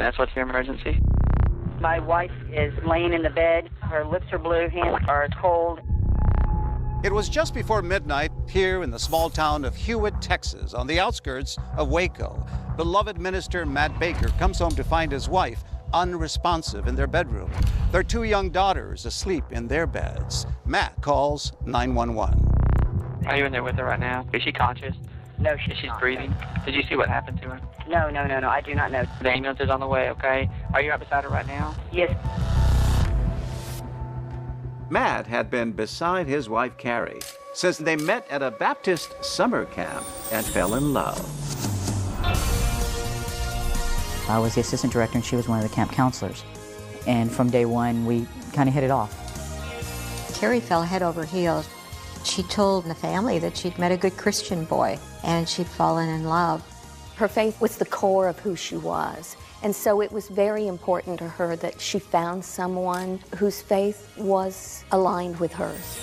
EMS, what's your emergency? My wife is laying in the bed. Her lips are blue, hands are cold. It was just before midnight here in the small town of Hewitt, Texas, on the outskirts of Waco. Beloved minister Matt Baker comes home to find his wife unresponsive in their bedroom. Their 2 young daughters asleep in their beds. Matt calls 911. Are you in there with her right now? Is she conscious? No, She's breathing? Did you see what happened to her? No, I do not know. The ambulance is on the way, okay? Are you right beside her right now? Yes. Matt had been beside his wife Carrie since they met at a Baptist summer camp and fell in love. I was the assistant director and she was one of the camp counselors. And from day one, we kind of hit it off. Carrie fell head over heels. She told the family that she'd met a good Christian boy and she'd fallen in love. Her faith was the core of who she was. And so it was very important to her that she found someone whose faith was aligned with hers.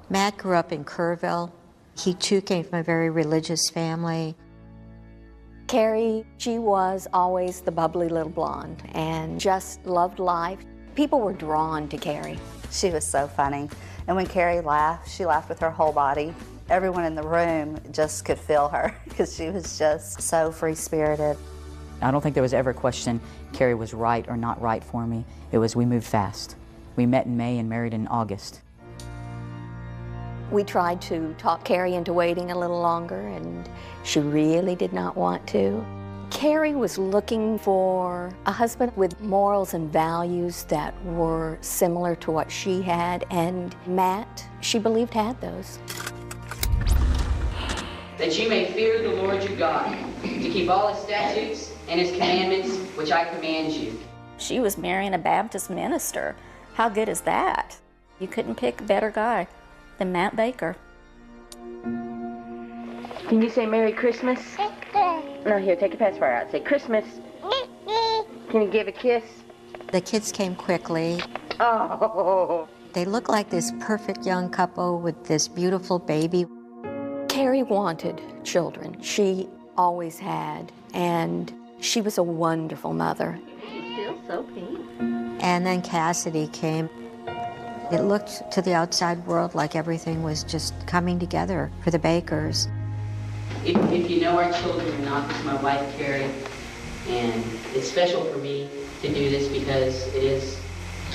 Matt grew up in Kerrville. He too came from a very religious family. Carrie, she was always the bubbly little blonde and just loved life. People were drawn to Carrie. She was so funny. And when Carrie laughed, she laughed with her whole body. Everyone in the room just could feel her because she was just so free-spirited. I don't think there was ever a question Carrie was right or not right for me. It was we moved fast. We met in May and married in August. We tried to talk Carrie into waiting a little longer, and she really did not want to. Carrie was looking for a husband with morals and values that were similar to what she had, and Matt, she believed, had those. That you may fear the Lord your God, to keep all his statutes and his commandments, which I command you. She was marrying a Baptist minister. How good is that? You couldn't pick a better guy than Matt Baker. Can you say Merry Christmas? No, here, take your pacifier out. Say Christmas. Can you give a kiss? The kids came quickly. Oh. They looked like this perfect young couple with this beautiful baby. Carrie wanted children. She always had, and she was a wonderful mother. She's still so pink. And then Cassidy came. It looked to the outside world like everything was just coming together for the Bakers. If you know our children or not, this is my wife, Carrie, and it's special for me to do this because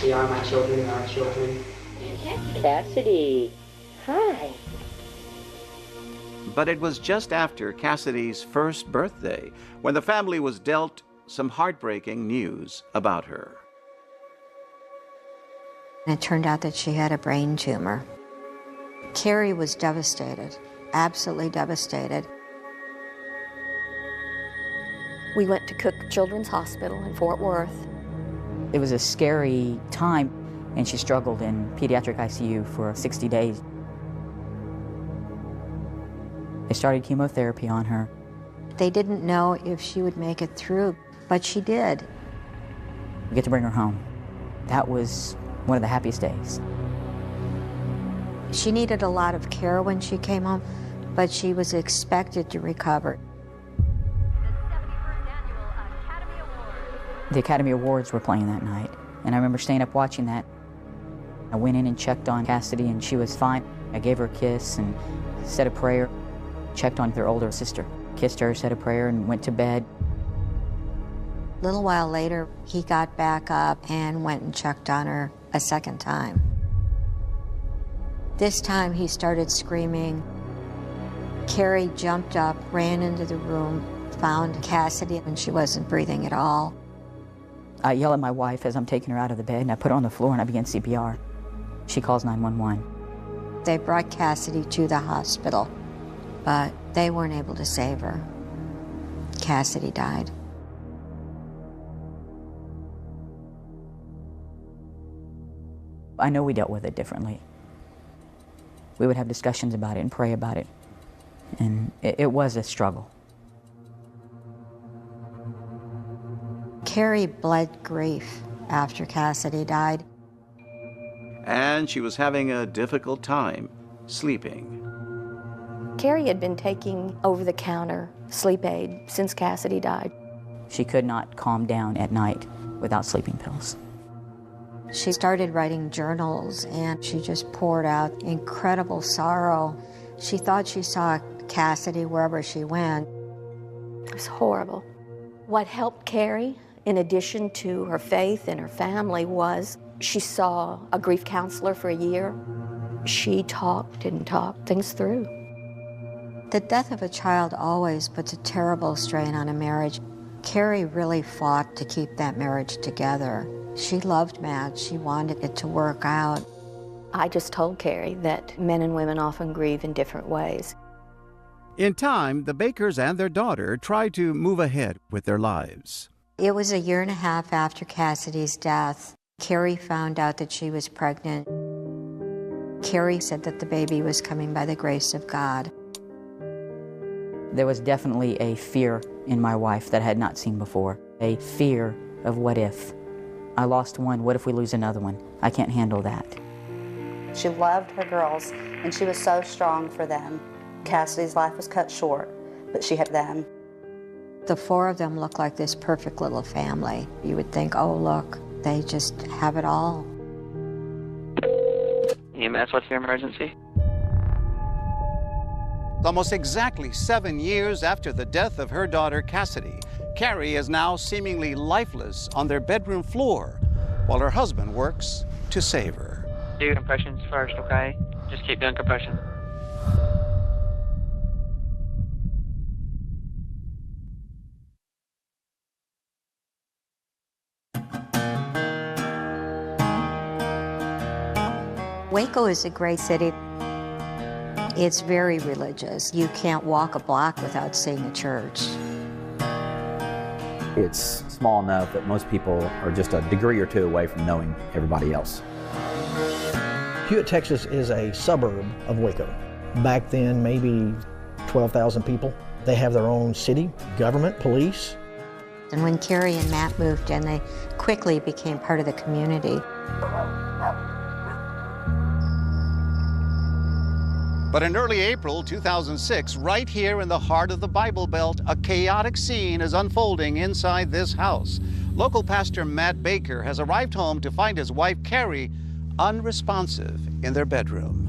they are my children, they're our children. Cassidy, hi. But it was just after Cassidy's first birthday when the family was dealt some heartbreaking news about her. And it turned out that she had a brain tumor. Carrie was devastated, absolutely devastated. We went to Cook Children's Hospital in Fort Worth. It was a scary time, and she struggled in pediatric ICU for 60 days. They started chemotherapy on her. They didn't know if she would make it through, but she did. We get to bring her home. That was one of the happiest days. She needed a lot of care when she came home, but she was expected to recover. The Academy Awards were playing that night, and I remember staying up watching that. I went in and checked on Cassidy, and she was fine. I gave her a kiss and said a prayer, checked on their older sister, kissed her, said a prayer, and went to bed. A little while later, he got back up and went and checked on her a second time. This time, he started screaming. Carrie jumped up, ran into the room, found Cassidy, and she wasn't breathing at all. I yell at my wife as I'm taking her out of the bed, and I put her on the floor and I begin CPR. She calls 911. They brought Cassidy to the hospital, but they weren't able to save her. Cassidy died. I know we dealt with it differently. We would have discussions about it and pray about it, and it was a struggle. Carrie bled grief after Cassidy died. And she was having a difficult time sleeping. Carrie had been taking over-the-counter sleep aid since Cassidy died. She could not calm down at night without sleeping pills. She started writing journals, and she just poured out incredible sorrow. She thought she saw Cassidy wherever she went. It was horrible. What helped Carrie, in addition to her faith and her family, was she saw a grief counselor for a year. She talked things through. The death of a child always puts a terrible strain on a marriage. Carrie really fought to keep that marriage together. She loved Matt. She wanted it to work out. I just told Carrie that men and women often grieve in different ways. In time, the Bakers and their daughter tried to move ahead with their lives. It was a year and a half after Cassidy's death. Carrie found out that she was pregnant. Carrie said that the baby was coming by the grace of God. There was definitely a fear in my wife that I had not seen before. A fear of what if. I lost one, what if we lose another one? I can't handle that. She loved her girls, and she was so strong for them. Cassidy's life was cut short, but she had them. The four of them looked like this perfect little family. You would think, oh, look, they just have it all. EMS, what's your emergency? Almost exactly 7 years after the death of her daughter, Cassidy, Carrie is now seemingly lifeless on their bedroom floor while her husband works to save her. Do compressions first, okay? Just keep doing compression. Waco is a great city. It's very religious. You can't walk a block without seeing a church. It's small enough that most people are just a degree or two away from knowing everybody else. Hewitt, Texas is a suburb of Waco. Back then, maybe 12,000 people. They have their own city, government, police. And when Carrie and Matt moved in, they quickly became part of the community. But in early April 2006, right here in the heart of the Bible Belt, a chaotic scene is unfolding inside this house. Local pastor Matt Baker has arrived home to find his wife, Carrie, unresponsive in their bedroom.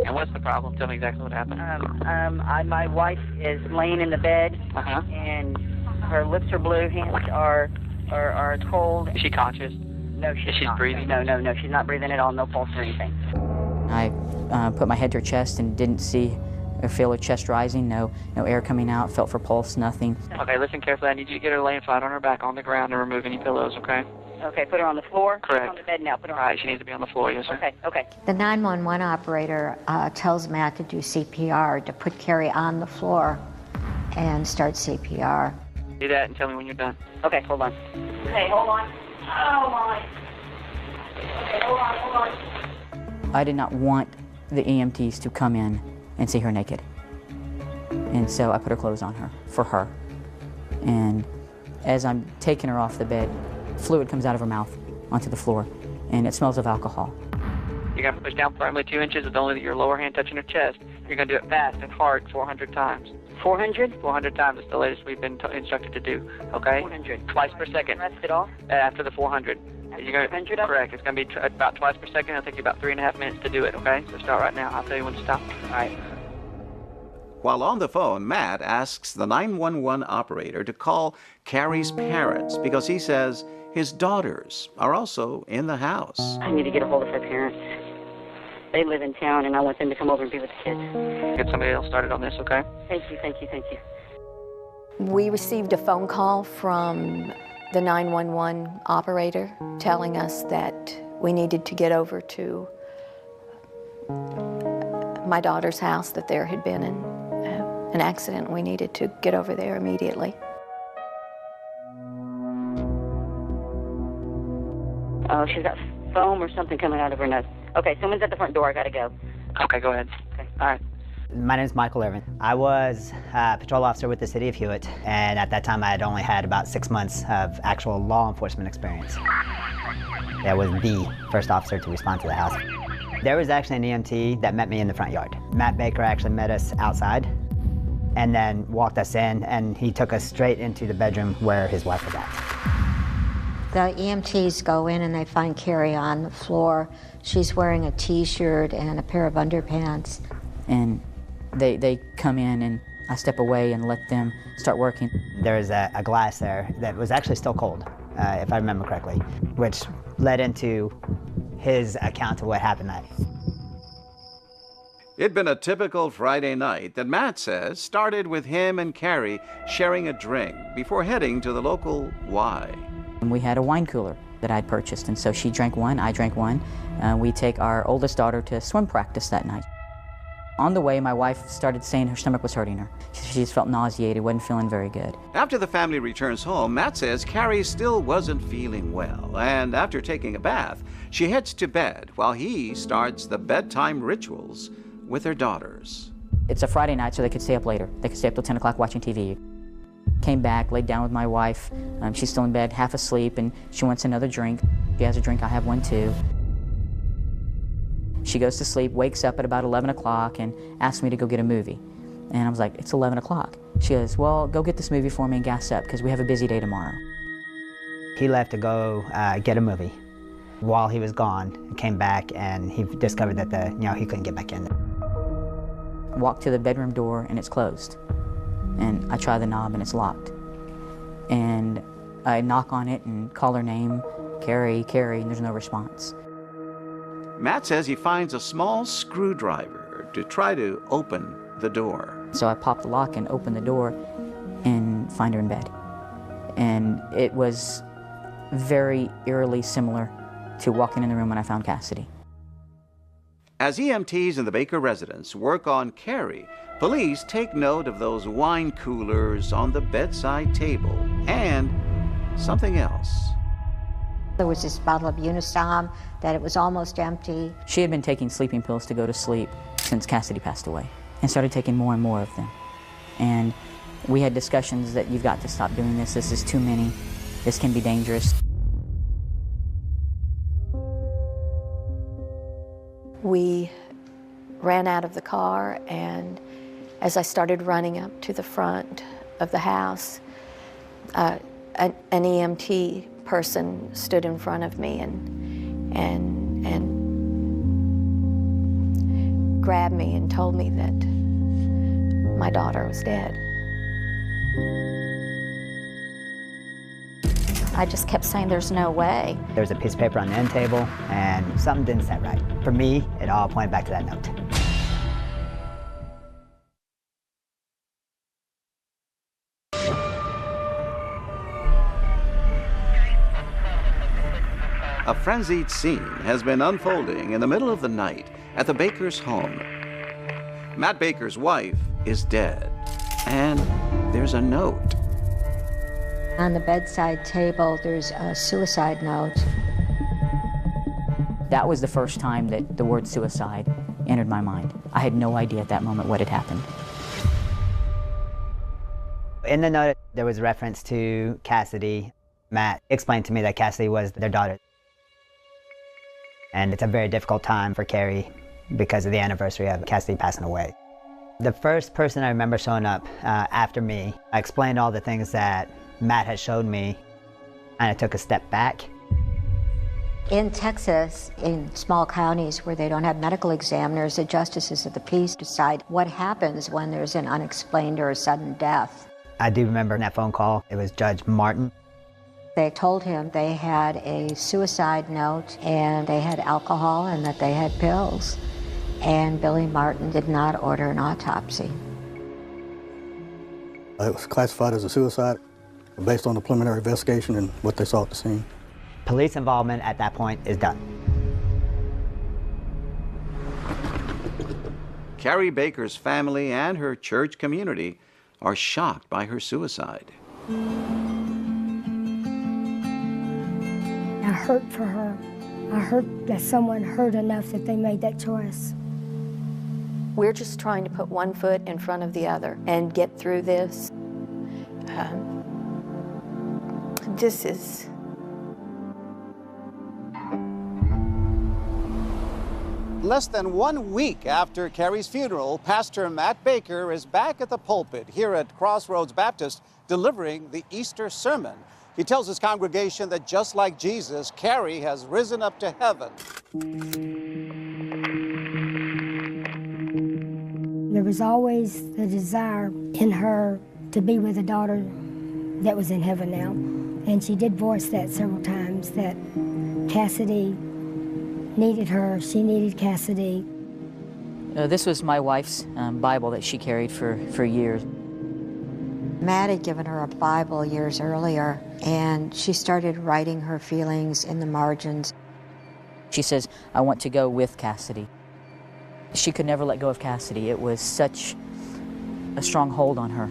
And what's the problem? Tell me exactly what happened. My wife is laying in the bed, and her lips are blue, hands are cold. Is she conscious? No, she's not. Breathing? No, she's not breathing at all, no pulse or anything. I put my head to her chest and didn't see or feel her chest rising, no air coming out, felt for pulse, nothing. Okay, listen carefully. I need you to get her laying flat on her back on the ground and remove any pillows, okay? Okay, put her on the floor? Correct. She's on the bed now, put her on. All right, she needs to be on the floor, yes, sir. Okay. The 911 operator tells Matt to do CPR, to put Carrie on the floor and start CPR. Do that and tell me when you're done. Okay, hold on. Okay, hold on. Oh, my. Okay, hold on. I did not want the EMTs to come in and see her naked. And so I put her clothes on her, for her. And as I'm taking her off the bed, fluid comes out of her mouth onto the floor, and it smells of alcohol. You're going to push down firmly 2 inches with only your lower hand touching her chest. You're going to do it fast and hard 400 times. 400? 400 times is the latest we've been instructed to do, okay? 400. Twice per second. Rest it off? After the 400. You're going 400 to, correct. It's going to be about twice per second. It'll take you about 3.5 minutes to do it, okay? So start right now. I'll tell you when to stop. All right. While on the phone, Matt asks the 911 operator to call Carrie's parents because he says his daughters are also in the house. I need to get a hold of her parents. They live in town, and I want them to come over and be with the kids. Get somebody else started on this, okay? Thank you. We received a phone call from the 911 operator telling us that we needed to get over to my daughter's house, that there had been an accident. We needed to get over there immediately. Oh, she's got foam or something coming out of her nose. Okay, someone's at the front door. I gotta go. Okay, go ahead. Okay. All right. My name is Michael Irvin. I was a patrol officer with the city of Hewitt, and at that time I had only had about 6 months of actual law enforcement experience. I was the first officer to respond to the house. There was actually an EMT that met me in the front yard. Matt Baker actually met us outside and then walked us in, and he took us straight into the bedroom where his wife was at. The EMTs go in and they find Carrie on the floor. She's wearing a t-shirt and a pair of underpants. And they come in and I step away and let them start working. There was a glass there that was actually still cold, if I remember correctly, which led into his account of what happened that night. It'd been a typical Friday night that Matt says started with him and Carrie sharing a drink before heading to the local Y. And we had a wine cooler that I'd purchased, and so she drank one, I drank one. We take our oldest daughter to swim practice that night. On the way, my wife started saying her stomach was hurting her. She just felt nauseated, wasn't feeling very good. After the family returns home, Matt says Carrie still wasn't feeling well, and after taking a bath, she heads to bed while he starts the bedtime rituals with her daughters. It's a Friday night, so they could stay up later. They could stay up till 10 o'clock watching TV. Came back, laid down with my wife. She's still in bed, half asleep, and she wants another drink. She has a drink, I have one too. She goes to sleep, wakes up at about 11 o'clock and asks me to go get a movie. And I was like, it's 11 o'clock. She goes, well, go get this movie for me and gas up because we have a busy day tomorrow. He left to go get a movie. While he was gone, he came back and he discovered that he couldn't get back in. Walk to the bedroom door and it's closed. And I try the knob and it's locked. And I knock on it and call her name, Carrie, and there's no response. Matt says he finds a small screwdriver to try to open the door. So I pop the lock and open the door and find her in bed. And it was very eerily similar to walking in the room when I found Cassidy. As EMTs in the Baker residence work on Carrie, police take note of those wine coolers on the bedside table and something else. There was this bottle of Unisom that it was almost empty. She had been taking sleeping pills to go to sleep since Cassidy passed away and started taking more and more of them. And we had discussions that you've got to stop doing this. This is too many. This can be dangerous. We ran out of the car, and as I started running up to the front of the house, an EMT person stood in front of me and grabbed me and told me that my daughter was dead. I just kept saying, there's no way. There was a piece of paper on the end table, and something didn't set right. For me, it all pointed back to that note. A frenzied scene has been unfolding in the middle of the night at the Baker's home. Matt Baker's wife is dead, and there's a note. On the bedside table, there's a suicide note. That was the first time that the word suicide entered my mind. I had no idea at that moment what had happened. In the note, there was reference to Cassidy. Matt explained to me that Cassidy was their daughter. And it's a very difficult time for Carrie because of the anniversary of Cassidy passing away. The first person I remember showing up after me, I explained all the things that Matt had showed me, and I took a step back. In Texas, in small counties where they don't have medical examiners, the justices of the peace decide what happens when there's an unexplained or a sudden death. I do remember in that phone call, it was Judge Martin. They told him they had a suicide note and they had alcohol and that they had pills. And Billy Martin did not order an autopsy. It was classified as a suicide based on the preliminary investigation and what they saw at the scene. Police involvement at that point is done. Carrie Baker's family and her church community are shocked by her suicide. I hurt for her. I hurt that someone hurt enough that they made that choice. We're just trying to put one foot in front of the other and get through this. This is... Less than 1 week after Carrie's funeral, Pastor Matt Baker is back at the pulpit here at Crossroads Baptist delivering the Easter sermon. He tells his congregation that just like Jesus, Carrie has risen up to heaven. There was always the desire in her to be with a daughter that was in heaven now. And she did voice that several times, that Cassidy needed her, she needed Cassidy. This was my wife's Bible that she carried for years. Matt had given her a Bible years earlier, and she started writing her feelings in the margins. She says, I want to go with Cassidy. She could never let go of Cassidy. It was such a strong hold on her.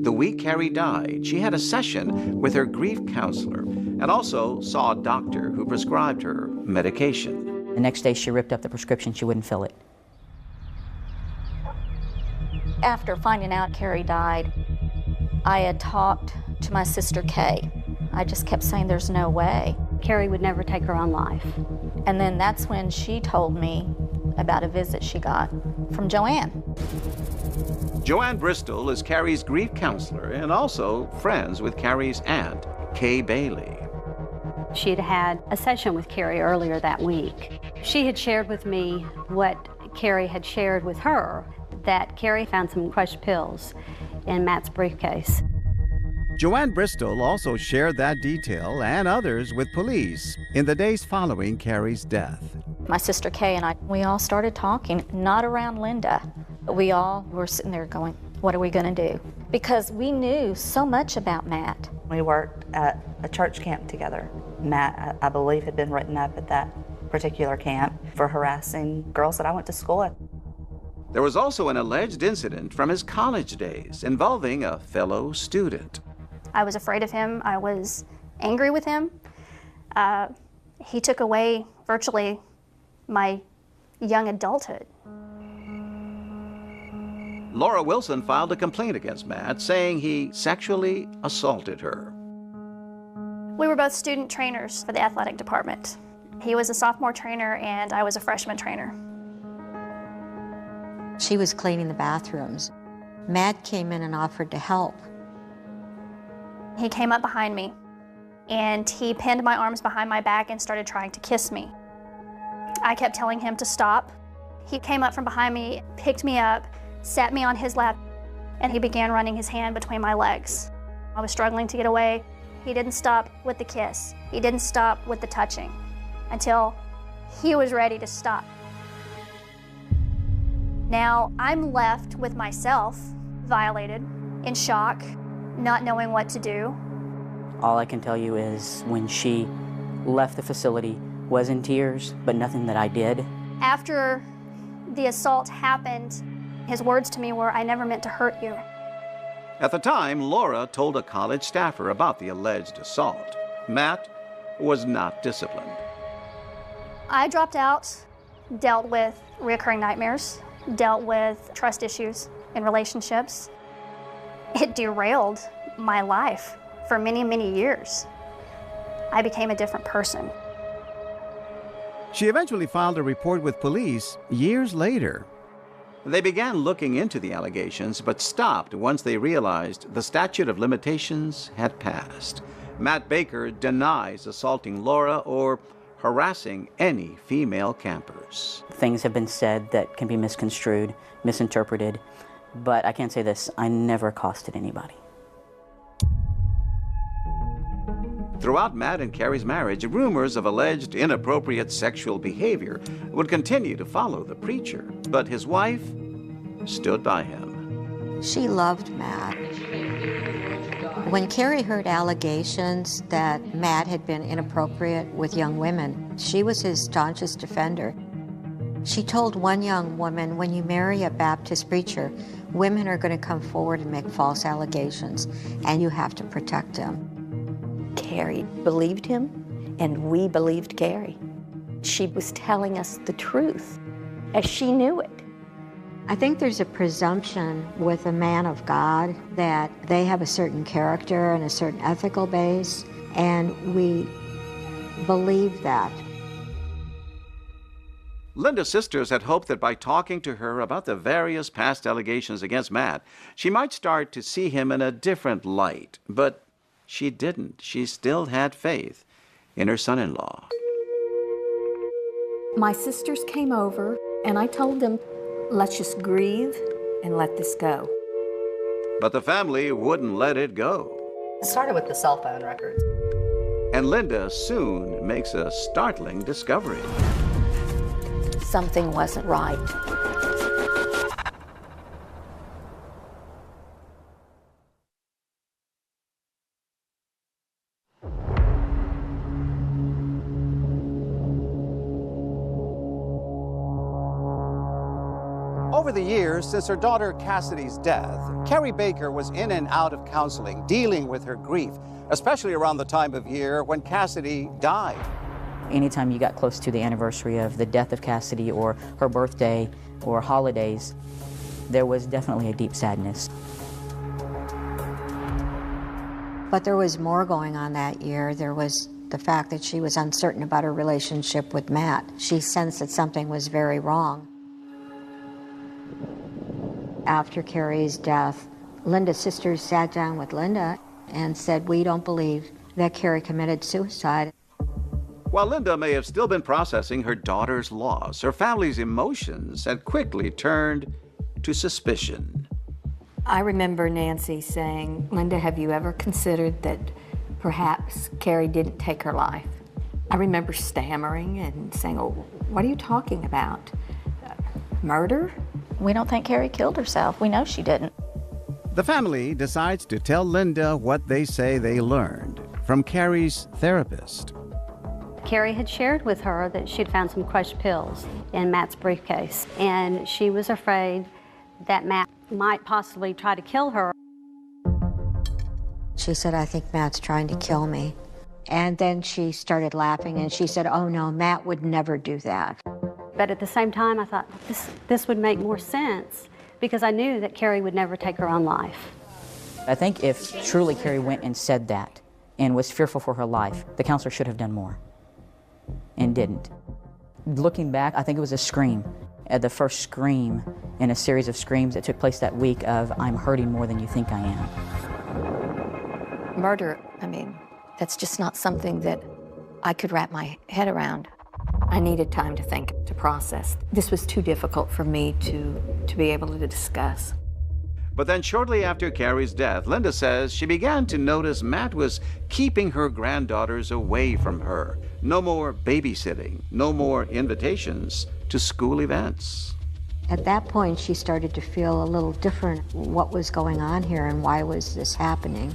The week Carrie died, she had a session with her grief counselor and also saw a doctor who prescribed her medication. The next day she ripped up the prescription. She wouldn't fill it. After finding out Carrie died, I had talked to my sister Kay. I just kept saying there's no way. Carrie would never take her own life. And then that's when she told me about a visit she got from Joanne. Joanne Bristol is Carrie's grief counselor and also friends with Carrie's aunt, Kay Bailey. She had had a session with Carrie earlier that week. She had shared with me what Carrie had shared with her, that Carrie found some crushed pills in Matt's briefcase. Joanne Bristol also shared that detail and others with police in the days following Carrie's death. My sister Kay and I, we all started talking, not around Linda, but we all were sitting there going, what are we going to do? Because we knew so much about Matt. We worked at a church camp together. Matt, I believe, had been written up at that particular camp for harassing girls that I went to school with. There was also an alleged incident from his college days involving a fellow student. I was afraid of him. I was angry with him. He took away virtually my young adulthood. Laura Wilson filed a complaint against Matt, saying he sexually assaulted her. We were both student trainers for the athletic department. He was a sophomore trainer and I was a freshman trainer. She was cleaning the bathrooms. Matt came in and offered to help. He came up behind me and he pinned my arms behind my back and started trying to kiss me. I kept telling him to stop. He came up from behind me, picked me up, sat me on his lap, and he began running his hand between my legs. I was struggling to get away. He didn't stop with the kiss. He didn't stop with the touching until he was ready to stop. Now I'm left with myself, violated, in shock, not knowing what to do. All I can tell you is when she left the facility, was in tears, but nothing that I did. After the assault happened, his words to me were, I never meant to hurt you. At the time, Laura told a college staffer about the alleged assault. Matt was not disciplined. I dropped out, dealt with recurring nightmares, dealt with trust issues in relationships. It derailed my life for many, many years. I became a different person. She eventually filed a report with police years later. They began looking into the allegations, but stopped once they realized the statute of limitations had passed. Matt Baker denies assaulting Laura or harassing any female campers. Things have been said that can be misconstrued, misinterpreted, but I can say this, I never accosted anybody. Throughout Matt and Carrie's marriage, rumors of alleged inappropriate sexual behavior would continue to follow the preacher, but his wife stood by him. She loved Matt. When Carrie heard allegations that Matt had been inappropriate with young women, she was his staunchest defender. She told one young woman, when you marry a Baptist preacher, women are going to come forward and make false allegations, and you have to protect them. Carrie believed him, and we believed Carrie. She was telling us the truth, as she knew it. I think there's a presumption with a man of God that they have a certain character and a certain ethical base, and we believe that. Linda's sisters had hoped that by talking to her about the various past allegations against Matt, she might start to see him in a different light. But she didn't. She still had faith in her son-in-law. My sisters came over, and I told them, let's just grieve and let this go. But the family wouldn't let it go. It started with the cell phone records. And Linda soon makes a startling discovery. Something wasn't right. Over the years, since her daughter Cassidy's death, Carrie Baker was in and out of counseling, dealing with her grief, especially around the time of year when Cassidy died. Anytime you got close to the anniversary of the death of Cassidy or her birthday or holidays, there was definitely a deep sadness. But there was more going on that year. There was the fact that she was uncertain about her relationship with Matt. She sensed that something was very wrong. After Carrie's death, Linda's sisters sat down with Linda and said, we don't believe that Carrie committed suicide. While Linda may have still been processing her daughter's loss, her family's emotions had quickly turned to suspicion. I remember Nancy saying, Linda, have you ever considered that perhaps Carrie didn't take her life? I remember stammering and saying, oh, what are you talking about? Murder? We don't think Carrie killed herself. We know she didn't. The family decides to tell Linda what they say they learned from Carrie's therapist. Carrie had shared with her that she'd found some crushed pills in Matt's briefcase, and she was afraid that Matt might possibly try to kill her. She said, I think Matt's trying to kill me. And then she started laughing and she said, oh no, Matt would never do that. But at the same time, I thought, this would make more sense because I knew that Carrie would never take her own life. I think if truly Carrie went and said that and was fearful for her life, the counselor should have done more and didn't. Looking back, I think it was a scream, the first scream in a series of screams that took place that week of, I'm hurting more than you think I am. Murder, I mean, that's just not something that I could wrap my head around. I needed time to think, to process. This was too difficult for me to be able to discuss. But then shortly after Carrie's death, Linda says she began to notice Matt was keeping her granddaughters away from her. No more babysitting, no more invitations to school events. At that point, she started to feel a little different. What was going on here and why was this happening?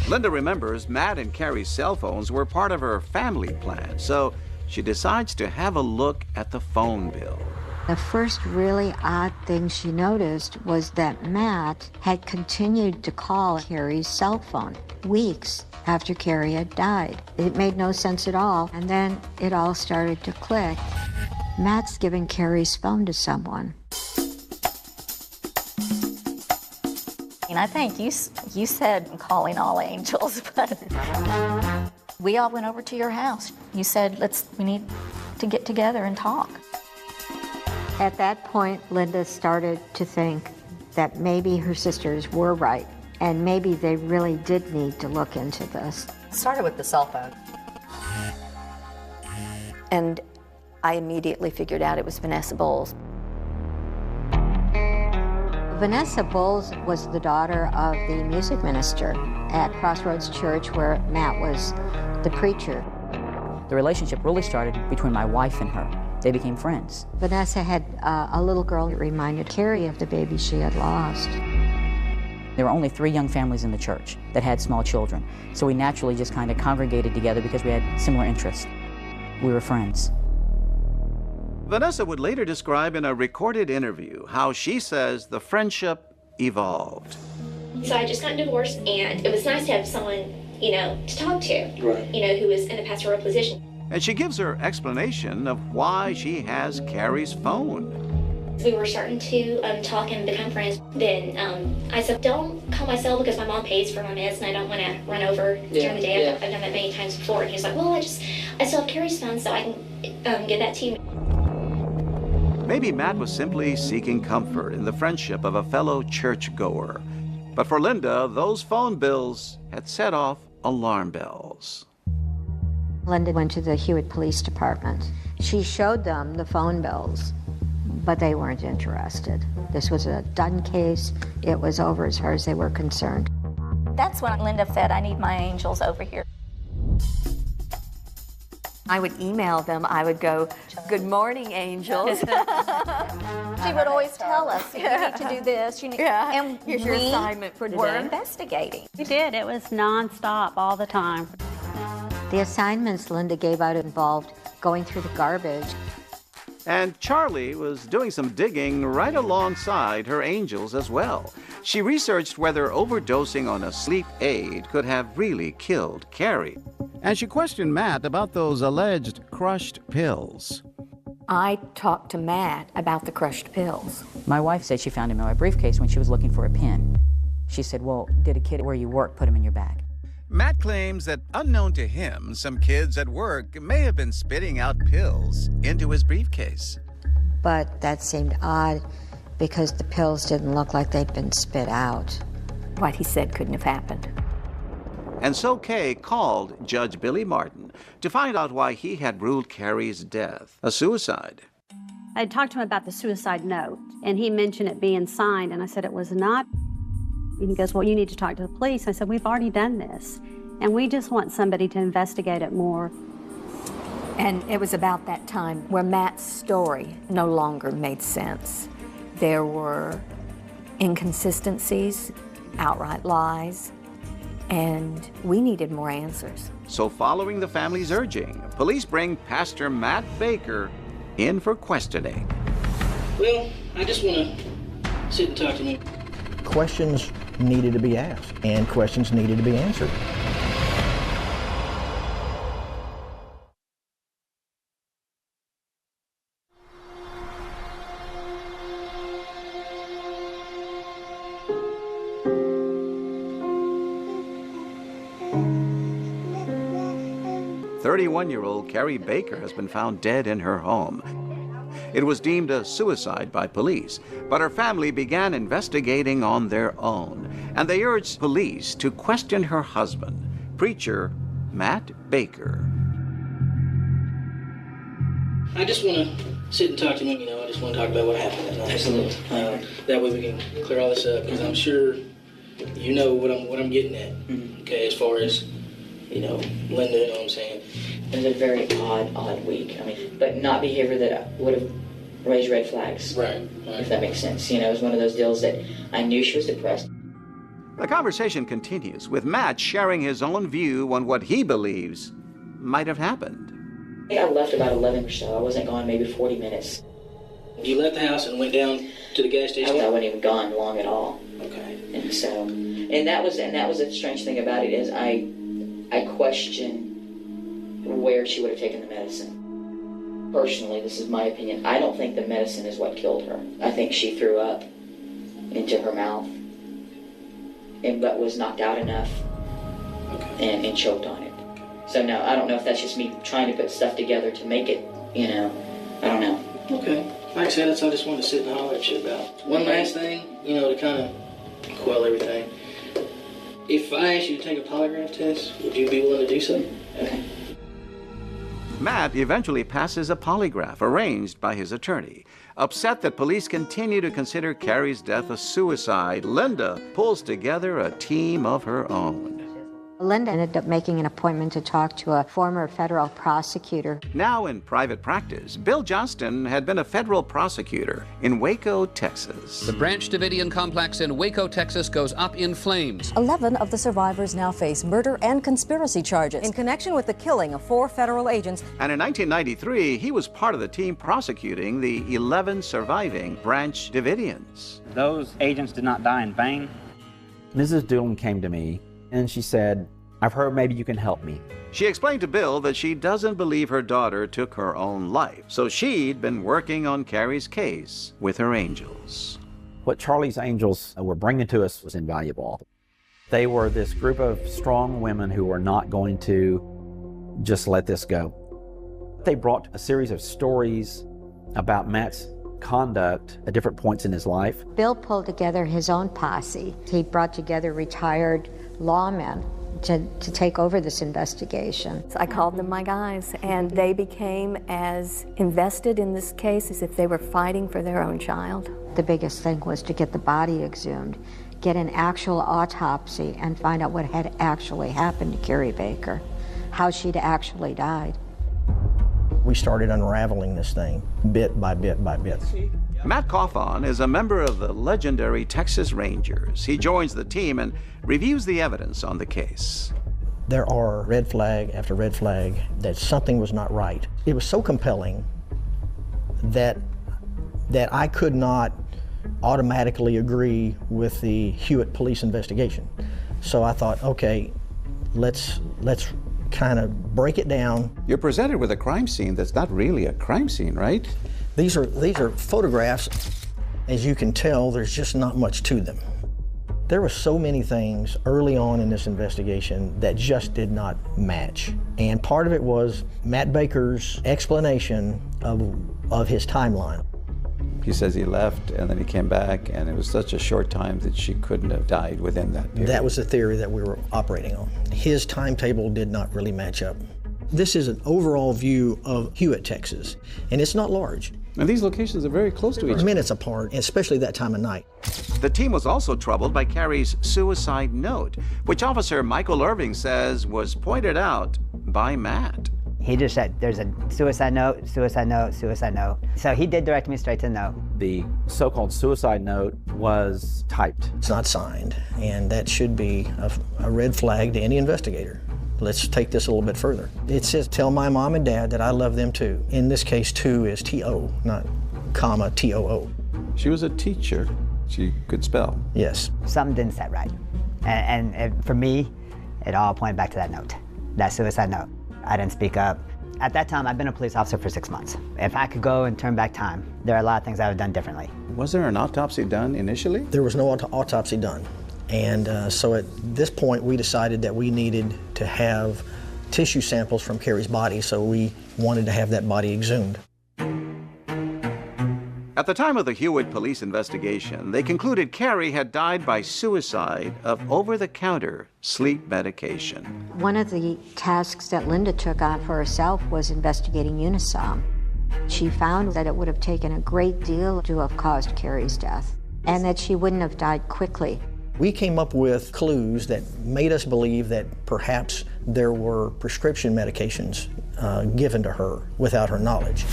Linda remembers Matt and Carrie's cell phones were part of her family plan, so she decides to have a look at the phone bill. The first really odd thing she noticed was that Matt had continued to call Carrie's cell phone weeks after Carrie had died. It made no sense at all, and then it all started to click. Matt's given Carrie's phone to someone. And I think you said calling all angels, but we all went over to your house. You said, we need to get together and talk. At that point, Linda started to think that maybe her sisters were right, and maybe they really did need to look into this. It started with the cell phone. And I immediately figured out it was Vanessa Bowles. Vanessa Bowles was the daughter of the music minister at Crossroads Church, where Matt was the preacher. The relationship really started between my wife and her. They became friends. Vanessa had a little girl that reminded Carrie of the baby she had lost. There were only 3 young families in the church that had small children, so we naturally just kind of congregated together because we had similar interests. We were friends. Vanessa would later describe in a recorded interview how she says the friendship evolved. So I just got divorced, and it was nice to have someone, to talk to, who was in a pastoral position. And she gives her explanation of why she has Carrie's phone. We were starting to talk and become friends. Then I said, don't call my cell because my mom pays for my meds and I don't want to run over during the day. I've done that many times before. And he was like, well, I still have Carrie's phone, so I can give that to you. Maybe Matt was simply seeking comfort in the friendship of a fellow churchgoer. But for Linda, those phone bills had set off alarm bells. Linda went to the Hewitt Police Department. She showed them the phone bills, but they weren't interested. This was a done case. It was over as far as they were concerned. That's when Linda said, I need my angels over here. I would email them. I would go, good morning, angels. She would always tell us, you need to do this. You need, and here's your assignment for today. We're investigating. We did. It was nonstop all the time. The assignments Linda gave out involved going through the garbage. And Charlie was doing some digging right alongside her angels as well. She researched whether overdosing on a sleep aid could have really killed Carrie. And she questioned Matt about those alleged crushed pills. I talked to Matt about the crushed pills. My wife said she found him in my briefcase when she was looking for a pen. She said, well, did a kid where you work put him in your bag? Matt claims that, unknown to him, some kids at work may have been spitting out pills into his briefcase. But that seemed odd because the pills didn't look like they'd been spit out. What he said couldn't have happened. And so Kay called Judge Billy Martin to find out why he had ruled Carrie's death a suicide. I talked to him about the suicide note, and he mentioned it being signed, and I said it was not. And he goes, well, you need to talk to the police. I said, we've already done this, and we just want somebody to investigate it more. And it was about that time where Matt's story no longer made sense. There were inconsistencies, outright lies, and we needed more answers. So following the family's urging, police bring Pastor Matt Baker in for questioning. Well, I just want to sit and talk to him. Questions needed to be asked, and questions needed to be answered. "31-year-old Carrie Baker has been found dead in her home. It was deemed a suicide by police, but her family began investigating on their own, and they urged police to question her husband, preacher Matt Baker. I just want to sit and talk to him, I just want to talk about what happened that night. Absolutely. That way we can clear all this up, because I'm sure you know what I'm getting at, okay, as far as, Linda, you know what I'm saying? It was a very odd week. But not behavior that would have raised red flags. Right. If that makes sense. It was one of those deals that I knew she was depressed. The conversation continues, with Matt sharing his own view on what he believes might have happened. I think I left about 11 or so. I wasn't gone maybe 40 minutes. You left the house and went down to the gas station? I wasn't even gone long at all. Okay. And so, and that was a strange thing about it, is I question where she would have taken the medicine. Personally, this is my opinion. I don't think the medicine is what killed her. I think she threw up into her mouth, but was knocked out enough and choked on it. So no, I don't know if that's just me trying to put stuff together to make it, I don't know. Okay. Like I said, that's what I just wanted to sit and holler at you about. One last thing, to kind of quell everything. If I asked you to take a polygraph test, would you be willing to do so? Okay. Matt eventually passes a polygraph arranged by his attorney. Upset that police continue to consider Carrie's death a suicide, Linda pulls together a team of her own. Linda ended up making an appointment to talk to a former federal prosecutor. Now in private practice, Bill Johnston had been a federal prosecutor in Waco, Texas. The Branch Davidian complex in Waco, Texas goes up in flames. 11 of the survivors now face murder and conspiracy charges in connection with the killing of 4 federal agents. And in 1993, he was part of the team prosecuting the 11 surviving Branch Davidians. Those agents did not die in vain. Mrs. Doolin came to me and she said, I've heard maybe you can help me. She explained to Bill that she doesn't believe her daughter took her own life, so she'd been working on Carrie's case with her angels. What Charlie's angels were bringing to us was invaluable. They were this group of strong women who were not going to just let this go. They brought a series of stories about Matt's conduct at different points in his life. Bill pulled together his own posse. He brought together retired lawmen to take over this investigation. I called them my guys, and they became as invested in this case as if they were fighting for their own child. The biggest thing was to get the body exhumed, get an actual autopsy, and find out what had actually happened to Carrie Baker, how she'd actually died. We started unraveling this thing bit by bit by bit. Matt Coffon is a member of the legendary Texas Rangers. He joins the team and reviews the evidence on the case. There are red flag after red flag that something was not right. It was so compelling that I could not automatically agree with the Hewitt police investigation. So I thought, okay, let's kind of break it down. You're presented with a crime scene that's not really a crime scene, right? These are photographs. As you can tell, there's just not much to them. There were so many things early on in this investigation that just did not match. And part of it was Matt Baker's explanation of his timeline. He says he left and then he came back, and it was such a short time that she couldn't have died within that period. That was the theory that we were operating on. His timetable did not really match up. This is an overall view of Hewitt, Texas, and it's not large. And these locations are very close to each other. Minutes apart, especially that time of night. The team was also troubled by Carrie's suicide note, which Officer Michael Irving says was pointed out by Matt. He just said, there's a suicide note, suicide note, suicide note. So he did direct me straight to the note. The so-called suicide note was typed. It's not signed, and that should be a red flag to any investigator. Let's take this a little bit further. It says, tell my mom and dad that I love them too. In this case, two is T-O, not comma, T-O-O. She was a teacher. She could spell. Yes. Something didn't set right. And for me, it all pointed back to that note, that suicide note. I didn't speak up. At that time, I've been a police officer for 6 months. If I could go and turn back time, there are a lot of things I would have done differently. Was there an autopsy done initially? There was no autopsy done. And so at this point, we decided that we needed to have tissue samples from Carrie's body, so we wanted to have that body exhumed. At the time of the Hewitt police investigation, they concluded Carrie had died by suicide of over-the-counter sleep medication. One of the tasks that Linda took on for herself was investigating Unisom. She found that it would have taken a great deal to have caused Carrie's death, and that she wouldn't have died quickly. We came up with clues that made us believe that perhaps there were prescription medications given to her without her knowledge.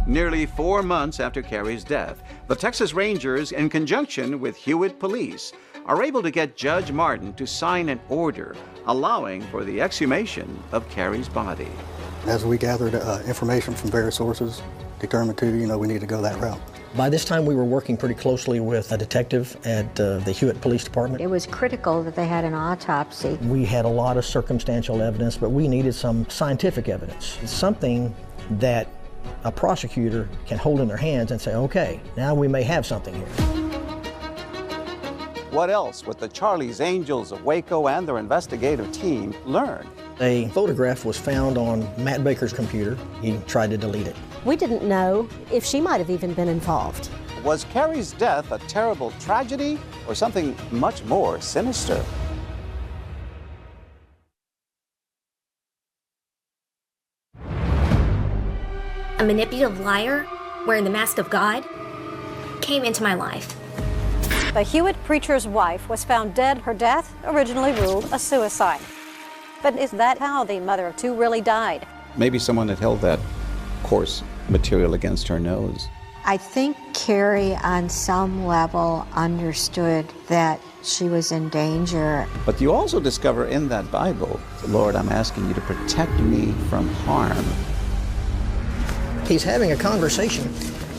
Nearly 4 months after Carrie's death, the Texas Rangers, in conjunction with Hewitt Police, are able to get Judge Martin to sign an order allowing for the exhumation of Carrie's body. As we gathered information from various sources, determined we need to go that route. By this time, we were working pretty closely with a detective at the Hewitt Police Department. It was critical that they had an autopsy. We had a lot of circumstantial evidence, but we needed some scientific evidence. Something that a prosecutor can hold in their hands and say, okay, now we may have something here. What else would the Charlie's Angels of Waco and their investigative team learn? A photograph was found on Matt Baker's computer. He tried to delete it. We didn't know if she might have even been involved. Was Carrie's death a terrible tragedy or something much more sinister? A manipulative liar wearing the mask of God came into my life. The Hewitt preacher's wife was found dead. Her death originally ruled a suicide. But is that how the mother of two really died? Maybe someone had held that coarse material against her nose. I think Carrie, on some level, understood that she was in danger. But you also discover in that Bible, Lord, I'm asking you to protect me from harm. He's having a conversation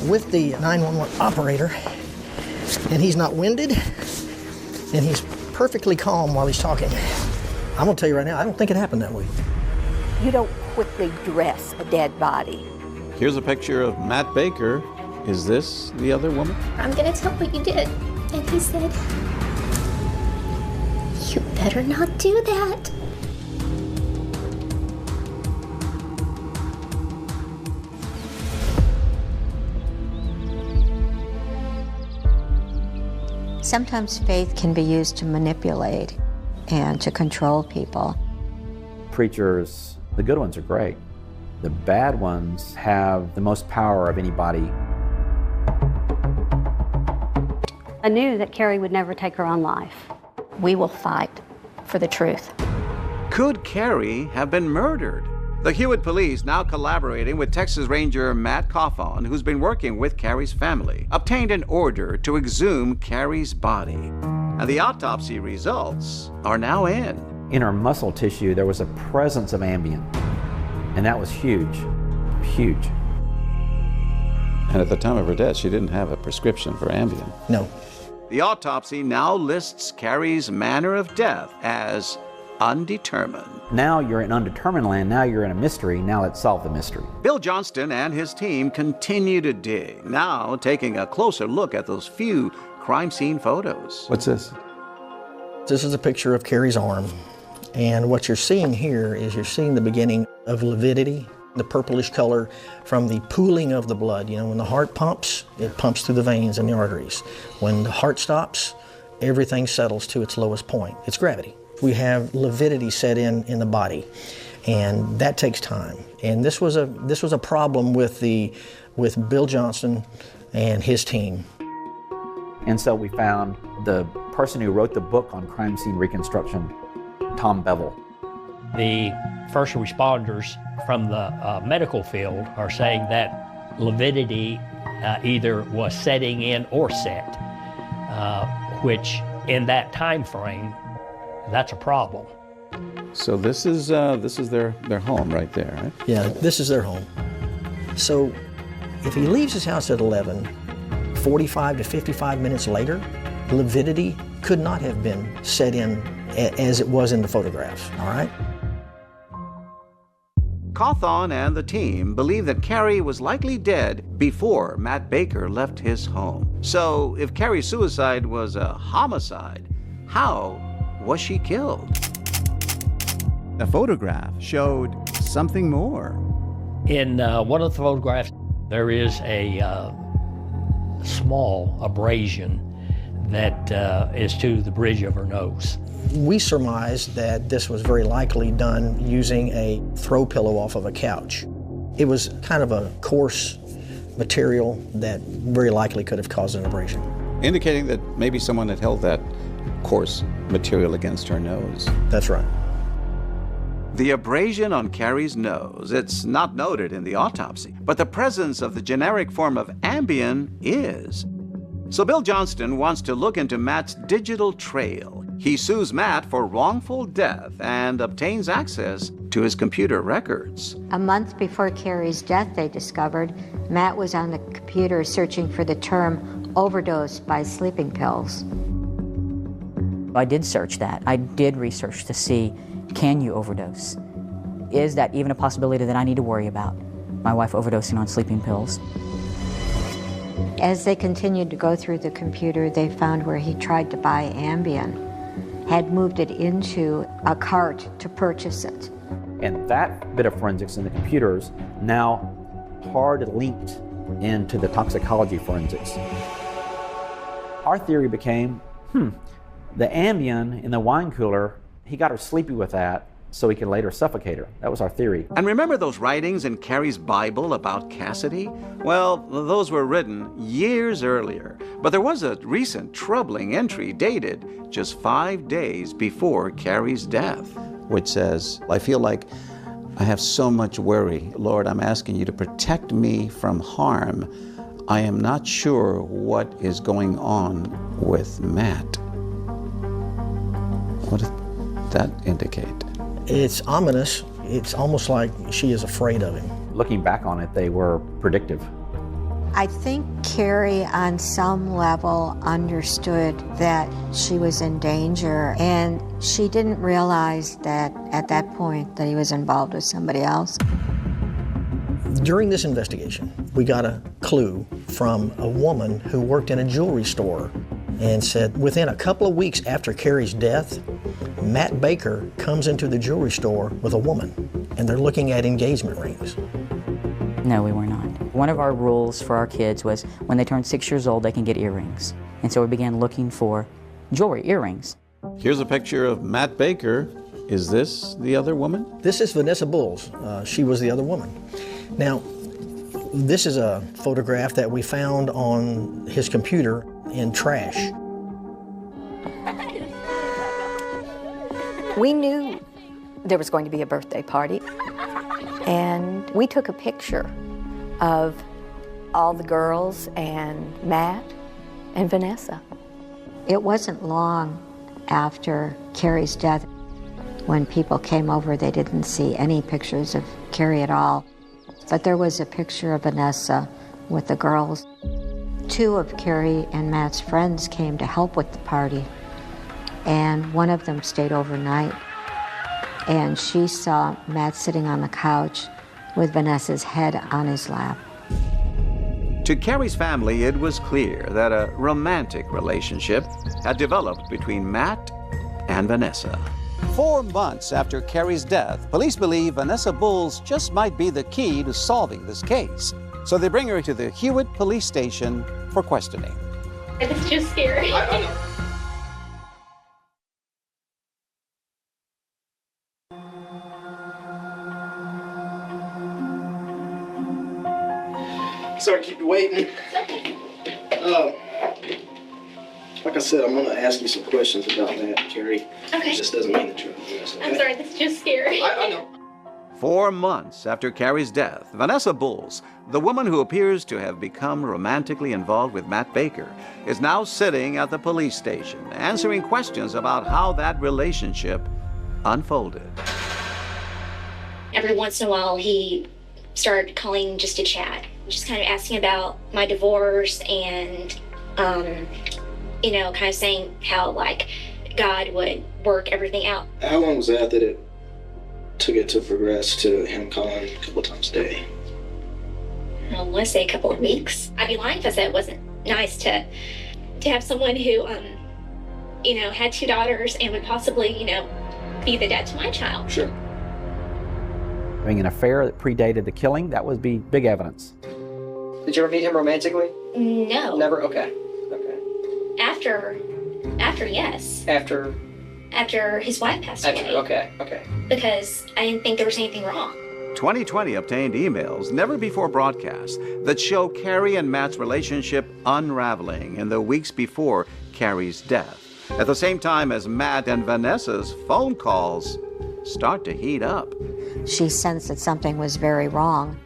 with the 911 operator, and he's not winded, and he's perfectly calm while he's talking. I'm gonna tell you right now, I don't think it happened that way. You don't quickly dress a dead body. Here's a picture of Matt Baker. Is this the other woman? I'm gonna tell what you did. And he said, you better not do that. Sometimes faith can be used to manipulate and to control people. Preachers, the good ones are great. The bad ones have the most power of anybody. I knew that Carrie would never take her own life. We will fight for the truth. Could Carrie have been murdered? The Hewitt police, now collaborating with Texas Ranger Matt Cawthon, who's been working with Carrie's family, obtained an order to exhume Carrie's body. And the autopsy results are now in. In her muscle tissue, there was a presence of Ambien. And that was huge, huge. And at the time of her death, she didn't have a prescription for Ambien. No. The autopsy now lists Carrie's manner of death as undetermined. Now you're in undetermined land, now you're in a mystery, now let's solve the mystery. Bill Johnston and his team continue to dig, now taking a closer look at those few crime scene photos. What's this? This is a picture of Carrie's arm. And what you're seeing here is you're seeing the beginning of lividity, the purplish color from the pooling of the blood. You know, when the heart pumps, it pumps through the veins and the arteries. When the heart stops, everything settles to its lowest point. It's gravity. We have lividity set in the body, and that takes time. And this was a problem with Bill Johnston and his team. And so we found the person who wrote the book on crime scene reconstruction, Tom Bevel. The first responders from the medical field are saying that lividity either was setting in or set, which in that time frame, that's a problem. So this is their home right there, right? Yeah, this is their home. So if he leaves his house at 11, 45 to 55 minutes later, lividity could not have been set in as it was in the photographs, all right? Cawthon and the team believe that Carrie was likely dead before Matt Baker left his home. So if Carrie's suicide was a homicide, how was she killed? The photograph showed something more. In one of the photographs, there is a small abrasion that is to the bridge of her nose. We surmised that this was very likely done using a throw pillow off of a couch. It was kind of a coarse material that very likely could have caused an abrasion. Indicating that maybe someone had held that coarse material against her nose. That's right. The abrasion on Carrie's nose, it's not noted in the autopsy, but the presence of the generic form of Ambien is. So Bill Johnston wants to look into Matt's digital trail. He sues Matt for wrongful death and obtains access to his computer records. A month before Carrie's death, they discovered Matt was on the computer searching for the term overdose by sleeping pills. I did search that. I did research to see, can you overdose? Is that even a possibility that I need to worry about? My wife overdosing on sleeping pills. As they continued to go through the computer, they found where he tried to buy Ambien, had moved it into a cart to purchase it. And that bit of forensics in the computers now hard linked into the toxicology forensics. Our theory became, the Ambien in the wine cooler, he got her sleepy with that so he could later suffocate her. That was our theory. And remember those writings in Carrie's Bible about Cassidy? Well, those were written years earlier. But there was a recent troubling entry dated just 5 days before Carrie's death, which says, I feel like I have so much worry. Lord, I'm asking you to protect me from harm. I am not sure what is going on with Matt. What does that indicate? It's ominous. It's almost like she is afraid of him. Looking back on it, they were predictive. I think Carrie, on some level, understood that she was in danger, and she didn't realize that at that point that he was involved with somebody else. During this investigation, we got a clue from a woman who worked in a jewelry store and said within a couple of weeks after Carrie's death, Matt Baker comes into the jewelry store with a woman, and they're looking at engagement rings. No, we were not. One of our rules for our kids was when they turn 6 years old, they can get earrings. And so we began looking for jewelry, earrings. Here's a picture of Matt Baker. Is this the other woman? This is Vanessa Bulls. She was the other woman. Now, this is a photograph that we found on his computer in trash. We knew there was going to be a birthday party, and we took a picture of all the girls and Matt and Vanessa. It wasn't long after Carrie's death when people came over, they didn't see any pictures of Carrie at all. But there was a picture of Vanessa with the girls. 2 of Carrie and Matt's friends came to help with the party, and one of them stayed overnight. And she saw Matt sitting on the couch with Vanessa's head on his lap. To Carrie's family, it was clear that a romantic relationship had developed between Matt and Vanessa. 4 months after Carrie's death, police believe Vanessa Bulls just might be the key to solving this case. So they bring her to the Hewitt Police Station for questioning. It's just scary. Sorry to keep you waiting. Like I said, I'm going to ask you some questions about that, Carrie. Okay. This doesn't mean that you're honest, okay? I'm sorry, this is just scary. I know. 4 months after Carrie's death, Vanessa Bulls, the woman who appears to have become romantically involved with Matt Baker, is now sitting at the police station, answering questions about how that relationship unfolded. Every once in a while, he started calling just to chat, just kind of asking about my divorce and, you know, kind of saying how, like, God would work everything out. How long was that it took it to progress to him calling a couple times a day? I want to say a couple of weeks. I'd be lying if I said it wasn't nice to have someone who, you know, had 2 daughters and would possibly, you know, be the dad to my child. Sure. Having an affair that predated the killing, that would be big evidence. Did you ever meet him romantically? No. Never? Okay. After, yes. After his wife passed away. Okay. Because I didn't think there was anything wrong. 2020 obtained emails, never before broadcast, that show Carrie and Matt's relationship unraveling in the weeks before Carrie's death, at the same time as Matt and Vanessa's phone calls start to heat up. She sensed that something was very wrong.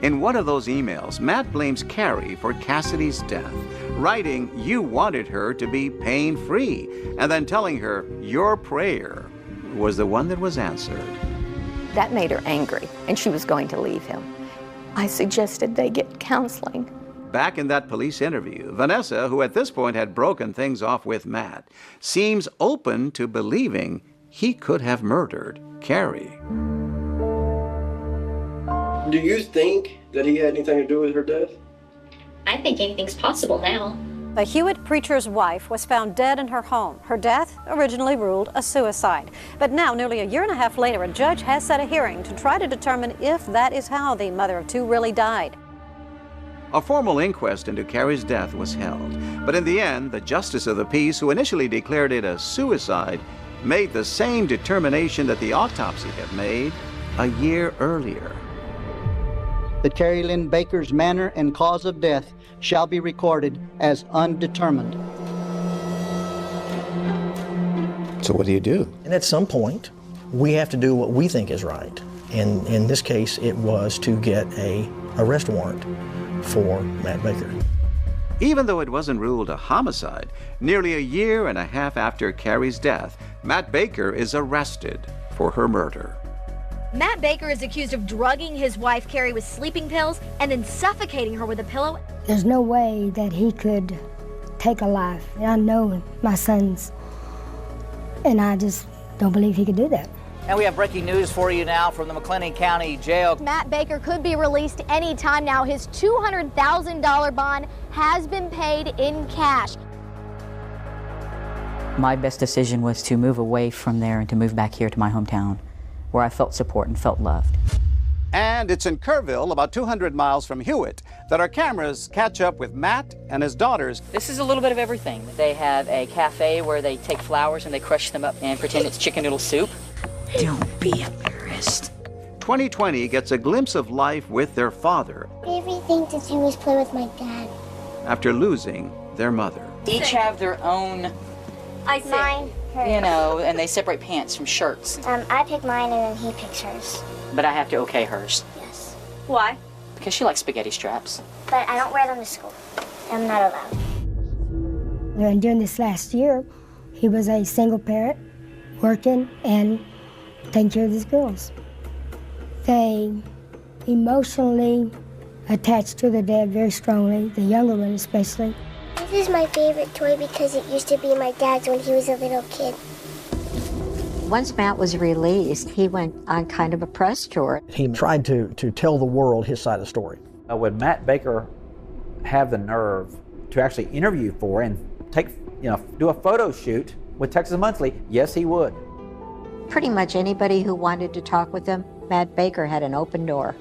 In one of those emails, Matt blames Carrie for Cassidy's death, writing you wanted her to be pain-free, and then telling her your prayer was the one that was answered. That made her angry, and she was going to leave him. I suggested they get counseling. Back in that police interview, Vanessa, who at this point had broken things off with Matt, seems open to believing he could have murdered Carrie. Do you think that he had anything to do with her death? I think anything's possible now. The Hewitt preacher's wife was found dead in her home. Her death originally ruled a suicide. But now, nearly a year and a half later, a judge has set a hearing to try to determine if that is how the mother of 2 really died. A formal inquest into Carrie's death was held, but in the end, the justice of the peace, who initially declared it a suicide, made the same determination that the autopsy had made a year earlier. That Carrie Lynn Baker's manner and cause of death shall be recorded as undetermined. So what do you do? And at some point, we have to do what we think is right. And in this case, it was to get an arrest warrant for Matt Baker. Even though it wasn't ruled a homicide, nearly a year and a half after Carrie's death, Matt Baker is arrested for her murder. Matt Baker is accused of drugging his wife Carrie with sleeping pills and then suffocating her with a pillow. There's no way that he could take a life. And I know my sons, and I just don't believe he could do that. And we have breaking news for you now from the McLennan County Jail. Matt Baker could be released any time now. His $200,000 bond has been paid in cash. My best decision was to move away from there and to move back here to my hometown, where I felt support and felt loved. And it's in Kerrville, about 200 miles from Hewitt, that our cameras catch up with Matt and his daughters. This is a little bit of everything. They have a cafe where they take flowers and they crush them up and pretend it's chicken noodle soup. Don't be embarrassed. 2020 gets a glimpse of life with their father Everything to do is play with my dad. after losing their mother. Each have their own, Mine, hers. you know, and they separate pants from shirts. I pick mine and then he picks hers. But I have to okay hers. Yes. Why? Because she likes spaghetti straps. But I don't wear them to school. I'm not allowed. And during this last year, he was a single parent, working and taking care of his girls. They emotionally attached to their dad very strongly, the younger one especially. This is my favorite toy because it used to be my dad's when he was a little kid. Once Matt was released, he went on kind of a press tour. He tried to tell the world his side of the story. Would Matt Baker have the nerve to actually interview for and do a photo shoot with Texas Monthly? Yes, he would. Pretty much anybody who wanted to talk with him, Matt Baker had an open door.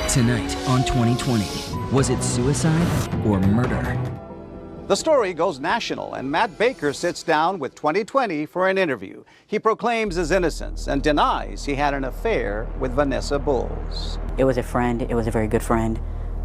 Tonight on 2020, was it suicide or murder? The story goes national, and Matt Baker sits down with 2020 for an interview. He proclaims his innocence and denies he had an affair with Vanessa Bulls. It was a friend, it was a very good friend,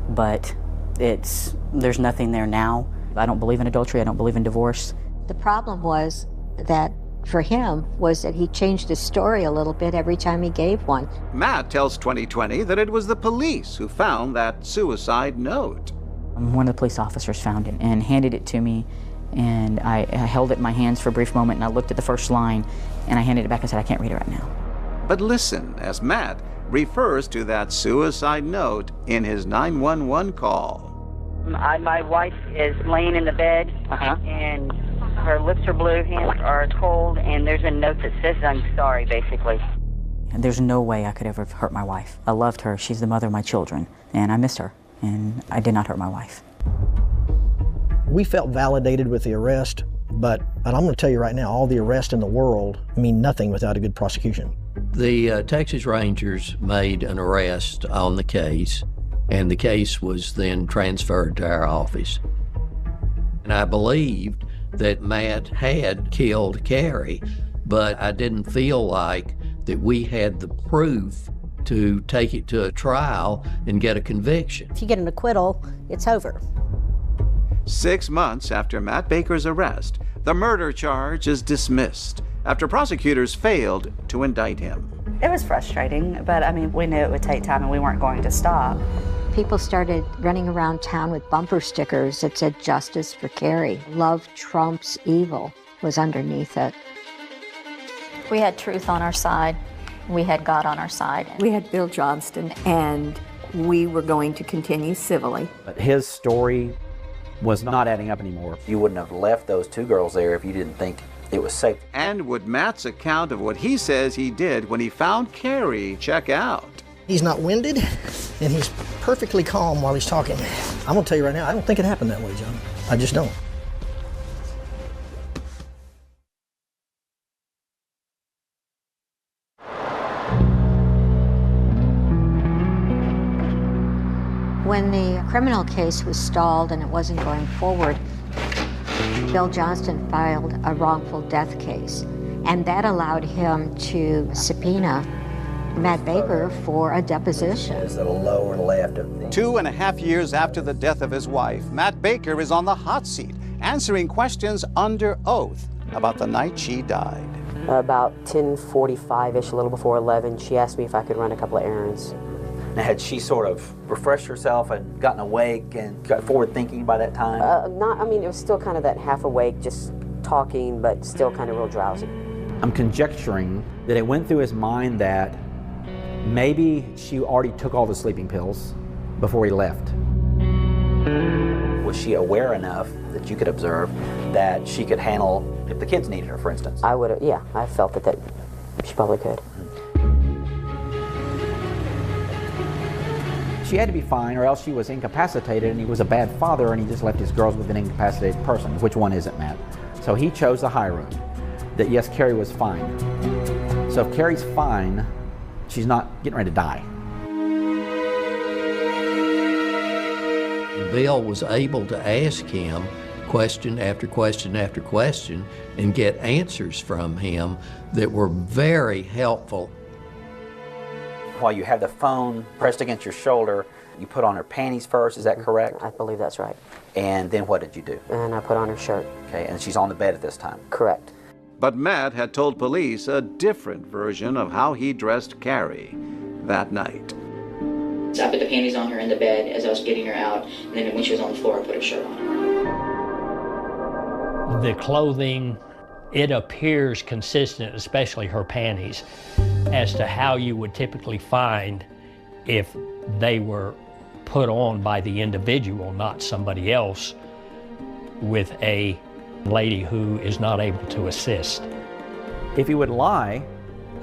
but there's nothing there now. I don't believe in adultery, I don't believe in divorce. The problem was that for him was that he changed his story a little bit every time he gave one. Matt tells 2020 that it was the police who found that suicide note. One of the police officers found it and handed it to me, and I held it in my hands for a brief moment, and I looked at the first line, and I handed it back and said, I can't read it right now. But listen as Matt refers to that suicide note in his 911 call. My wife is laying in the bed, and her lips are blue, hands are cold, and there's a note that says, I'm sorry, basically. And there's no way I could ever have hurt my wife. I loved her. She's the mother of my children, and I missed her, and I did not hurt my wife. We felt validated with the arrest, but I'm going to tell you right now, all the arrests in the world mean nothing without a good prosecution. The Texas Rangers made an arrest on the case, and the case was then transferred to our office. And I believed that Matt had killed Carrie, but I didn't feel like that we had the proof to take it to a trial and get a conviction. If you get an acquittal, it's over. 6 months after Matt Baker's arrest, the murder charge is dismissed after prosecutors failed to indict him. It was frustrating, but I mean, we knew it would take time and we weren't going to stop. People started running around town with bumper stickers that said "Justice for Carrie." "Love trumps evil" was underneath it. We had truth on our side. We had God on our side. We had Bill Johnston, and we were going to continue civilly. But his story was not adding up anymore. You wouldn't have left those two girls there if you didn't think it was safe. And would Matt's account of what he says he did when he found Carrie check out? He's not winded, and he's perfectly calm while he's talking. I'm going to tell you right now, I don't think it happened that way, John. I just don't. When the criminal case was stalled and it wasn't going forward, Bill Johnston filed a wrongful death case, and that allowed him to subpoena Matt Baker for a deposition. It's the lower left of the 2.5 years after the death of his wife, Matt Baker is on the hot seat, answering questions under oath about the night she died. About 10:45-ish, a little before 11, she asked me if I could run a couple of errands. Now, had she sort of refreshed herself and gotten awake and got forward thinking by that time? It was still kind of that half awake, just talking, but still kind of real drowsy. I'm conjecturing that it went through his mind that maybe she already took all the sleeping pills before he left. Was she aware enough that you could observe that she could handle if the kids needed her, for instance? I would, yeah, I felt that she probably could. She had to be fine, or else she was incapacitated and he was a bad father and he just left his girls with an incapacitated person. Which one is it, Matt? So he chose the high road, that yes, Carrie was fine. So if Carrie's fine, she's not getting ready to die. Bill was able to ask him question after question after question and get answers from him that were very helpful. While you have the phone pressed against your shoulder, you put on her panties first, is that correct? I believe that's right. And then what did you do? And I put on her shirt. Okay, and she's on the bed at this time? Correct. But Matt had told police a different version of how he dressed Carrie that night. So I put the panties on her in the bed as I was getting her out, and then when she was on the floor, I put her shirt on. The clothing, it appears consistent, especially her panties, as to how you would typically find if they were put on by the individual, not somebody else, with a lady who is not able to assist. If he would lie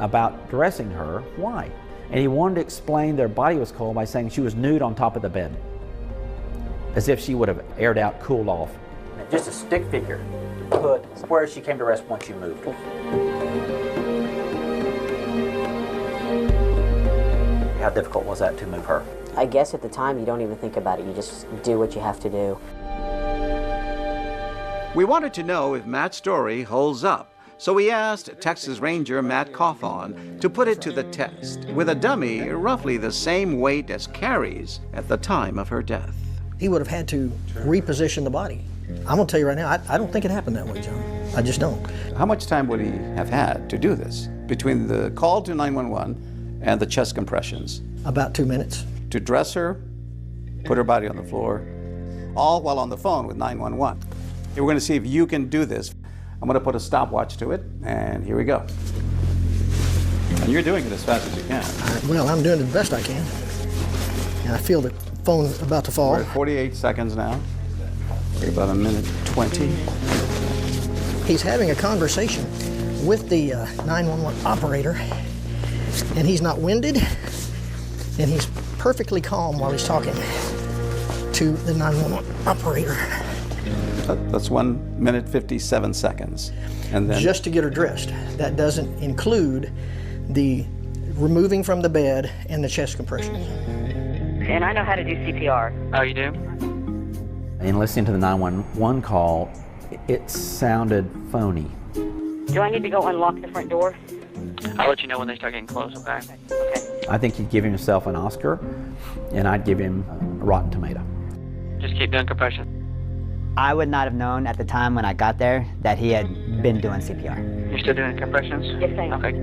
about dressing her, why? And he wanted to explain their body was cold by saying she was nude on top of the bed, as if she would have aired out, cooled off. Just a stick figure to put where she came to rest once you moved her. How difficult was that to move her? I guess at the time you don't even think about it. You just do what you have to do. We wanted to know if Matt's story holds up, so we asked Texas Ranger Matt Cawthon to put it to the test with a dummy roughly the same weight as Carrie's at the time of her death. He would have had to reposition the body. I'm gonna tell you right now, I don't think it happened that way, John. I just don't. How much time would he have had to do this between the call to 911 and the chest compressions? About 2 minutes. To dress her, put her body on the floor, all while on the phone with 911. We're going to see if you can do this. I'm going to put a stopwatch to it, and here we go. And you're doing it as fast as you can. Well, I'm doing it the best I can. And I feel the phone about to fall. We're at 48 seconds now. We're about 1:20. He's having a conversation with the 911 operator, and he's not winded, and he's perfectly calm while he's talking to the 911 operator. That's 1:57 seconds. And then just to get her dressed. That doesn't include the removing from the bed and the chest compressions. And I know how to do CPR. Oh, you do? In listening to the 911 call, it sounded phony. Do I need to go unlock the front door? I'll let you know when they start getting close, okay? Okay. I think he'd give himself an Oscar, and I'd give him a Rotten Tomato. Just keep doing compression. I would not have known at the time when I got there that he had been doing CPR. You're still doing compressions? Yes, I am. Okay.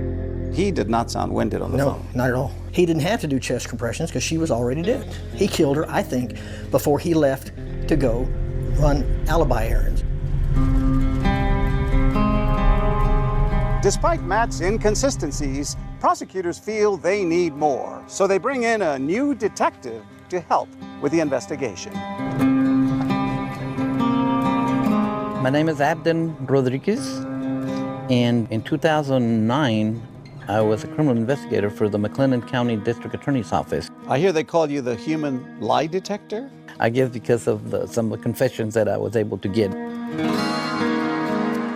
he did not sound winded on the phone. No, not at all. He didn't have to do chest compressions because she was already dead. He killed her, I think, before he left to go run alibi errands. Despite Matt's inconsistencies, prosecutors feel they need more, so they bring in a new detective to help with the investigation. My name is Abden Rodriguez, and in 2009, I was a criminal investigator for the McLennan County District Attorney's Office. I hear they call you the human lie detector? I guess because of some of the confessions that I was able to get.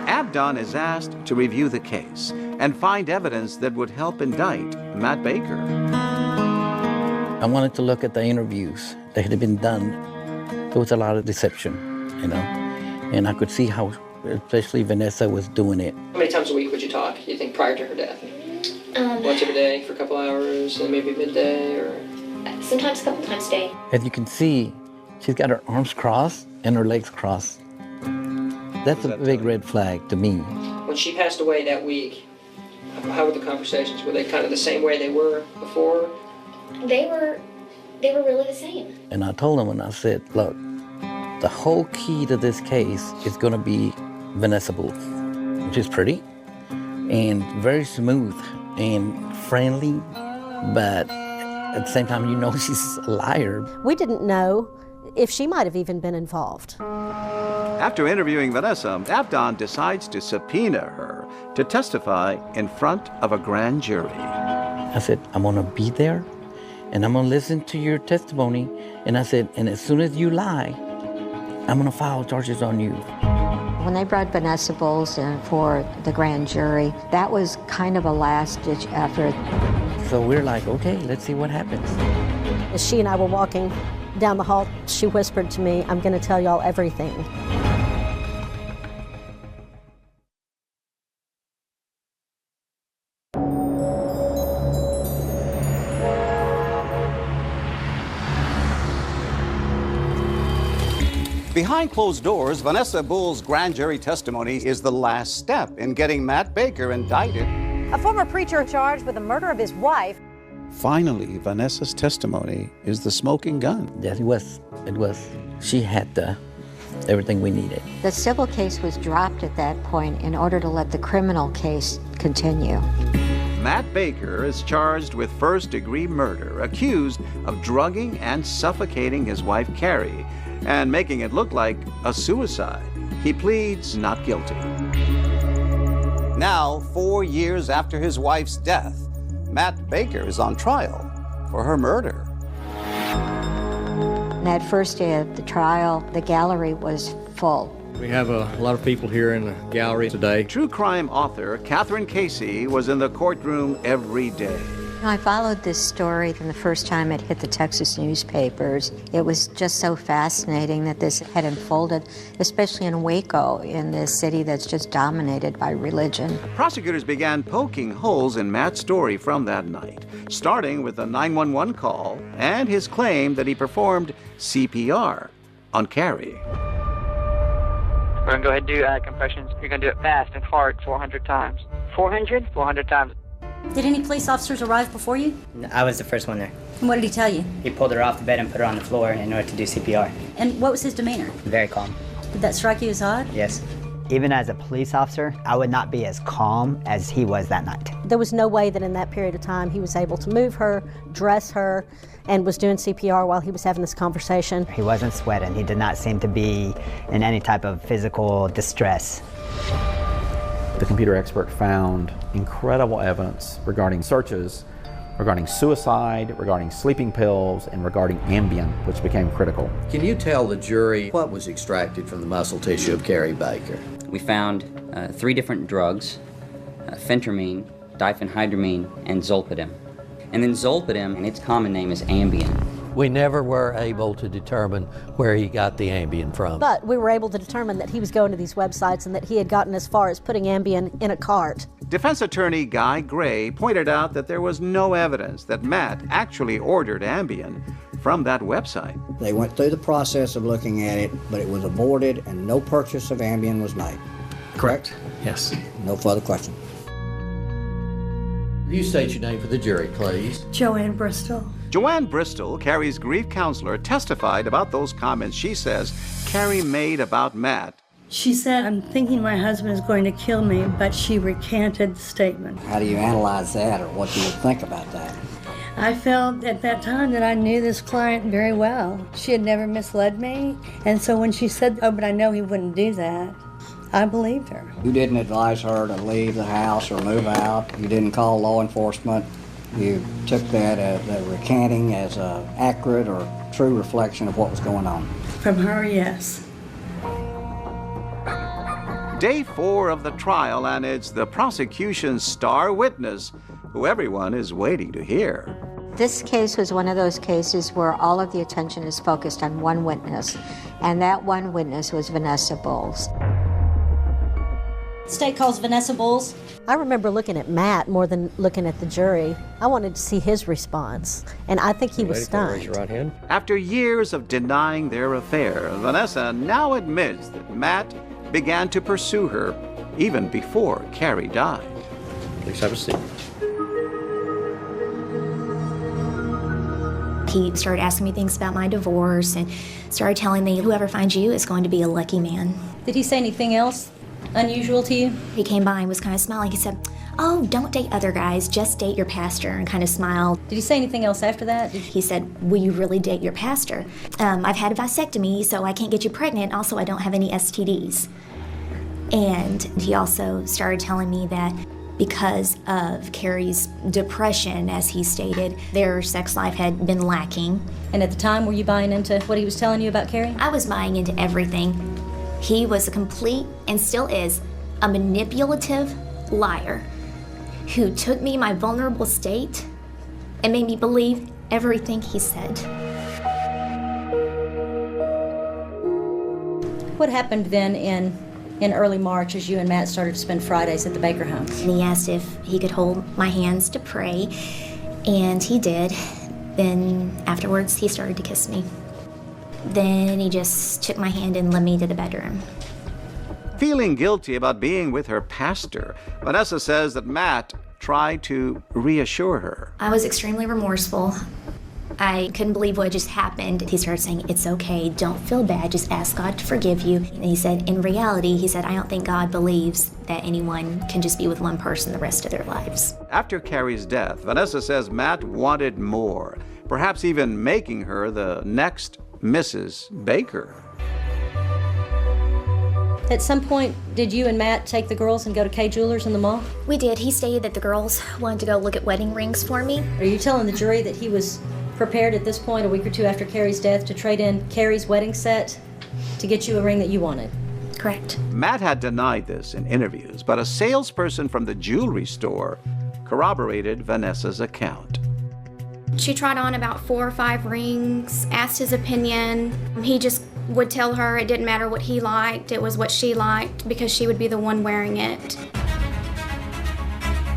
Abden is asked to review the case and find evidence that would help indict Matt Baker. I wanted to look at the interviews that had been done. There was a lot of deception, you know, and I could see how, especially Vanessa was doing it. How many times a week would you talk, you think, prior to her death? Once every day for a couple hours, and maybe midday, or? Sometimes a couple times a day. As you can see, she's got her arms crossed and her legs crossed. That's a big red flag to me. When she passed away that week, how were the conversations? Were they kind of the same way they were before? They were really the same. And I told him, and I said, look, the whole key to this case is going to be Vanessa Booth, which is pretty and very smooth and friendly, but at the same time, you know she's a liar. We didn't know if she might have even been involved. After interviewing Vanessa, Abden decides to subpoena her to testify in front of a grand jury. I said, I'm gonna be there and I'm gonna listen to your testimony. And I said, and as soon as you lie, I'm gonna file charges on you. When they brought Vanessa Bowles in for the grand jury, that was kind of a last-ditch effort. So we're like, okay, let's see what happens. As she and I were walking down the hall, she whispered to me, "I'm going to tell y'all everything." Behind closed doors, Vanessa Bull's grand jury testimony is the last step in getting Matt Baker indicted. A former preacher charged with the murder of his wife. Finally, Vanessa's testimony is the smoking gun. Yes, it was. It was. She had everything we needed. The civil case was dropped at that point in order to let the criminal case continue. Matt Baker is charged with first-degree murder, accused of drugging and suffocating his wife, Carrie, and making it look like a suicide. He pleads not guilty. Now, 4 years after his wife's death, Matt Baker is on trial for her murder. That first day of the trial, the gallery was full. We have a lot of people here in the gallery today. True crime author Catherine Casey was in the courtroom every day. I followed this story from the first time it hit the Texas newspapers. It was just so fascinating that this had unfolded, especially in Waco, in this city that's just dominated by religion. Prosecutors began poking holes in Matt's story from that night, starting with a 911 call and his claim that he performed CPR on Carrie. We're going to go ahead and do compressions. You're going to do it fast and hard 400 times. 400? 400 times. Did any police officers arrive before you? I was the first one there. And what did he tell you? He pulled her off the bed and put her on the floor in order to do CPR. And what was his demeanor? Very calm. Did that strike you as odd? Yes. Even as a police officer, I would not be as calm as he was that night. There was no way that in that period of time he was able to move her, dress her, and was doing CPR while he was having this conversation. He wasn't sweating. He did not seem to be in any type of physical distress. The computer expert found incredible evidence regarding searches, regarding suicide, regarding sleeping pills, and regarding Ambien, which became critical. Can you tell the jury what was extracted from the muscle tissue of Carrie Baker? We found 3 different drugs, phentermine, diphenhydramine, and zolpidem. And then zolpidem, and its common name is Ambien. We never were able to determine where he got the Ambien from. But we were able to determine that he was going to these websites and that he had gotten as far as putting Ambien in a cart. Defense attorney Guy Gray pointed out that there was no evidence that Matt actually ordered Ambien from that website. They went through the process of looking at it, but it was aborted and no purchase of Ambien was made. Correct. Yes. No further questions. Will you state your name for the jury, please? Joanne Bristol. Joanne Bristol, Carrie's grief counselor, testified about those comments she says Carrie made about Matt. She said, "I'm thinking my husband is going to kill me," but she recanted the statement. How do you analyze that, or what do you think about that? I felt at that time that I knew this client very well. She had never misled me, and so when she said, "Oh, but I know he wouldn't do that," I believed her. You didn't advise her to leave the house or move out. You didn't call law enforcement. You took that recanting as an accurate or true reflection of what was going on. From her, yes. Day 4 of the trial, and it's the prosecution's star witness, who everyone is waiting to hear. This case was one of those cases where all of the attention is focused on one witness, and that one witness was Vanessa Bowles. The state calls Vanessa Bowles. I remember looking at Matt more than looking at the jury. I wanted to see his response, and I think he was stunned. Raise your right hand. After years of denying their affair, Vanessa now admits that Matt began to pursue her even before Carrie died. Please have a seat. He started asking me things about my divorce and started telling me, "Whoever finds you is going to be a lucky man." Did he say anything else unusual to you? He came by and was kind of smiling. He said, "Oh, don't date other guys, just date your pastor," and kind of smiled. Did he say anything else after that? He said, "Will you really date your pastor? I've had a vasectomy, so I can't get you pregnant. Also, I don't have any STDs." And he also started telling me that because of Carrie's depression, as he stated, their sex life had been lacking. And at the time, were you buying into what he was telling you about Carrie? I was buying into everything. He was a complete, and still is, a manipulative liar who took me in my vulnerable state and made me believe everything he said. What happened then in early March as you and Matt started to spend Fridays at the Baker home? And he asked if he could hold my hands to pray, and he did. Then afterwards, he started to kiss me. Then he just took my hand and led me to the bedroom. Feeling guilty about being with her pastor, Vanessa says that Matt tried to reassure her. I was extremely remorseful. I couldn't believe what just happened. He started saying, it's okay, don't feel bad, just ask God to forgive you. And he said, in reality, he said, I don't think God believes that anyone can just be with one person the rest of their lives. After Carrie's death, Vanessa says Matt wanted more, perhaps even making her the next Mrs. Baker. At some point, did you and Matt take the girls and go to Kay Jewelers in the mall? We did. He stated that the girls wanted to go look at wedding rings for me. Are you telling the jury that he was prepared at this point, a week or two after Carrie's death, to trade in Carrie's wedding set to get you a ring that you wanted? Correct. Matt had denied this in interviews, but a salesperson from the jewelry store corroborated Vanessa's account. She tried on about 4 or 5 rings, asked his opinion. He just would tell her it didn't matter what he liked, it was what she liked, because she would be the one wearing it.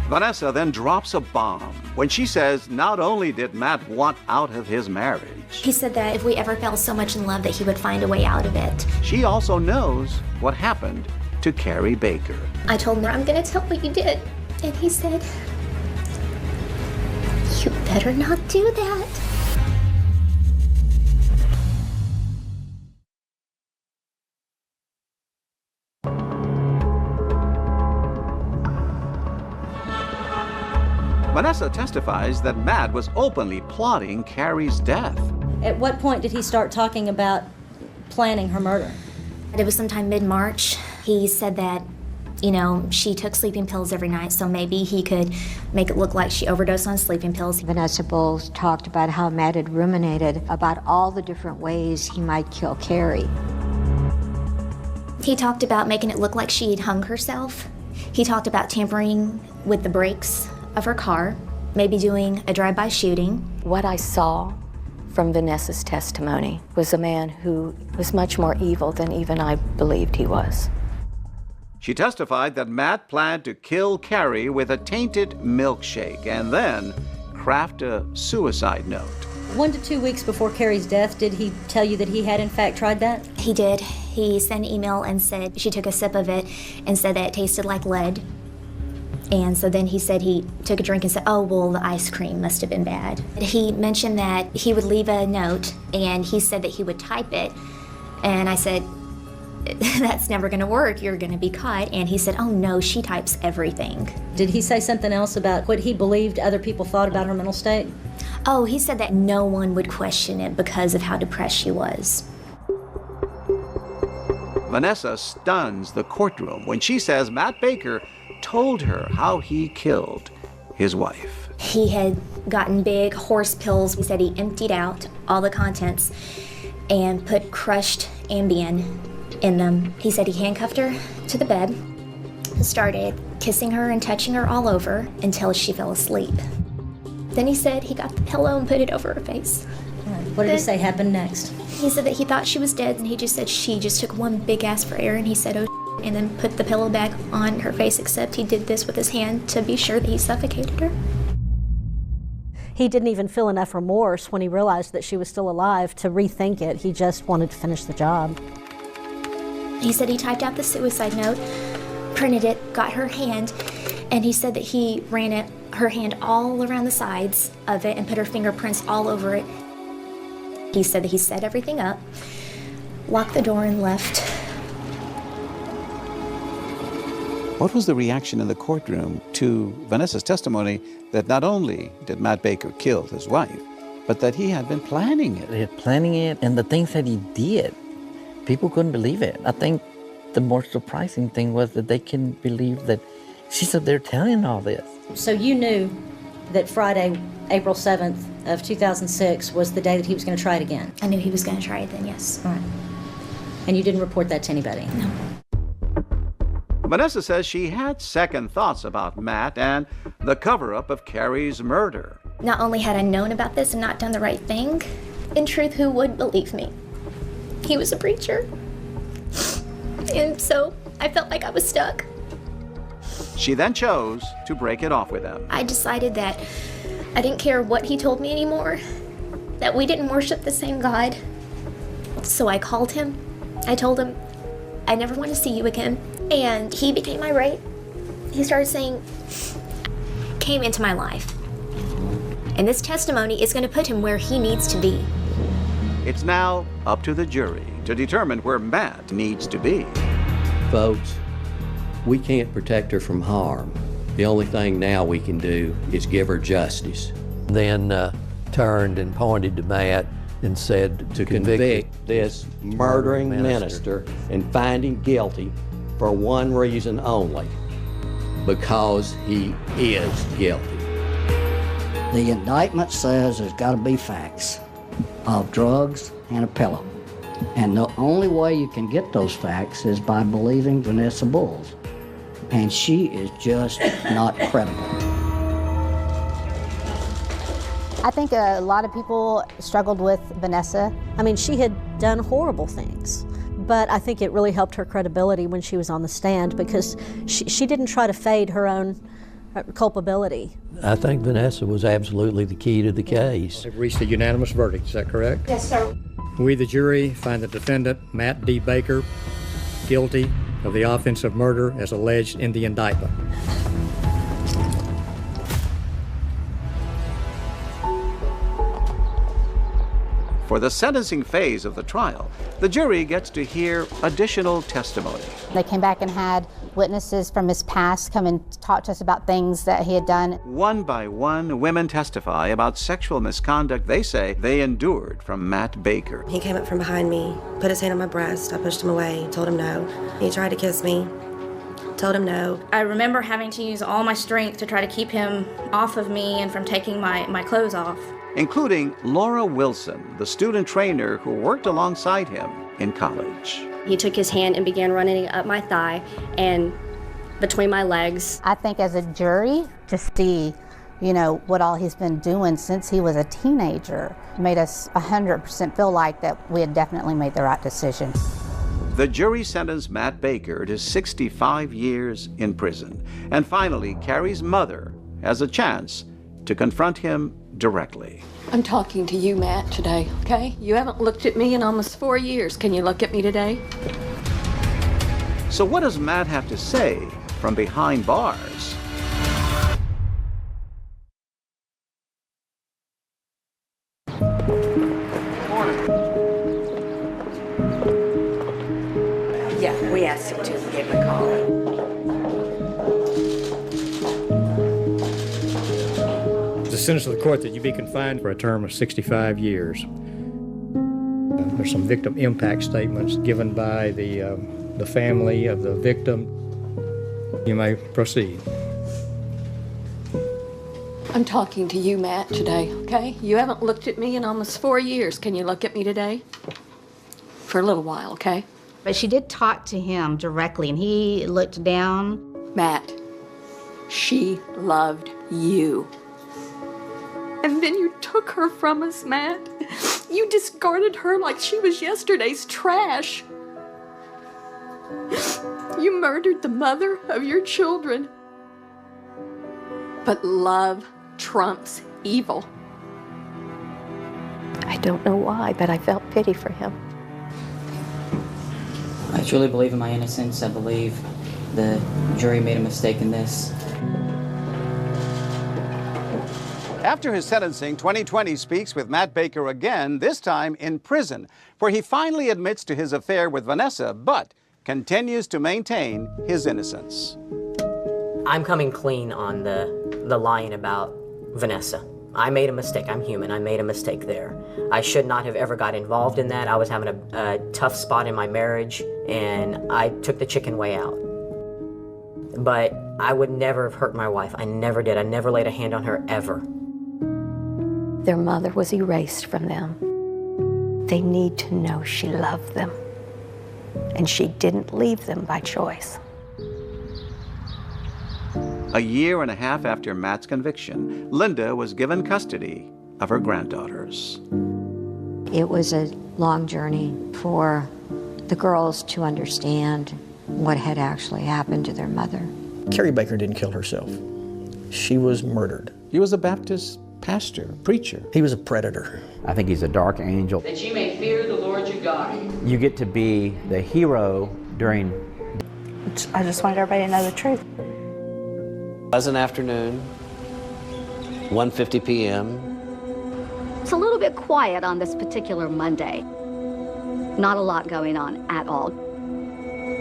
Vanessa then drops a bomb when she says not only did Matt want out of his marriage, He said that if we ever fell so much in love that he would find a way out of it. she also knows what happened to Carrie Baker. I told him, I'm gonna tell what you did. And he said, you better not do that. Vanessa testifies that Matt was openly plotting Carrie's death. At what point did he start talking about planning her murder? It was sometime mid-March. He said that, you know, she took sleeping pills every night, so maybe he could make it look like she overdosed on sleeping pills. Vanessa Bowles talked about how Matt had ruminated about all the different ways he might kill Carrie. He talked about making it look like she had hung herself. He talked about tampering with the brakes of her car, maybe doing a drive-by shooting. What I saw from Vanessa's testimony was a man who was much more evil than even I believed he was. She testified that Matt planned to kill Carrie with a tainted milkshake and then craft a suicide note. 1 to 2 weeks before Carrie's death, did he tell you that he had in fact tried that? He did. He sent an email and said she took a sip of it and said that it tasted like lead. And so then he said he took a drink and said, oh, well, the ice cream must have been bad. He mentioned that he would leave a note, and he said that he would type it. And I said, that's never going to work. You're going to be caught. And he said, oh, no, she types everything. Did he say something else about what he believed other people thought about her mental state? Oh, he said that no one would question it because of how depressed she was. Vanessa stuns the courtroom when she says Matt Baker told her how he killed his wife. He had gotten big horse pills. He said he emptied out all the contents and put crushed Ambien in them. He said he handcuffed her to the bed and started kissing her and touching her all over until she fell asleep. Then he said he got the pillow and put it over her face. What did he say happened next? He said that he thought she was dead, and he just said she just took one big gasp for air, and he said, oh, and then put the pillow back on her face, except he did this with his hand to be sure that he suffocated her. He didn't even feel enough remorse when he realized that she was still alive to rethink it. He just wanted to finish the job. He said he typed out the suicide note, printed it, got her hand, and he said that he ran her hand all around the sides of it and put her fingerprints all over it. He said that he set everything up, locked the door, and left. What was the reaction in the courtroom to Vanessa's testimony that not only did Matt Baker kill his wife, but that he had been planning it? He had planning it, and the things that he did, people couldn't believe it. I think the more surprising thing was that they couldn't believe that she's up there telling all this. So you knew that Friday, April 7th of 2006 was the day that he was going to try it again? I knew he was going to try it then, yes. All right. And you didn't report that to anybody? No. Vanessa says she had second thoughts about Matt and the cover-up of Carrie's murder. Not only had I known about this and not done the right thing, in truth, who would believe me? He was a preacher. And so I felt like I was stuck. She then chose to break it off with him. I decided that I didn't care what he told me anymore, that we didn't worship the same God. So I called him. I told him, I never want to see you again. And he became irate. He started saying, came into my life. And this testimony is going to put him where he needs to be. It's now up to the jury to determine where Matt needs to be. Folks, we can't protect her from harm. The only thing now we can do is give her justice. Then turned and pointed to Matt and said to convict this murdering minister and find him guilty for one reason only, because he is guilty. The indictment says there's got to be facts of drugs and a pillow. And the only way you can get those facts is by believing Vanessa Bulls. And she is just not credible. I think a lot of people struggled with Vanessa. I mean, she had done horrible things, but I think it really helped her credibility when she was on the stand because she didn't try to fade her own culpability. I think Vanessa was absolutely the key to the case. They've reached a unanimous verdict, is that correct? Yes, sir. We, the jury, find the defendant, Matt D. Baker, guilty of the offense of murder as alleged in the indictment. For the sentencing phase of the trial, the jury gets to hear additional testimony. They came back and had witnesses from his past come and talk to us about things that he had done. One by one, women testify about sexual misconduct they say they endured from Matt Baker. He came up from behind me, put his hand on my breast. I pushed him away, told him no. He tried to kiss me, told him no. I remember having to use all my strength to try to keep him off of me and from taking my clothes off. Including Laura Wilson, the student trainer who worked alongside him in college. He took his hand and began running up my thigh and between my legs. I think as a jury, to see, what all he's been doing since he was a teenager made us 100% feel like that we had definitely made the right decision. The jury sentenced Matt Baker to 65 years in prison. And finally, Carrie's mother has a chance to confront him directly. I'm talking to you, Matt, today, okay? You haven't looked at me in almost 4 years. Can you look at me today? So what does Matt have to say from behind bars? Yeah, we asked him to. We gave him a call. The sentence of the court that you be confined for a term of 65 years. There's some victim impact statements given by the family of the victim. You may proceed. I'm talking to you, Matt, today, okay? You haven't looked at me in almost 4 years. Can you look at me today? For a little while, okay? But she did talk to him directly, and he looked down. Matt, she loved you. And then you took her from us, Matt. You discarded her like she was yesterday's trash. You murdered the mother of your children. But love trumps evil. I don't know why, but I felt pity for him. I truly believe in my innocence. I believe the jury made a mistake in this. After his sentencing, 2020 speaks with Matt Baker again, this time in prison, where he finally admits to his affair with Vanessa, but continues to maintain his innocence. I'm coming clean on the lying about Vanessa. I made a mistake. I'm human. I made a mistake there. I should not have ever got involved in that. I was having a tough spot in my marriage, and I took the chicken way out. But I would never have hurt my wife. I never did. I never laid a hand on her, ever. Their mother was erased from them. They need to know she loved them. And she didn't leave them by choice. A year and a half after Matt's conviction, Linda was given custody of her granddaughters. It was a long journey for the girls to understand what had actually happened to their mother. Carrie Baker didn't kill herself. She was murdered. He was a Baptist pastor, preacher. He was a predator. I think he's a dark angel. That you may fear the Lord your God. You get to be the hero during... I just wanted everybody to know the truth. Pleasant afternoon, 1:50 p.m. It's a little bit quiet on this particular Monday. Not a lot going on at all.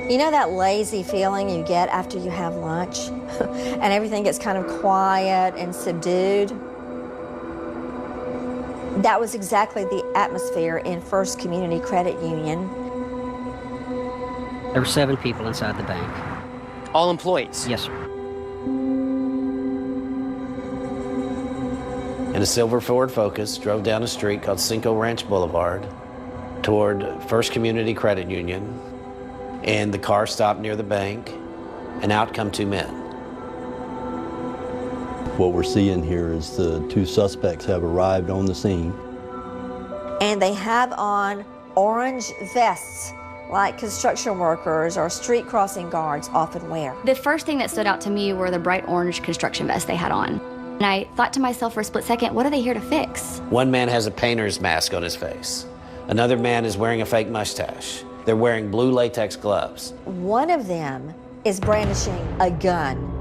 You know that lazy feeling you get after you have lunch and everything gets kind of quiet and subdued? That was exactly the atmosphere in First Community Credit Union. There were 7 people inside the bank. All employees? Yes, sir. And a silver Ford Focus drove down a street called Cinco Ranch Boulevard toward First Community Credit Union, and the car stopped near the bank, and out come 2 men. What we're seeing here is the 2 suspects have arrived on the scene. And they have on orange vests like construction workers or street crossing guards often wear. The first thing that stood out to me were the bright orange construction vests they had on. And I thought to myself for a split second, what are they here to fix? One man has a painter's mask on his face. Another man is wearing a fake mustache. They're wearing blue latex gloves. One of them is brandishing a gun.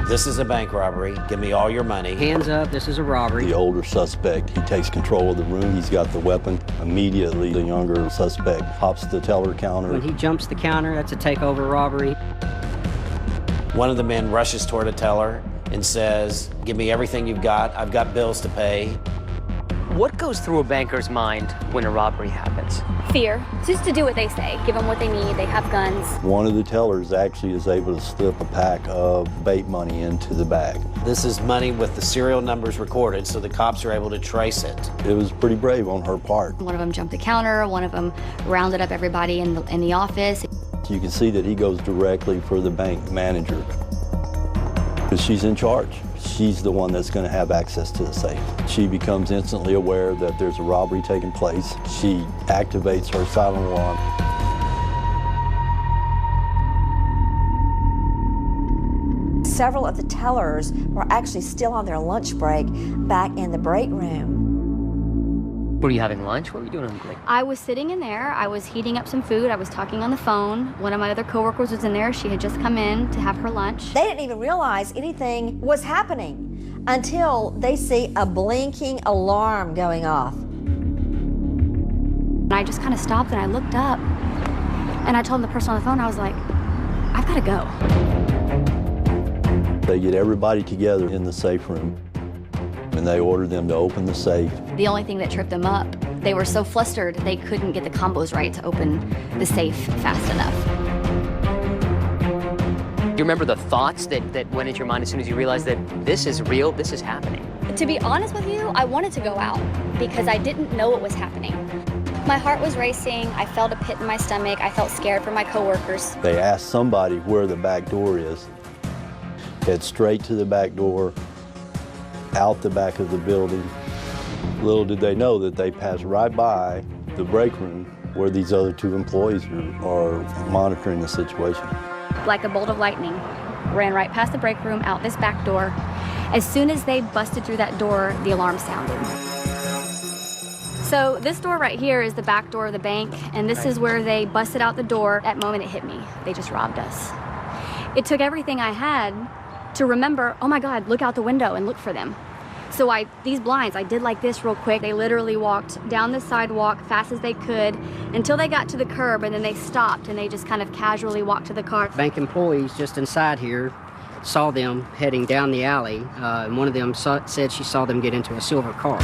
This is a bank robbery. Give me all your money. Hands up, this is a robbery. The older suspect, he takes control of the room. He's got the weapon. Immediately, the younger suspect hops the teller counter. When he jumps the counter, that's a takeover robbery. One of the men rushes toward a teller and says, "Give me everything you've got. I've got bills to pay." What goes through a banker's mind when a robbery happens? Fear. Just to do what they say. Give them what they need. They have guns. One of the tellers actually is able to slip a pack of bait money into the bag. This is money with the serial numbers recorded, so the cops are able to trace it. It was pretty brave on her part. One of them jumped the counter. One of them rounded up everybody in the office. You can see that he goes directly for the bank manager, because she's in charge. She's the one that's going to have access to the safe. She becomes instantly aware that there's a robbery taking place. She activates her silent alarm. Several of the tellers were actually still on their lunch break back in the break room. Were you having lunch? What were you doing on the break? I was sitting in there. I was heating up some food. I was talking on the phone. One of my other coworkers was in there. She had just come in to have her lunch. They didn't even realize anything was happening until they see a blinking alarm going off. And I just kind of stopped and I looked up and I told the person on the phone, I was like, I've got to go. They get everybody together in the safe room and they order them to open the safe. The only thing that tripped them up, they were so flustered they couldn't get the combos right to open the safe fast enough. Do you remember the thoughts that went into your mind as soon as you realized that this is real, this is happening? To be honest with you, I wanted to go out because I didn't know what was happening. My heart was racing. I felt a pit in my stomach. I felt scared for my coworkers. They asked somebody where the back door is. Head straight to the back door, out the back of the building. Little did they know that they passed right by the break room where these other 2 employees are monitoring the situation. Like a bolt of lightning, ran right past the break room, out this back door. As soon as they busted through that door, the alarm sounded. So this door right here is the back door of the bank, and this is where they busted out the door. That moment it hit me. They just robbed us. It took everything I had to remember, oh my God, look out the window and look for them. So these blinds, I did like this real quick. They literally walked down the sidewalk fast as they could until they got to the curb, and then they stopped and they just kind of casually walked to the car. Bank employees just inside here saw them heading down the alley, and one of them said she saw them get into a silver car.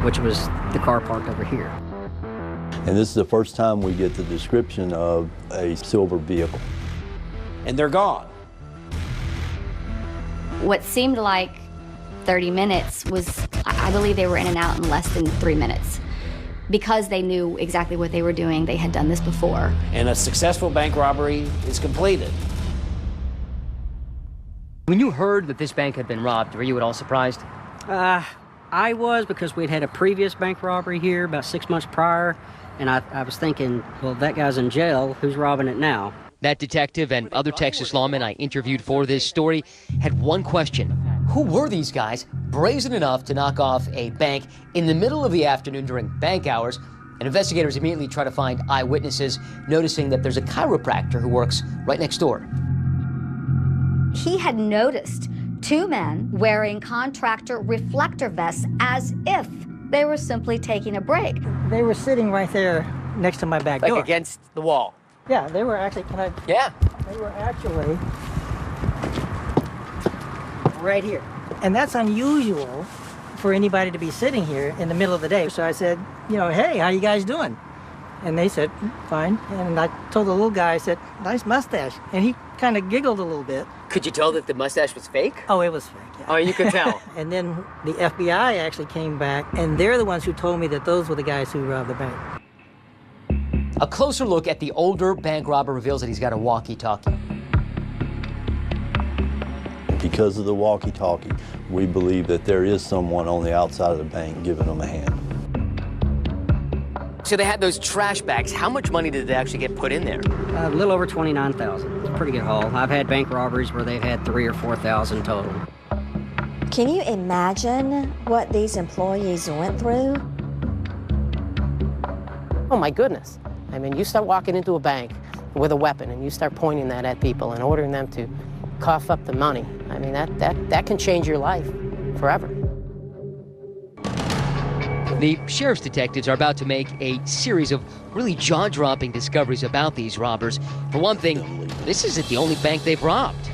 Which was the car parked over here. And this is the first time we get the description of a silver vehicle. And they're gone. What seemed like 30 minutes was, I believe they were in and out in less than 3 minutes. Because they knew exactly what they were doing. They had done this before. And a successful bank robbery is completed. When you heard that this bank had been robbed, were you at all surprised? I was, because we'd had a previous bank robbery here about 6 months prior, and I was thinking, well, that guy's in jail. Who's robbing it now? That detective and other Texas lawmen I interviewed for this story had one question. Who were these guys brazen enough to knock off a bank in the middle of the afternoon during bank hours? And investigators immediately try to find eyewitnesses, noticing that there's a chiropractor who works right next door. He had noticed two men wearing contractor reflector vests as if they were simply taking a break. They were sitting right there next to my back door. Like against the wall? Yeah, they were actually, Yeah. They were actually right here. And that's unusual for anybody to be sitting here in the middle of the day. So I said, hey, how you guys doing? And they said, fine. And I told the little guy, I said, nice mustache. And he kind of giggled a little bit. Could you tell that the mustache was fake? Oh, it was fake, yeah. Oh, you could tell. And then the FBI actually came back, and they're the ones who told me that those were the guys who robbed the bank. A closer look at the older bank robber reveals that he's got a walkie-talkie. Because of the walkie-talkie, we believe that there is someone on the outside of the bank giving them a hand. So they had those trash bags. How much money did they actually get put in there? A little over $29,000. It's a pretty good haul. I've had bank robberies where they've had $3,000 or $4,000 total. Can you imagine what these employees went through? Oh my goodness. I mean, you start walking into a bank with a weapon and you start pointing that at people and ordering them to cough up the money. I mean, that can change your life forever. The sheriff's detectives are about to make a series of really jaw-dropping discoveries about these robbers. For one thing, this isn't the only bank they've robbed.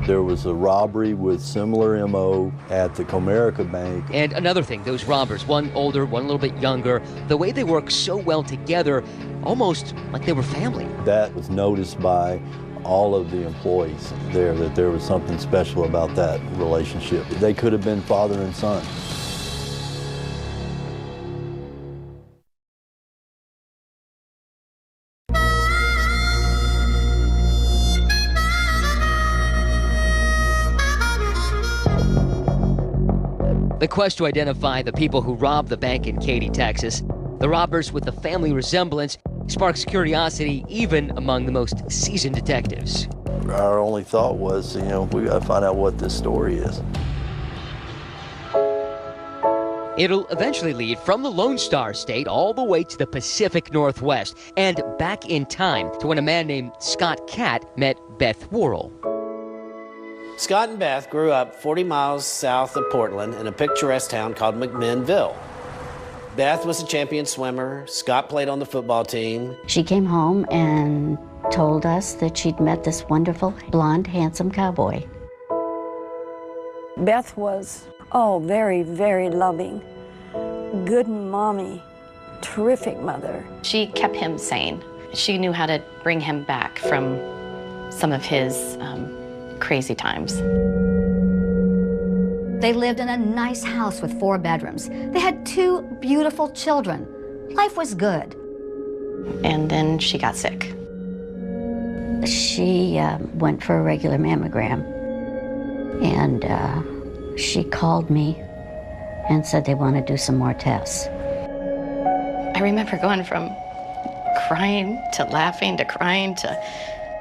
There was a robbery with similar MO at the Comerica Bank. And another thing, those robbers, one older, one a little bit younger, the way they work so well together, almost like they were family. That was noticed by all of the employees there, that there was something special about that relationship. They could have been father and son. The quest to identify the people who robbed the bank in Katy, Texas, the robbers with a family resemblance, sparks curiosity even among the most seasoned detectives. Our only thought was, we got to find out what this story is. It'll eventually lead from the Lone Star State all the way to the Pacific Northwest and back in time to when a man named Scott Catt met Beth Worrell. Scott and Beth grew up 40 miles south of Portland in a picturesque town called McMinnville. Beth was a champion swimmer. Scott played on the football team. She came home and told us that she'd met this wonderful, blonde, handsome cowboy. Beth was, very, very loving, good mommy, terrific mother. She kept him sane. She knew how to bring him back from some of his crazy times. They lived in a nice house with 4 bedrooms. They had 2 beautiful children. Life was good. And then she got sick. She went for a regular mammogram, and she called me and said they want to do some more tests. I remember going from crying to laughing to crying to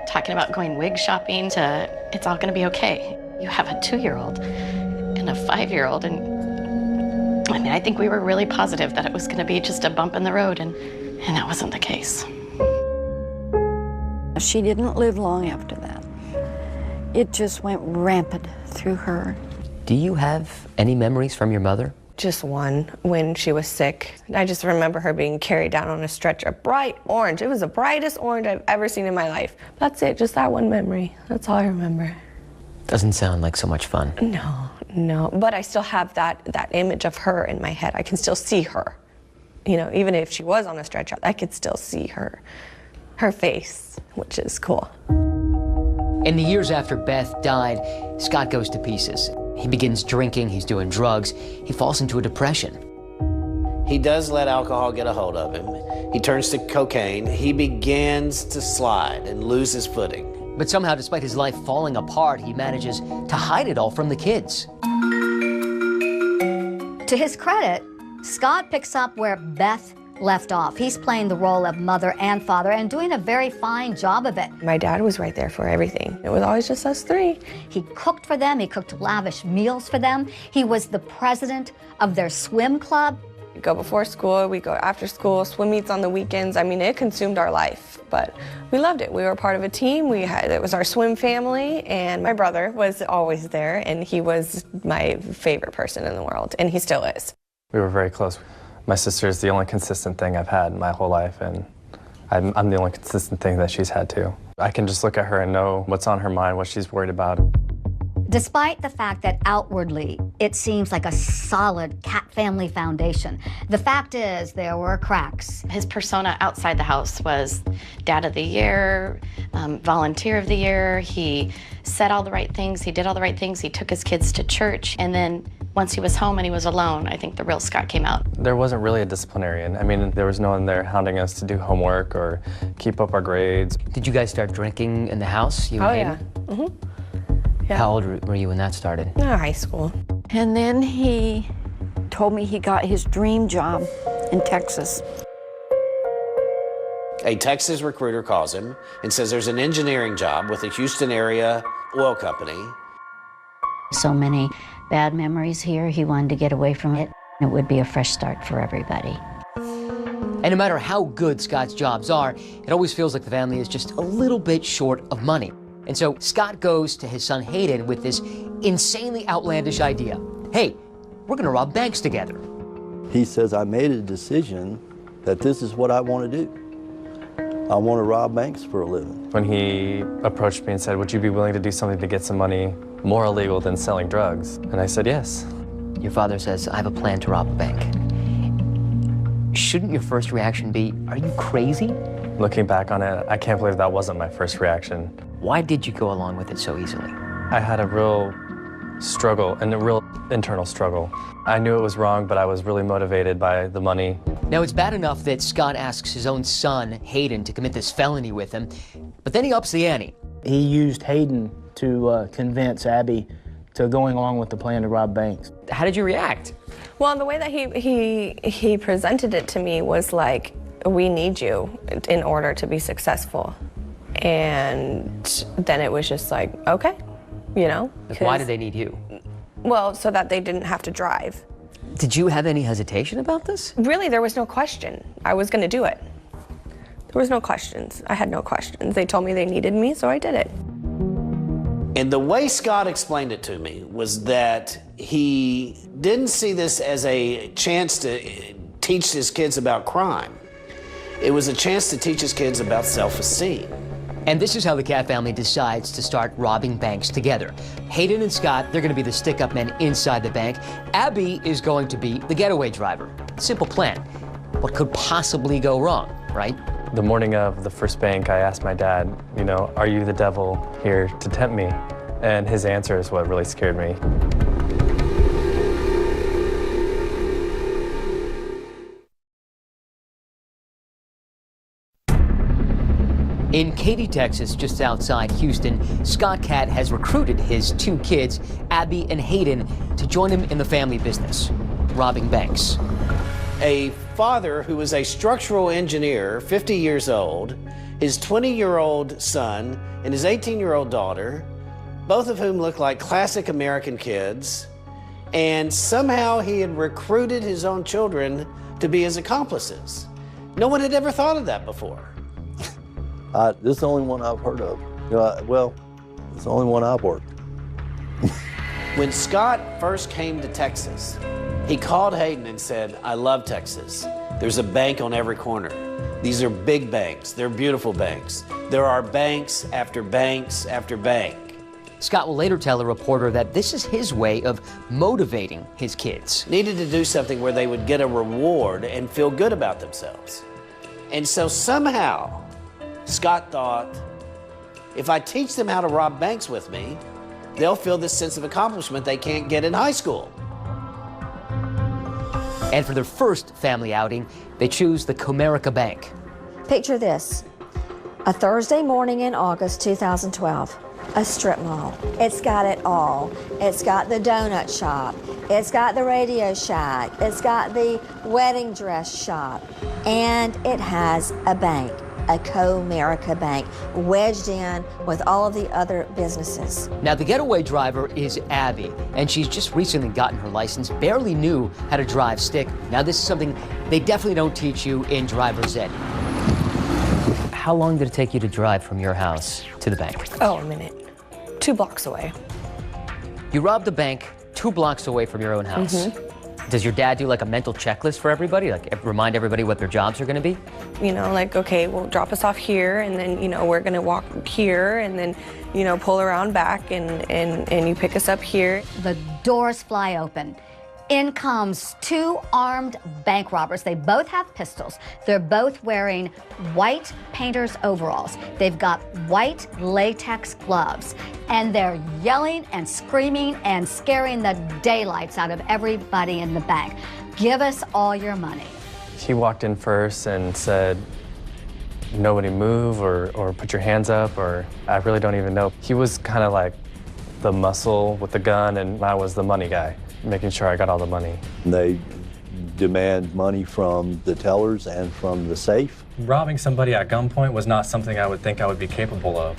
talking about going wig shopping to it's all going to be okay. You have a 2-year-old and a 5-year-old, and I think we were really positive that it was going to be just a bump in the road, and that wasn't the case. She didn't live long after that. It just went rampant through her. Do you have any memories from your mother? Just one, when she was sick. I just remember her being carried down on a stretcher, bright orange. It was the brightest orange I've ever seen in my life. That's it, just that one memory. That's all I remember. Doesn't sound like so much fun. No, but I still have that image of her in my head. I can still see her. Even if she was on a stretcher, I could still see her face, which is cool. In the years after Beth died, Scott goes to pieces. He begins drinking, he's doing drugs, he falls into a depression. He does let alcohol get a hold of him. He turns to cocaine. He begins to slide and lose his footing. But somehow, despite his life falling apart, he manages to hide it all from the kids. To his credit, Scott picks up where Beth left off. He's playing the role of mother and father and doing a very fine job of it. My dad was right there for everything. It was always just us three. He cooked for them. He cooked lavish meals for them. He was the president of their swim club. We go before school, we go after school, swim meets on the weekends. I mean, it consumed our life, but we loved it. We were part of a team. It was our swim family, and my brother was always there, and he was my favorite person in the world, and he still is. We were very close. My sister is the only consistent thing I've had my whole life, and I'm the only consistent thing that she's had too. I can just look at her and know what's on her mind, what she's worried about. Despite the fact that outwardly it seems like a solid Cat family foundation, the fact is there were cracks. His persona outside the house was Dad of the Year, Volunteer of the Year. He said all the right things, he did all the right things, he took his kids to church, and then once he was home and he was alone, I think the real Scott came out. There wasn't really a disciplinarian. I mean, there was no one there hounding us to do homework or keep up our grades. Did you guys start drinking in the house? You Oh, and yeah. Hayden? How old were you when that started? High school. And then he told me he got his dream job in Texas. A Texas recruiter calls him and says there's an engineering job with a Houston area oil company. So many bad memories here, he wanted to get away from it. It would be a fresh start for everybody. And no matter how good Scott's jobs are, it always feels like the family is just a little bit short of money. And so Scott goes to his son Hayden with this insanely outlandish idea. Hey, we're gonna rob banks together. He says, I made a decision that this is what I want to do. I want to rob banks for a living. When he approached me and said, would you be willing to do something to get some money more illegal than selling drugs? And I said, yes. Your father says, I have a plan to rob a bank. Shouldn't your first reaction be, are you crazy? Looking back on it, I can't believe that wasn't my first reaction. Why did you go along with it so easily? I had a real struggle, and a real internal struggle. I knew it was wrong, but I was really motivated by the money. Now, it's bad enough that Scott asks his own son, Hayden, to commit this felony with him, but then he ups the ante. He used Hayden to convince Abby to going along with the plan to rob banks. How did you react? Well, the way that he presented it to me was like, we need you in order to be successful. And then it was just like, okay, you know. Like, why did they need you? Well, so that they didn't have to drive. Did you have any hesitation about this? Really, there was no question. I was going to do it. There was no questions. I had no questions. They told me they needed me, so I did it. And the way Scott explained it to me was that he didn't see this as a chance to teach his kids about crime. It was a chance to teach his kids about self-esteem. And this is how the Cat family decides to start robbing banks together. Hayden and Scott, they're going to be the stick-up men inside the bank. Abby is going to be the getaway driver. Simple plan. What could possibly go wrong, right? The morning of the first bank, I asked my dad, you know, are you the devil here to tempt me? And his answer is what really scared me. In Katy, Texas, just outside Houston, Scott Cat has recruited his two kids, Abby and Hayden, to join him in the family business, robbing banks. A father who is a structural engineer, 50 years old, his 20-year-old son, and his 18-year-old daughter, both of whom look like classic American kids, and somehow he had recruited his own children to be his accomplices. No one had ever thought of that before. This is the only one I've heard of. Well, it's the only one I've worked. When Scott first came to Texas, he called Hayden and said, I love Texas. There's a bank on every corner. These are big banks. They're beautiful banks. There are banks after banks after bank. Scott will later tell a reporter that this is his way of motivating his kids. Needed to do something where they would get a reward and feel good about themselves. And so somehow, Scott thought, if I teach them how to rob banks with me, they'll feel this sense of accomplishment they can't get in high school. And for their first family outing, they choose the Comerica Bank. Picture this. A Thursday morning in August 2012, a strip mall. It's got it all. It's got the donut shop. It's got the Radio Shack. It's got the wedding dress shop. And it has a bank, a Comerica Bank, wedged in with all of the other businesses. Now, the getaway driver is Abby, and she's just recently gotten her license, barely knew how to drive stick. Now, this is something they definitely don't teach you in driver's ed. How long did it take you to drive from your house to the bank? Oh, a minute. 2 blocks away. You robbed the bank 2 blocks away from your own house. Mm-hmm. Does your dad do like a mental checklist for everybody? Like remind everybody what their jobs are gonna be? You know, like, okay, well, drop us off here, and then, you know, we're gonna walk here, and then, you know, pull around back, and you pick us up here. The doors fly open. In comes 2 armed bank robbers. They both have pistols. They're both wearing white painter's overalls. They've got white latex gloves. And they're yelling and screaming and scaring the daylights out of everybody in the bank. Give us all your money. He walked in first and said, nobody move or put your hands up, or I really don't even know. He was kind of like the muscle with the gun, and I was the money guy, making sure I got all the money. They demand money from the tellers and from the safe. Robbing somebody at gunpoint was not something I would think I would be capable of.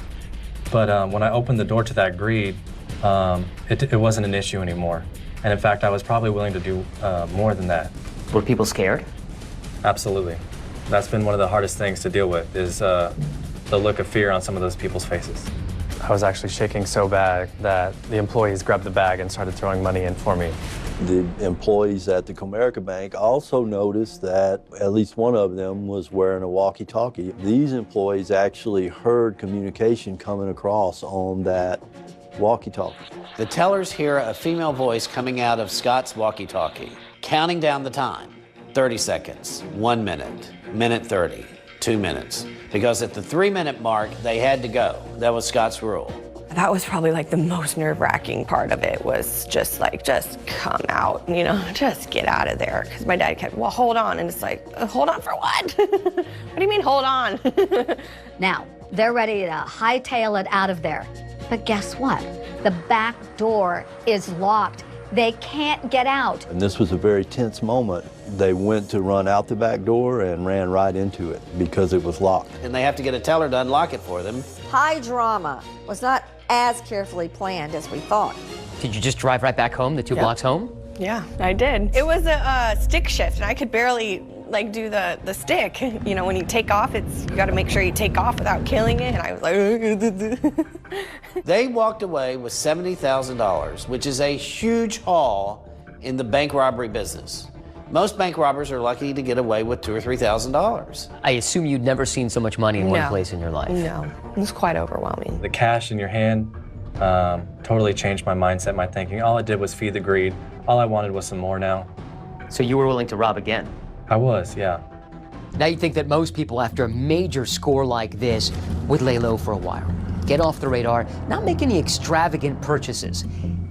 But when I opened the door to that greed, it wasn't an issue anymore. And in fact, I was probably willing to do more than that. Were people scared? Absolutely. That's been one of the hardest things to deal with, is the look of fear on some of those people's faces. I was actually shaking so bad that the employees grabbed the bag and started throwing money in for me. The employees at the Comerica Bank also noticed that at least one of them was wearing a walkie-talkie. These employees actually heard communication coming across on that walkie-talkie. The tellers hear a female voice coming out of Scott's walkie-talkie, counting down the time. 30 seconds, 1 minute, minute 30, 2 minutes. Because at the 3-minute mark, they had to go. That was Scott's rule. That was probably like the most nerve-wracking part of it, was just like, just come out, you know, just get out of there. Because my dad kept, well, hold on. And it's like, hold on for what? What do you mean, hold on? Now, they're ready to hightail it out of there. But guess what? The back door is locked. They can't get out. And this was a very tense moment. They went to run out the back door and ran right into it because it was locked. And they have to get a teller to unlock it for them. High drama was not as carefully planned as we thought. Did you just drive right back home, the 2 blocks home? Yeah, I did. It was a stick shift, and I could barely like do the stick. You know, when you take off, you got to make sure you take off without killing it. And I was like, They walked away with $70,000, which is a huge haul in the bank robbery business. Most bank robbers are lucky to get away with $2,000 or $3,000. I assume you'd never seen so much money in one place in your life. No, it was quite overwhelming. The cash in your hand totally changed my mindset, my thinking. All it did was feed the greed. All I wanted was some more now. So you were willing to rob again? I was, yeah. Now you think that most people, after a major score like this, would lay low for a while, get off the radar, not make any extravagant purchases.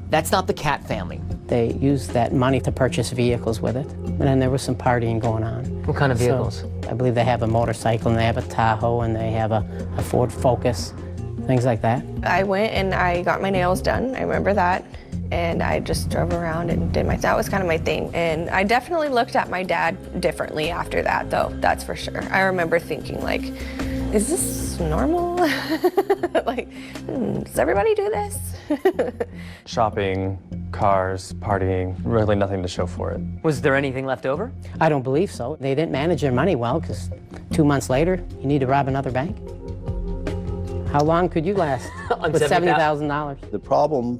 That's not the Cat family. They used that money to purchase vehicles with it, and then there was some partying going on. What kind of vehicles? So, I believe they have a motorcycle, and they have a Tahoe, and they have a Ford Focus, things like that. I went and I got my nails done. I remember that. And I just drove around and did that was kind of my thing. And I definitely looked at my dad differently after that, though, that's for sure. I remember thinking, like, is this normal? Like, does everybody do this? Shopping, cars, partying, really nothing to show for it. Was there anything left over? I don't believe so. They didn't manage their money well, because 2 months later, you need to rob another bank. How long could you last with $70,000? The problem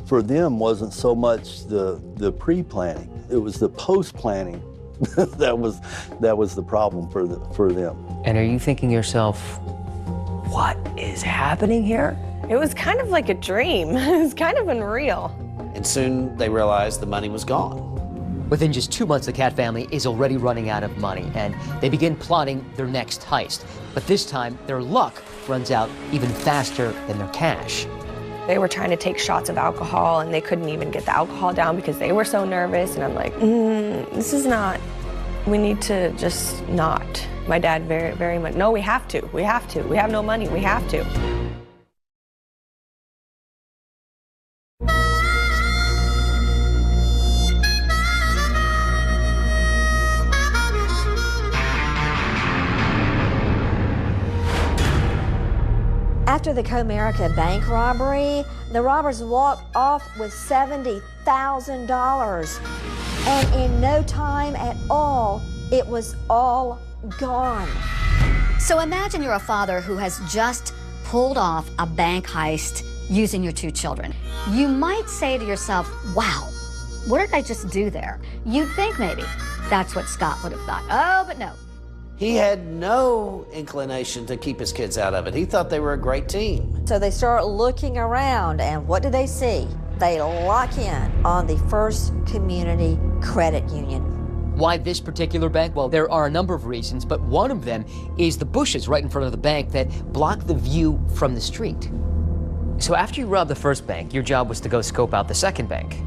for them wasn't so much the pre-planning, it was the post-planning that was the problem for them. And are you thinking to yourself, what is happening here? It was kind of like a dream. It was kind of unreal. And soon they realized the money was gone. Within just 2 months, the Cat family is already running out of money, and they begin plotting their next heist. But this time, their luck runs out even faster than their cash. They were trying to take shots of alcohol, and they couldn't even get the alcohol down because they were so nervous. And I'm like, this is not, we need to just not. My dad very much, no, we have to. We have to. We have no money. We have to. After the Comerica bank robbery, the robbers walked off with $70,000. And in no time at all, it was all gone. So imagine you're a father who has just pulled off a bank heist using your 2 children. You might say to yourself, wow, what did I just do there? You'd think maybe that's what Scott would have thought. Oh, but no. He had no inclination to keep his kids out of it. He thought they were a great team. So they start looking around, and what do they see? They lock in on the First Community Credit Union. Why this particular bank? Well, there are a number of reasons, but one of them is the bushes right in front of the bank that block the view from the street. So after you robbed the first bank, your job was to go scope out the second bank.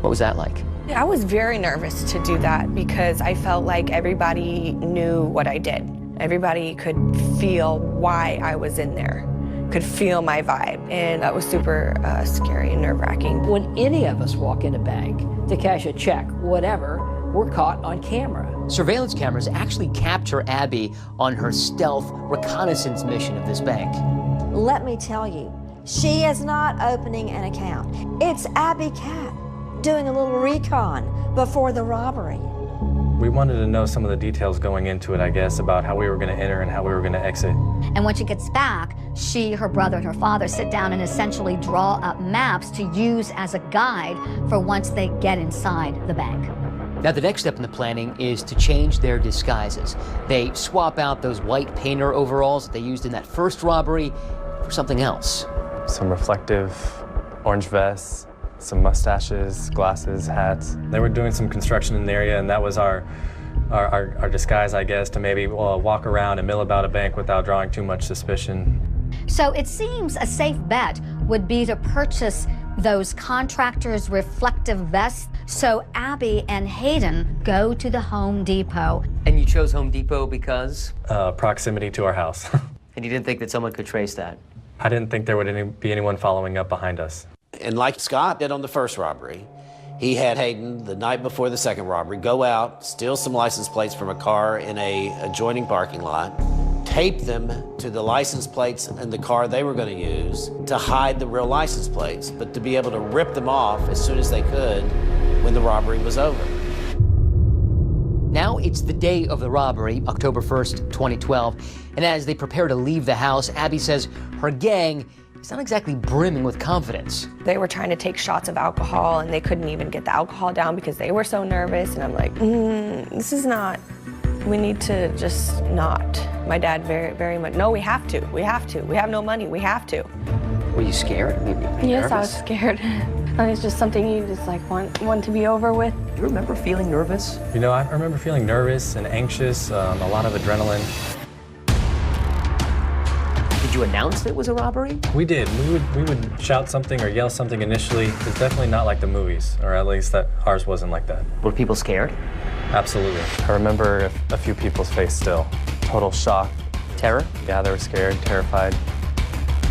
What was that like? I was very nervous to do that because I felt like everybody knew what I did. Everybody could feel why I was in there, could feel my vibe, and that was super scary and nerve-wracking. When any of us walk in a bank to cash a check, whatever, we're caught on camera. Surveillance cameras actually capture Abby on her stealth reconnaissance mission of this bank. Let me tell you, she is not opening an account. It's Abby Cat doing a little recon before the robbery. We wanted to know some of the details going into it, I guess, about how we were going to enter and how we were going to exit. And when she gets back, she, her brother, and her father sit down and essentially draw up maps to use as a guide for once they get inside the bank. Now, the next step in the planning is to change their disguises. They swap out those white painter overalls that they used in that first robbery for something else. Some reflective orange vests, some mustaches, glasses, hats. They were doing some construction in the area, and that was our disguise, I guess, to maybe walk around and mill about a bank without drawing too much suspicion. So it seems a safe bet would be to purchase those contractors' reflective vests. So Abby and Hayden go to the Home Depot. And you chose Home Depot because? Proximity to our house. And you didn't think that someone could trace that? I didn't think there would be anyone following up behind us. And like Scott did on the first robbery, he had Hayden, the night before the second robbery, go out, steal some license plates from a car in a adjoining parking lot, tape them to the license plates in the car they were going to use to hide the real license plates, but to be able to rip them off as soon as they could when the robbery was over. Now it's the day of the robbery, October 1st, 2012, and as they prepare to leave the house, Abby says her gang is not exactly brimming with confidence. They were trying to take shots of alcohol, and they couldn't even get the alcohol down because they were so nervous, and I'm like, this is not, we need to just not. My dad very much, no, we have to. We have no money, we have to. Were you scared? Yes, I was scared. It's just something you just like want to be over with. Do you remember feeling nervous? You know, I remember feeling nervous and anxious, a lot of adrenaline. Did you announce that it was a robbery? We did. We would shout something or yell something initially. It's definitely not like the movies, or at least that ours wasn't like that. Were people scared? Absolutely. I remember a few people's face still. Total shock. Terror? Yeah, they were scared, terrified.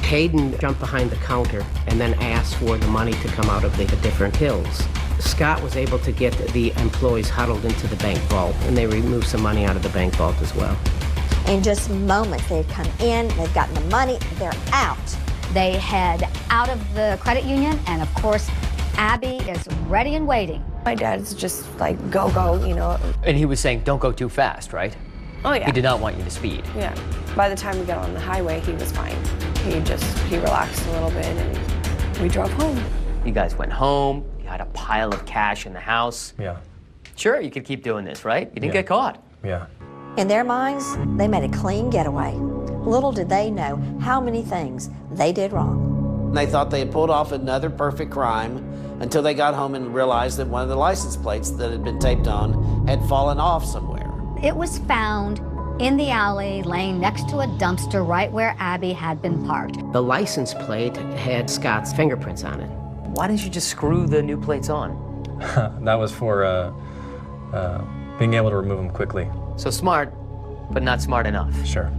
Hayden jumped behind the counter and then asked for the money to come out of the different tills. Scott was able to get the employees huddled into the bank vault, and they removed some money out of the bank vault as well. In just moments, they've come in, they've gotten the money, they're out. They head out of the credit union, and of course, Abby is ready and waiting. My dad's just like, go, go, you know. And he was saying, don't go too fast, right? Oh, yeah. He did not want you to speed. Yeah. By the time we got on the highway, he was fine. He relaxed a little bit, and we drove home. You guys went home, you had a pile of cash in the house. Yeah. Sure, you could keep doing this, right? You didn't get caught. Yeah. In their minds, they made a clean getaway. Little did they know how many things they did wrong. They thought they had pulled off another perfect crime until they got home and realized that one of the license plates that had been taped on had fallen off somewhere. It was found in the alley, laying next to a dumpster right where Abby had been parked. The license plate had Scott's fingerprints on it. Why didn't you just screw the new plates on? That was for being able to remove them quickly. So smart, but not smart enough. Sure.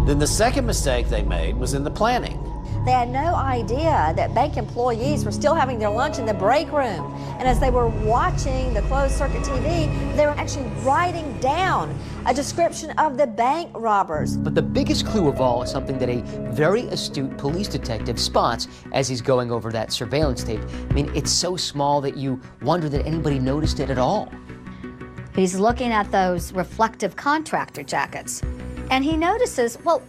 Then the second mistake they made was in the planning. They had no idea that bank employees were still having their lunch in the break room. And as they were watching the closed circuit TV, they were actually writing down a description of the bank robbers. But the biggest clue of all is something that a very astute police detective spots as he's going over that surveillance tape. I mean, it's so small that you wonder that anybody noticed it at all. He's looking at those reflective contractor jackets, and he notices, well,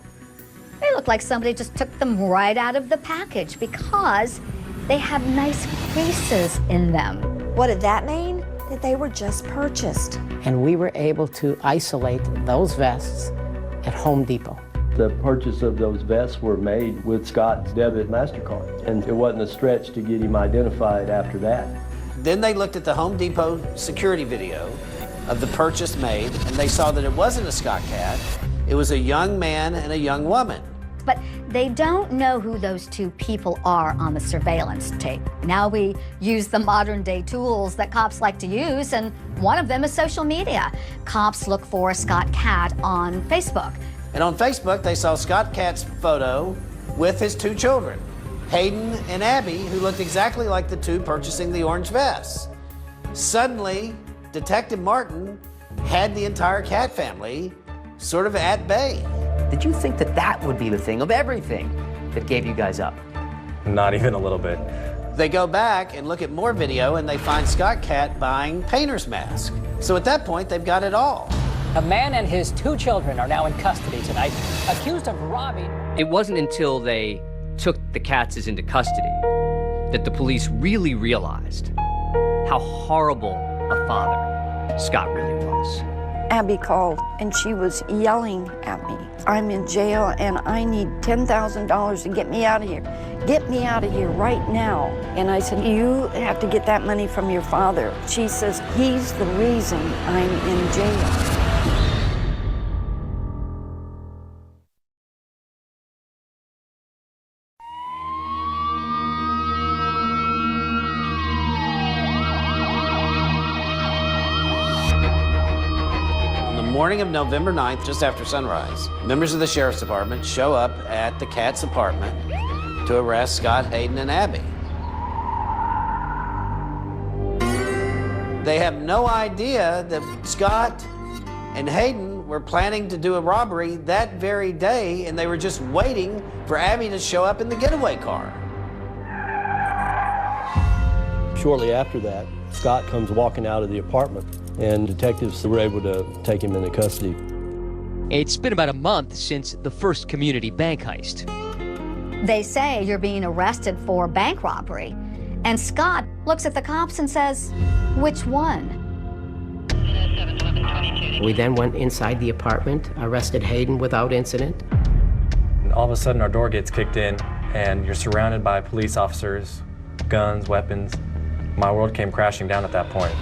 they look like somebody just took them right out of the package because they have nice creases in them. What did that mean? That they were just purchased. And we were able to isolate those vests at Home Depot. The purchase of those vests were made with Scott's debit MasterCard, and it wasn't a stretch to get him identified after that. Then they looked at the Home Depot security video of the purchase made, and they saw that it wasn't a Scott Cat. It was a young man and a young woman. But they don't know who those two people are on the surveillance tape. Now we use the modern day tools that cops like to use, and one of them is social media. Cops look for Scott Cat on Facebook. And on Facebook, they saw Scott Cat's photo with his two children, Hayden and Abby, who looked exactly like the two purchasing the orange vests. Suddenly, Detective Martin had the entire Cat family sort of at bay. Did you think that that would be the thing of everything that gave you guys up? Not even a little bit. They go back and look at more video, and they find Scott Cat buying painter's mask. So at that point, they've got it all. A man and his two children are now in custody tonight, accused of robbing. It wasn't until they took the Katzes into custody that the police really realized how horrible a father Scott really was. Abby called and she was yelling at me. I'm in jail and I need $10,000 to get me out of here. Get me out of here right now. And I said, you have to get that money from your father. She says, he's the reason I'm in jail. Morning of November 9th, just after sunrise, members of the Sheriff's Department show up at the Katz apartment to arrest Scott, Hayden, and Abby. They have no idea that Scott and Hayden were planning to do a robbery that very day, and they were just waiting for Abby to show up in the getaway car. Shortly after that, Scott comes walking out of the apartment, and detectives were able to take him into custody. It's been about a month since the first community bank heist. They say you're being arrested for bank robbery. And Scott looks at the cops and says, which one? We then went inside the apartment, arrested Hayden without incident. And all of a sudden, our door gets kicked in, and you're surrounded by police officers, guns, weapons. My world came crashing down at that point.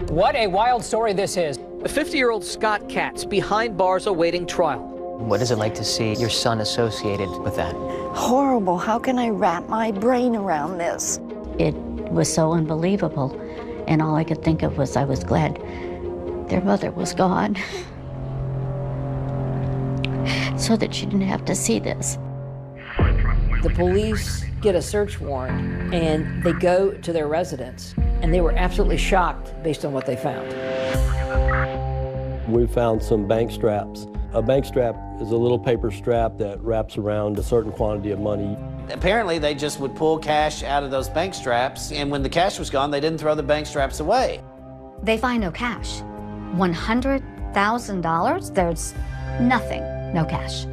What a wild story this is. A 50-year-old Scott Katz behind bars awaiting trial. What is it like to see your son associated with that? Horrible. How can I wrap my brain around this? It was so unbelievable, and all I could think of was I was glad their mother was gone so that she didn't have to see this. The police get a search warrant and they go to their residence, and they were absolutely shocked based on what they found. We found some bank straps. A bank strap is a little paper strap that wraps around a certain quantity of money. Apparently, they just would pull cash out of those bank straps, and when the cash was gone, they didn't throw the bank straps away. They find no cash. $100,000? There's nothing, no cash.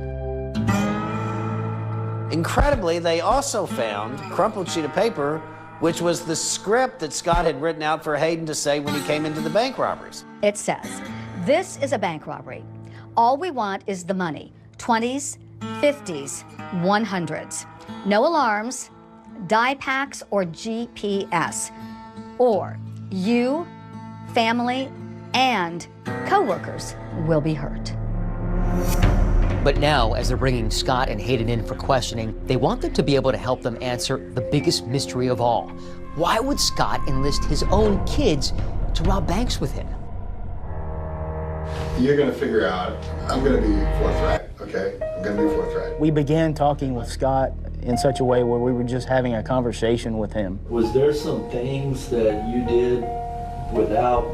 Incredibly, they also found a crumpled sheet of paper, which was the script that Scott had written out for Hayden to say when he came into the bank robberies. It says, this is a bank robbery. All we want is the money, 20s, 50s, 100s. No alarms, die packs, or GPS. Or you, family, and coworkers will be hurt. But now, as they're bringing Scott and Hayden in for questioning, they want them to be able to help them answer the biggest mystery of all. Why would Scott enlist his own kids to rob banks with him? you're gonna figure out, I'm gonna be forthright, okay? I'm gonna be forthright. We began talking with Scott in such a way where we were just having a conversation with him. Was there some things that you did without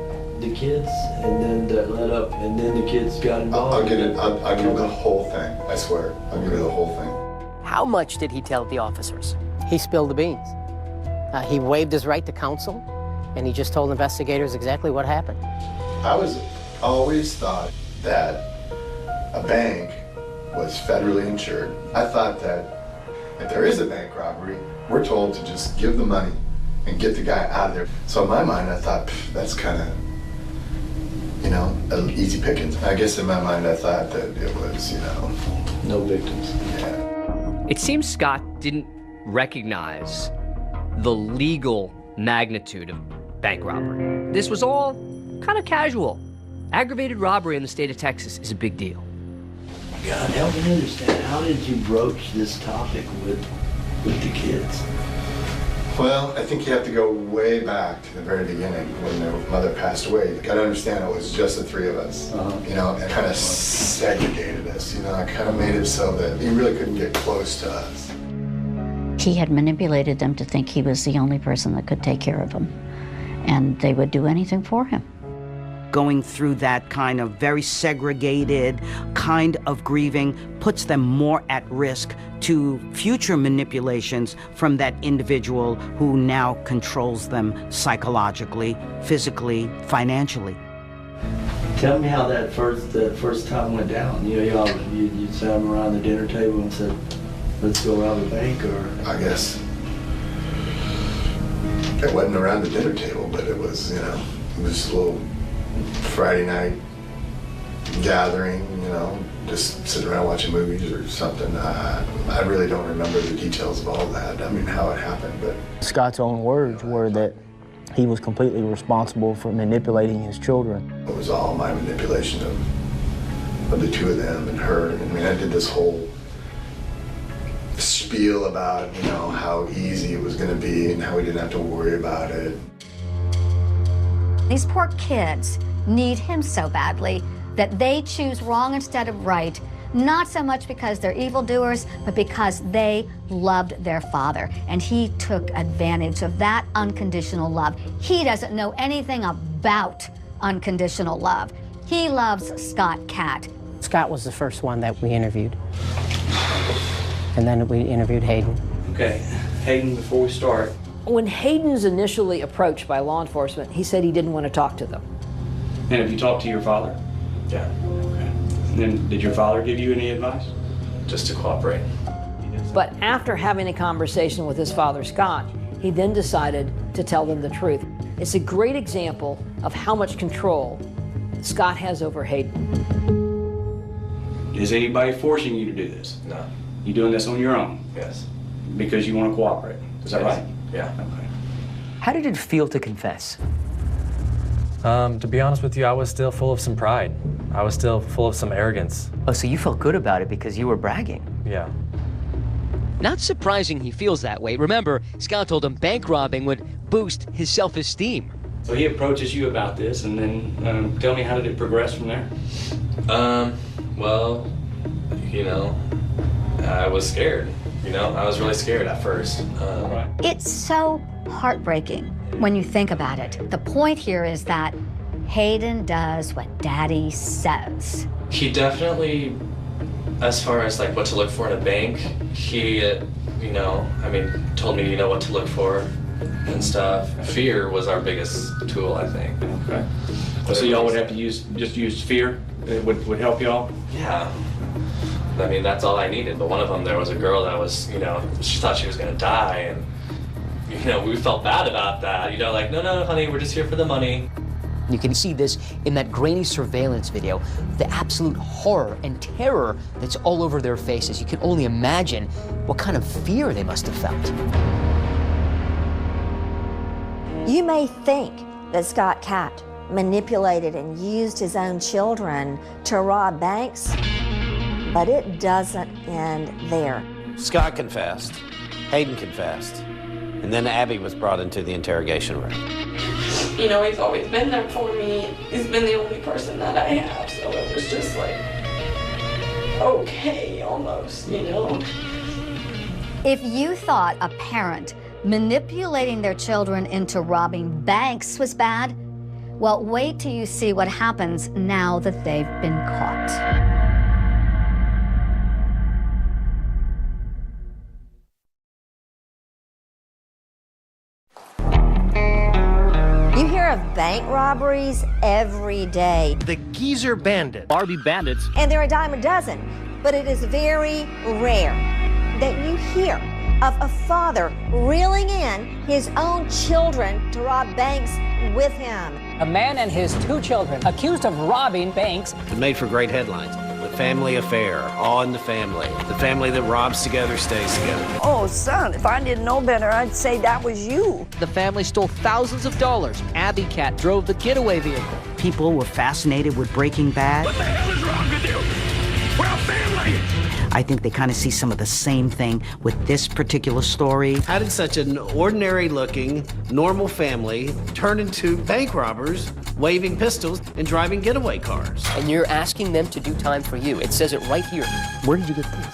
the kids and then that led up and then the kids got involved? I'll give you the whole thing, I swear. I'll give you the whole thing. How much did he tell the officers? He spilled the beans. He waived his right to counsel, and he just told investigators exactly what happened. I always thought that a bank was federally insured. I thought that if there is a bank robbery, we're told to just give the money and get the guy out of there. So in my mind, I thought, that's kind of, easy pickings. I guess in my mind, I thought that it was, no victims. Yeah. It seems Scott didn't recognize the legal magnitude of bank robbery. This was all kind of casual. Aggravated robbery in the state of Texas is a big deal. God, help me understand, how did you broach this topic with the kids? Well, I think you have to go way back to the very beginning when their mother passed away. You gotta understand it was just the three of us, and kind of segregated us, kind of made it so that he really couldn't get close to us. He had manipulated them to think he was the only person that could take care of them, and they would do anything for him. Going through that kind of very segregated kind of grieving puts them more at risk to future manipulations from that individual who now controls them psychologically, physically, financially. Tell me how that first time went down. You sat them around the dinner table and said, let's go rob a bank, or? I guess it wasn't around the dinner table, but it was, it was a little Friday night gathering, just sitting around watching movies or something. I really don't remember the details of all that. I mean, how it happened, but. Scott's own words were that he was completely responsible for manipulating his children. It was all my manipulation of the two of them and her. I mean, I did this whole spiel about, how easy it was going to be and how we didn't have to worry about it. These poor kids need him so badly that they choose wrong instead of right, not so much because they're evildoers, but because they loved their father. And he took advantage of that unconditional love. He doesn't know anything about unconditional love. He loves Scott Catt. Scott was the first one that we interviewed. And then we interviewed Hayden. Okay, Hayden, before we start. When Hayden's initially approached by law enforcement, he said he didn't want to talk to them. And have you talked to your father? Yeah. Okay. And then did your father give you any advice? Just to cooperate. But after having a conversation with his father, Scott, he then decided to tell them the truth. It's a great example of how much control Scott has over Hayden. Is anybody forcing you to do this? No. You doing this on your own? Yes. Because you want to cooperate. Is that right? Yeah. Okay. How did it feel to confess? To be honest with you, I was still full of some pride. I was still full of some arrogance. Oh, so you felt good about it because you were bragging? Yeah. Not surprising he feels that way. Remember, Scott told him bank robbing would boost his self-esteem. So he approaches you about this, and then tell me, how did it progress from there? Well, I was scared. I was really scared at first. It's so heartbreaking when you think about it. The point here is that Hayden does what Daddy says. He definitely, as far as like what to look for in a bank, he, told me, what to look for and stuff. Fear was our biggest tool, I think. Okay. So y'all would have to use fear? It would help y'all? Yeah. I mean, that's all I needed. But one of them, there was a girl that was, she thought she was gonna die, and, we felt bad about that. Like, no, honey, we're just here for the money. You can see this in that grainy surveillance video, the absolute horror and terror that's all over their faces. You can only imagine what kind of fear they must have felt. You may think that Scott Catt manipulated and used his own children to rob banks, but it doesn't end there. Scott confessed, Hayden confessed, and then Abby was brought into the interrogation room. He's always been there for me. He's been the only person that I have, so So it was just like, okay, almost, you know. If you thought a parent manipulating their children into robbing banks was bad, well, wait till you see what happens now that they've been caught. You hear of bank robberies every day. The Geezer Bandit. Barbie Bandits. And they're a dime a dozen. But it is very rare that you hear of a father reeling in his own children to rob banks with him. A man and his 2 children accused of robbing banks. It made for great headlines. The family affair, all in the family that robs together stays together. Oh, son, if I didn't know better, I'd say that was you. The family stole thousands of dollars. Abby Cat drove the getaway vehicle. People were fascinated with Breaking Bad. What the hell is wrong with you? We're a family! I think they kind of see some of the same thing with this particular story. How did such an ordinary-looking, normal family turn into bank robbers, waving pistols and driving getaway cars? And you're asking them to do time for you. It says it right here. Where did you get this?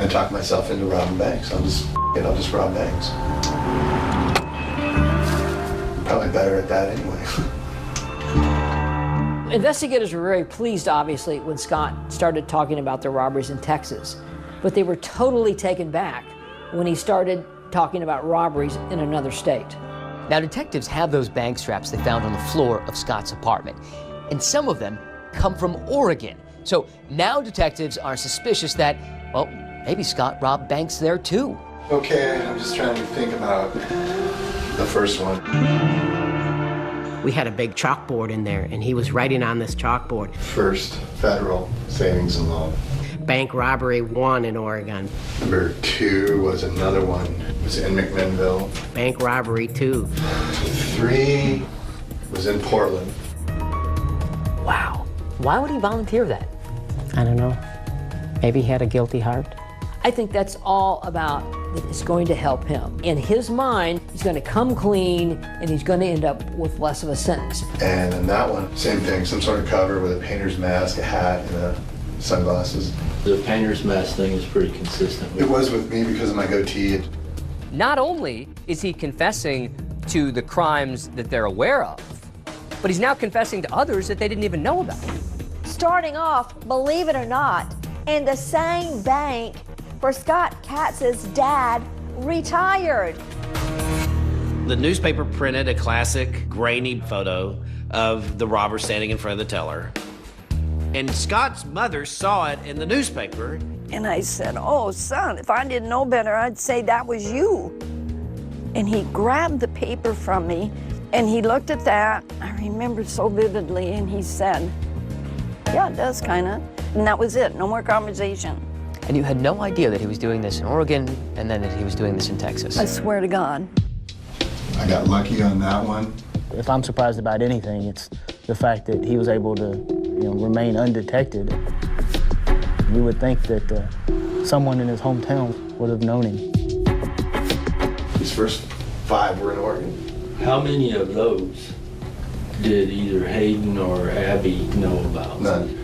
I talked myself into robbing banks. I'll just rob banks. Probably better at that anyway. Investigators were very pleased, obviously, when Scott started talking about the robberies in Texas, but they were totally taken back when he started talking about robberies in another state. Now, detectives have those bank straps they found on the floor of Scott's apartment, and some of them come from Oregon. So now detectives are suspicious that, well, maybe Scott robbed banks there too. Okay, I'm just trying to think about the first one. We had a big chalkboard in there, and he was writing on this chalkboard. First Federal Savings and Loan. Bank robbery 1 in Oregon. Number 2 was another one. It was in McMinnville. Bank robbery 2. 3 was in Portland. Wow. Why would he volunteer that? I don't know. Maybe he had a guilty heart. I think that's all about that it's going to help him. In his mind, he's going to come clean and he's going to end up with less of a sentence. And in that one, same thing, some sort of cover with a painter's mask, a hat, and sunglasses. The painter's mask thing is pretty consistent. It was with me because of my goatee. Not only is he confessing to the crimes that they're aware of, but he's now confessing to others that they didn't even know about. Starting off, believe it or not, in the same bank where Scott Katz's dad retired. The newspaper printed a classic grainy photo of the robber standing in front of the teller. And Scott's mother saw it in the newspaper. And I said, oh, son, if I didn't know better, I'd say that was you. And he grabbed the paper from me, and he looked at that. I remember so vividly, and he said, yeah, it does, kind of. And that was it, no more conversation. And you had no idea that he was doing this in Oregon and then that he was doing this in Texas. I swear to God. I got lucky on that one. If I'm surprised about anything, it's the fact that he was able to, remain undetected. You would think that someone in his hometown would have known him. These first 5 were in Oregon. How many of those did either Hayden or Abby know about? None.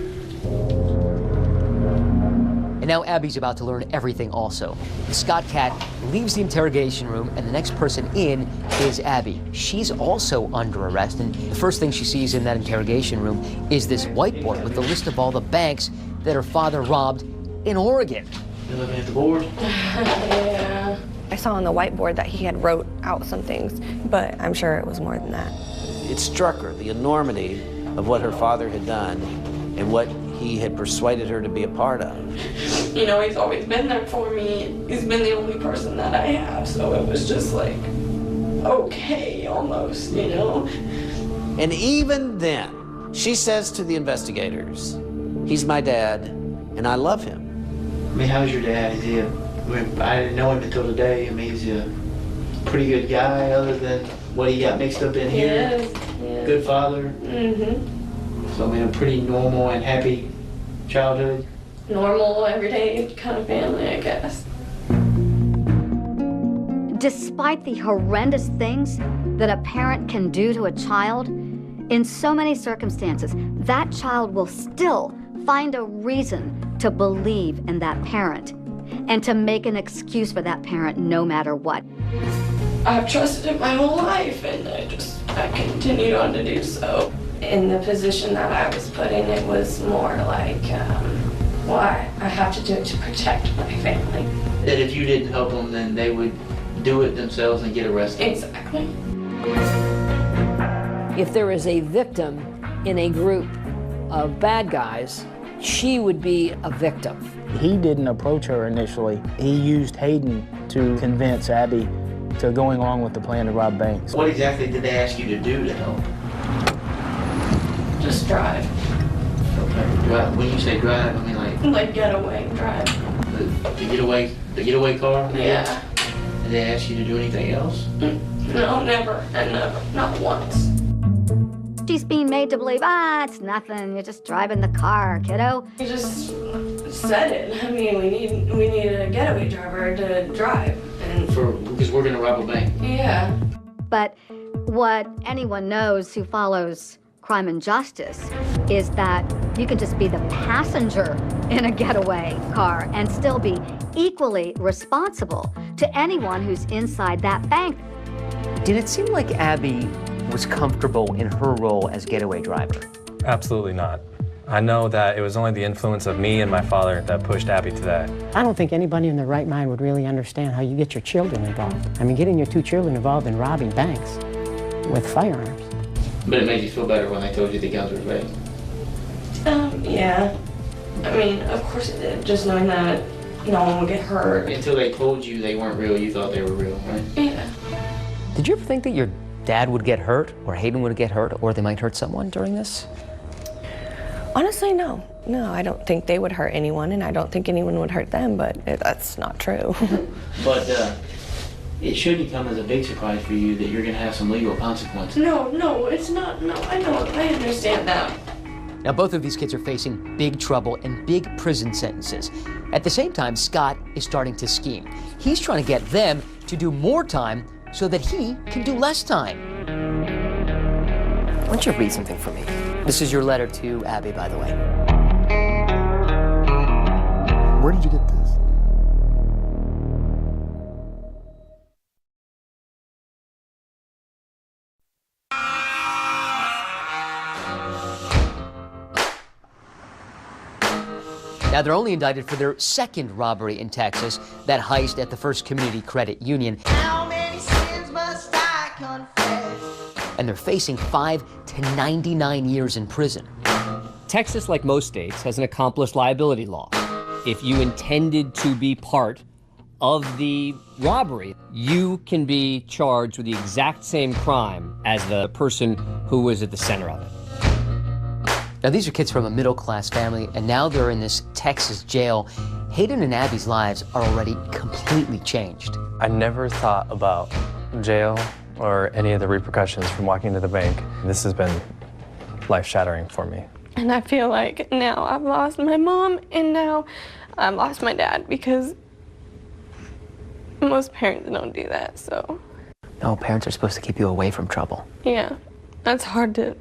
And now Abby's about to learn everything also. Scott Cat leaves the interrogation room, and the next person in is Abby. She's also under arrest, and the first thing she sees in that interrogation room is this whiteboard with the list of all the banks that her father robbed in Oregon. You looking at the board? Yeah. I saw on the whiteboard that he had wrote out some things, but I'm sure it was more than that. It struck her, the enormity of what her father had done and what he had persuaded her to be a part of. You know, he's always been there for me. He's been the only person that I have, so it was just like, okay, almost, you know? And even then, she says to the investigators, he's my dad, and I love him. I mean, how's your dad? Is he I didn't know him until today. I mean, is he a pretty good guy other than what he got mixed up in here? Yes. Good father? Mm-hmm. So, I mean, a pretty normal and happy childhood? Normal, everyday kind of family, I guess. despite the horrendous things that a parent can do to a child, in so many circumstances, that child will still find a reason to believe in that parent and to make an excuse for that parent no matter what. I've trusted it my whole life, and I continued on to do so. In the position that I was put in, it was more like, well, I have to do it to protect my family. That if you didn't help them, then they would do it themselves and get arrested. Exactly. If there is a victim in a group of bad guys, she would be a victim. He didn't approach her initially. He used Hayden to convince Abby to going along with the plan to rob banks. What exactly did they ask you to do to help? Just drive. Okay. Drive. When you say drive, I mean like getaway drive. The getaway car? Yeah. Did they ask you to do anything else? No, never, not once. She's being made to believe, it's nothing, you're just driving the car, kiddo. He just said it. I mean, we need a getaway driver to drive. Because we're gonna rob a bank. Yeah. But what anyone knows who follows crime and justice is that you can just be the passenger in a getaway car and still be equally responsible to anyone who's inside that bank. Did it seem like Abby was comfortable in her role as getaway driver? Absolutely not. I know that it was only the influence of me and my father that pushed Abby to that. I don't think anybody in their right mind would really understand how you get your children involved. I mean, getting your 2 children involved in robbing banks with firearms. But it made you feel better when they told you the guns were fake. Yeah. I mean, of course it did. Just knowing that no one would get hurt. Until they told you they weren't real, you thought they were real, right? Yeah. Did you ever think that your dad would get hurt, or Hayden would get hurt, or they might hurt someone during this? Honestly, no. No, I don't think they would hurt anyone, and I don't think anyone would hurt them, but that's not true. But it shouldn't come as a big surprise for you that you're going to have some legal consequences. No, it's not. No, I know. I understand that. Now, both of these kids are facing big trouble and big prison sentences. At the same time, Scott is starting to scheme. He's trying to get them to do more time so that he can do less time. Why don't you read something for me? This is your letter to Abby, by the way. Where did you get this? Now, they're only indicted for their second robbery in Texas, that heist at the First Community Credit Union. How many sins must I confess? And they're facing 5 to 99 years in prison. Texas, like most states, has an accomplice liability law. If you intended to be part of the robbery, you can be charged with the exact same crime as the person who was at the center of it. Now, these are kids from a middle-class family, and now they're in this Texas jail. Hayden and Abby's lives are already completely changed. I never thought about jail or any of the repercussions from walking into the bank. This has been life-shattering for me. And I feel like now I've lost my mom, and now I've lost my dad, because most parents don't do that, so. No, parents are supposed to keep you away from trouble. Yeah, that's hard to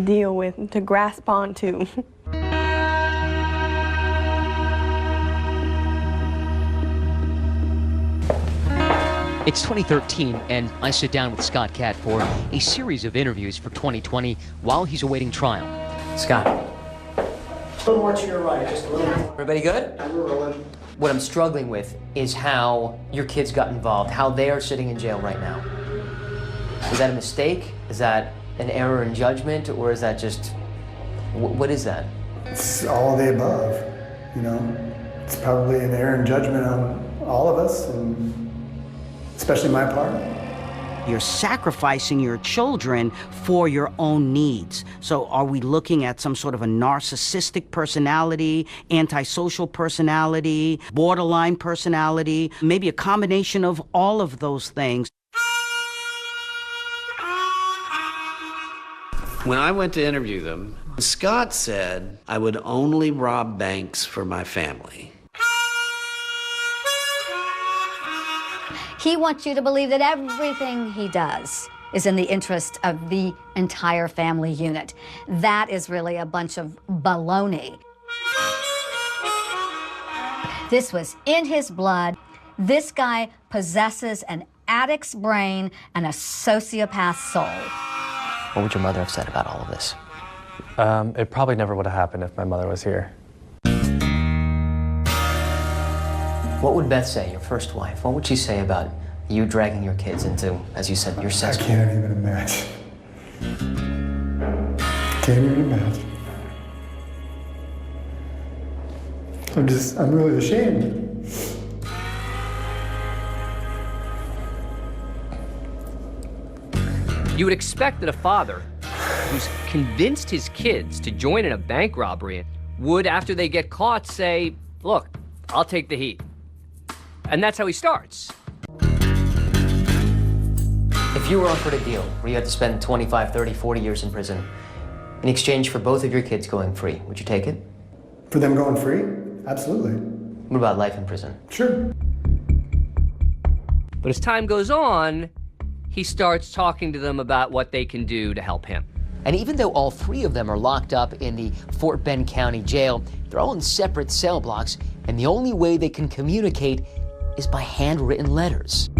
deal with, to grasp onto. It's 2013, and I sit down with Scott Catt for a series of interviews for 2020 while he's awaiting trial. Scott. A little more to your right, just a little more. Everybody good? We're rolling. What I'm struggling with is how your kids got involved, how they are sitting in jail right now. Is that a mistake? Is that an error in judgment, or is that just, what is that? It's all of the above, you know. It's probably an error in judgment on all of us, and especially my part. You're sacrificing your children for your own needs. So are we looking at some sort of a narcissistic personality, antisocial personality, borderline personality, maybe a combination of all of those things? When I went to interview them, Scott said I would only rob banks for my family. He wants you to believe that everything he does is in the interest of the entire family unit. That is really a bunch of baloney. This was in his blood. This guy possesses an addict's brain and a sociopath's soul. What would your mother have said about all of this? It probably never would have happened if my mother was here. What would Beth say, your first wife? What would she say about you dragging your kids into, as you said, your sex? I can't even imagine. Can't even imagine. I'm really ashamed. You would expect that a father who's convinced his kids to join in a bank robbery would, after they get caught, say, look, I'll take the heat. And that's how he starts. If you were offered a deal where you had to spend 25, 30, 40 years in prison in exchange for both of your kids going free, would you take it? For them going free? Absolutely. What about life in prison? Sure. But as time goes on, he starts talking to them about what they can do to help him. And even though all three of them are locked up in the Fort Bend County Jail, they're all in separate cell blocks, and the only way they can communicate is by handwritten letters.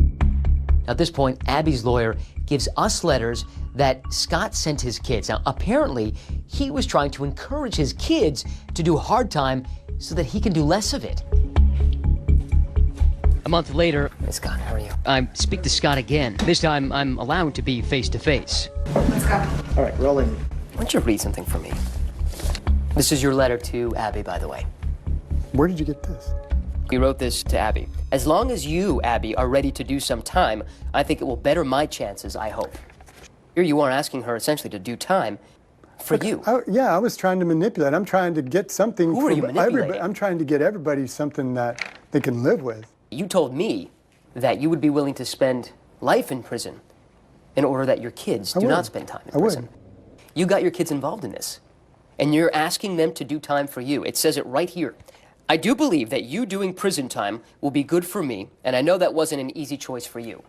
Now, at this point, Abby's lawyer gives us letters that Scott sent his kids. Now, apparently, he was trying to encourage his kids to do hard time so that he can do less of it. A month later, hey Scott, how are you? I speak to Scott again. This time, I'm allowed to be face-to-face. Let's go. All right, rolling. Why don't you read something for me? This is your letter to Abby, by the way. Where did you get this? You wrote this to Abby. As long as you, Abby, are ready to do some time, I think it will better my chances, I hope. Here you are asking her essentially to do time for you. I was trying to manipulate. I'm trying to get something. Who are you manipulating? I'm trying to get everybody something that they can live with. You told me that you would be willing to spend life in prison in order that your kids do not spend time in prison. You got your kids involved in this, and you're asking them to do time for you. It says it right here. I do believe that you doing prison time will be good for me, and I know that wasn't an easy choice for you.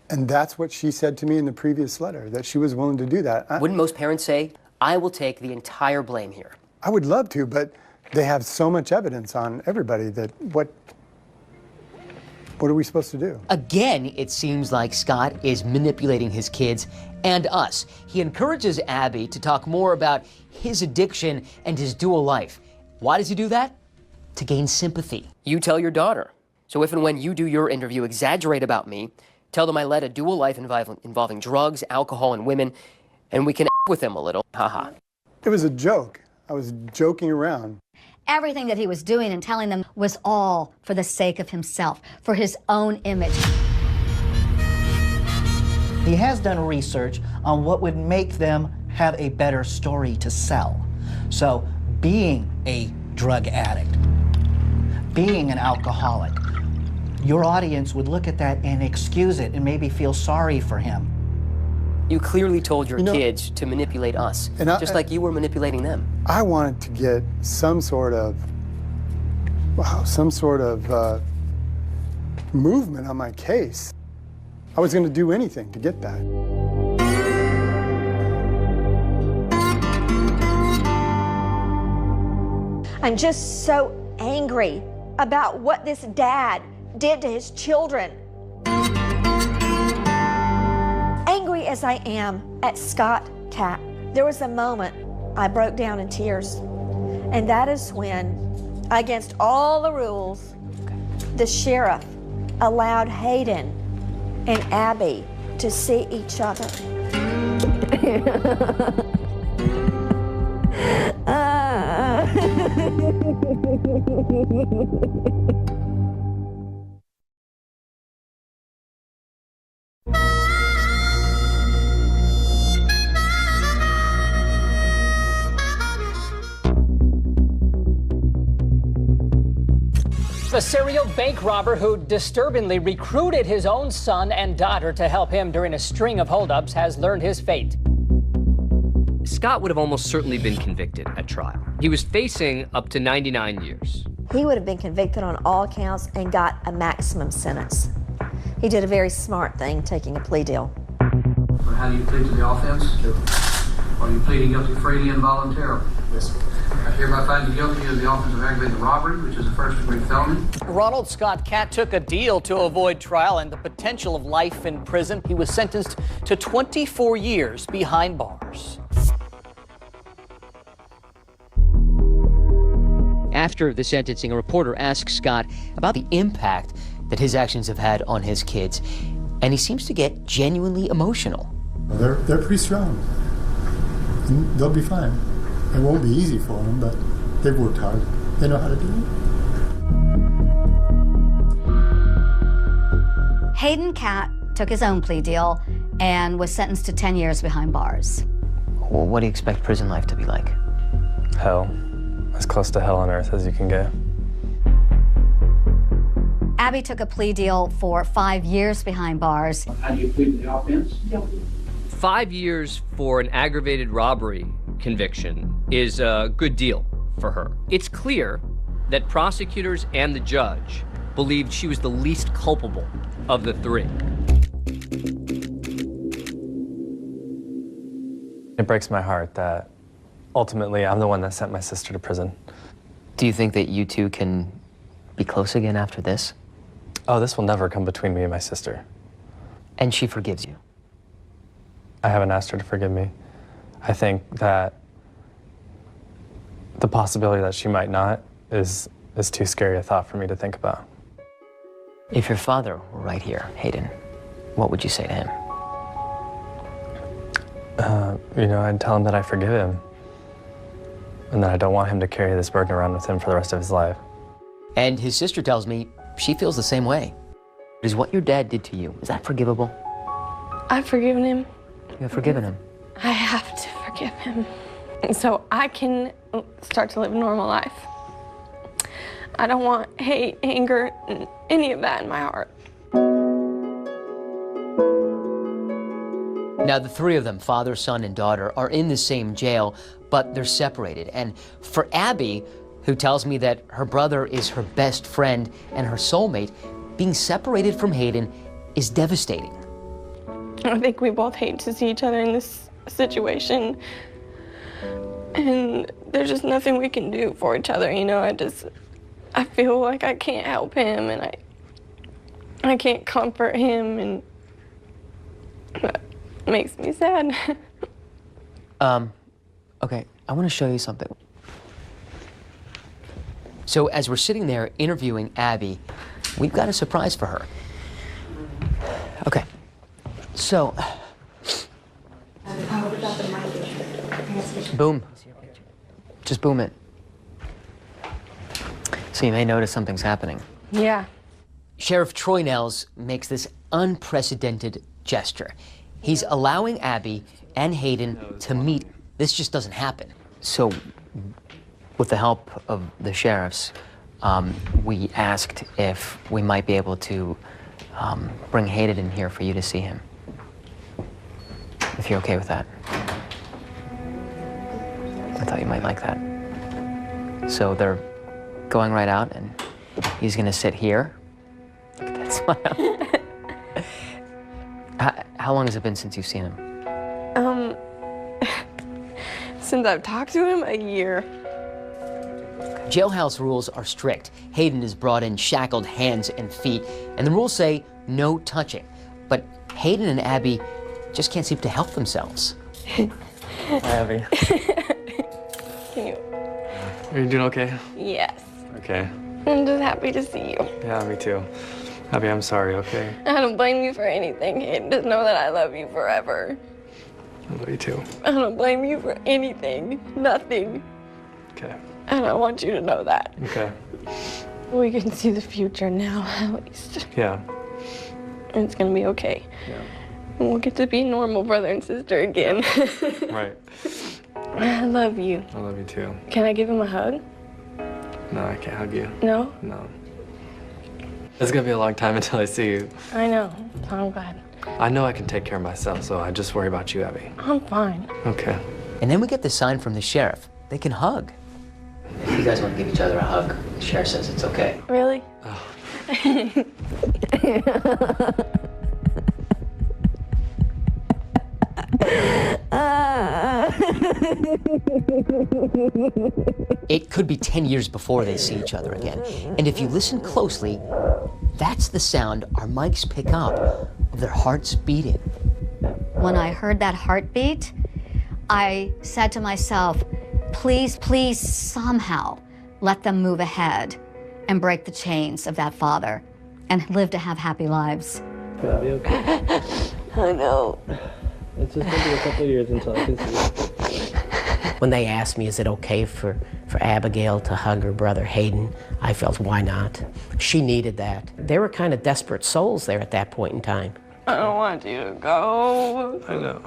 And that's what she said to me in the previous letter, that she was willing to do that. Wouldn't most parents say, I will take the entire blame here? I would love to, but they have so much evidence on everybody that what are we supposed to do? Again, it seems like Scott is manipulating his kids and us. He encourages Abby to talk more about his addiction and his dual life. Why does he do that? To gain sympathy. You tell your daughter. So if and when you do your interview, exaggerate about me, tell them I led a dual life involving drugs, alcohol, and women, and we can with them a little. Haha. It was a joke. I was joking around. Everything that he was doing and telling them was all for the sake of himself, for his own image. He has done research on what would make them have a better story to sell. So being a drug addict, being an alcoholic, your audience would look at that and excuse it and maybe feel sorry for him. You clearly told your kids to manipulate us, just like you were manipulating them. I wanted to get some sort of movement on my case. I was going to do anything to get that. I'm just so angry about what this dad did to his children. Angry as I am at Scott Tapp, there was a moment I broke down in tears. And that is when, against all the rules, the sheriff allowed Hayden and Abby to see each other. A serial bank robber who disturbingly recruited his own son and daughter to help him during a string of holdups has learned his fate. Scott would have almost certainly been convicted at trial. He was facing up to 99 years. He would have been convicted on all counts and got a maximum sentence. He did a very smart thing, taking a plea deal. How do you plead to the offense? Are you pleading guilty freely and voluntarily? Yes, sir. I hereby find you guilty of the offense of aggravated robbery, which is a first-degree felony. Ronald Scott Catt took a deal to avoid trial and the potential of life in prison. He was sentenced to 24 years behind bars. After the sentencing, a reporter asked Scott about the impact that his actions have had on his kids, and he seems to get genuinely emotional. Well, they're pretty strong. And they'll be fine. It won't be easy for them, but they've worked hard. They know how to do it. Hayden Catt took his own plea deal and was sentenced to 10 years behind bars. Well, what do you expect prison life to be like? Hell. As close to hell on earth as you can get. Abby took a plea deal for 5 years behind bars. How do you plead to the offense? 5 years for an aggravated robbery conviction is a good deal for her. It's clear that prosecutors and the judge believed she was the least culpable of the three. It breaks my heart that ultimately I'm the one that sent my sister to prison. Do you think that you two can be close again after this? Oh, this will never come between me and my sister. And she forgives you? I haven't asked her to forgive me. I think that the possibility that she might not is too scary a thought for me to think about. If your father were right here, Hayden, what would you say to him? I'd tell him that I forgive him and that I don't want him to carry this burden around with him for the rest of his life. And his sister tells me she feels the same way. Is what your dad did to you, is that forgivable? I've forgiven him. You have forgiven him? I have to forgive him so I can start to live a normal life. I don't want hate, anger, any of that in my heart. Now, the three of them, father, son, and daughter, are in the same jail, but they're separated. And for Abby, who tells me that her brother is her best friend and her soulmate, being separated from Hayden is devastating. I think we both hate to see each other in this situation. And there's just nothing we can do for each other, I feel like I can't help him and I can't comfort him, and that makes me sad. Okay, I want to show you something. So as we're sitting there interviewing Abby, we've got a surprise for her. Okay, so, boom, just boom it. So you may notice something's happening. Yeah. Sheriff Troy Nels makes this unprecedented gesture. He's allowing Abby and Hayden to meet. This just doesn't happen. So, with the help of the sheriffs, we asked if we might be able to bring Hayden in here for you to see him. If you're okay with that. I thought you might like that. So they're going right out, and he's gonna sit here. Look at that smile. How long has it been since you've seen him? Since I've talked to him, a year. Jailhouse rules are strict. Hayden is brought in shackled hands and feet, and the rules say no touching. But Hayden and Abby just can't seem to help themselves. Hi, Abby. Can you? Are you doing okay? Yes. Okay. I'm just happy to see you. Yeah, me too. Abby, I'm sorry, okay? I don't blame you for anything, Hayden. Just know that I love you forever. I love you too. I don't blame you for anything. Nothing. Okay. And I want you to know that. Okay. We can see the future now, at least. Yeah. And it's gonna be okay. Yeah. And we'll get to be normal brother and sister again. Right. I love you. I love you too. Can I give him a hug? No, I can't hug you. No? No. It's gonna be a long time until I see you. I know. I'm glad. I know I can take care of myself, so I just worry about you, Abby. I'm fine. Okay. And then we get the sign from the sheriff. They can hug. If you guys want to give each other a hug, the sheriff says it's okay. Really? Oh, It could be 10 years before they see each other again. And if you listen closely, that's the sound our mics pick up of their hearts beating. When I heard that heartbeat, I said to myself, please, please, somehow let them move ahead and break the chains of that father and live to have happy lives. Gonna be okay. I know. It's just gonna be a couple of years until I can see it. When they asked me, is it okay for Abigail to hug her brother Hayden, I felt, why not? She needed that. They were kind of desperate souls there at that point in time. I don't want you to go. I know.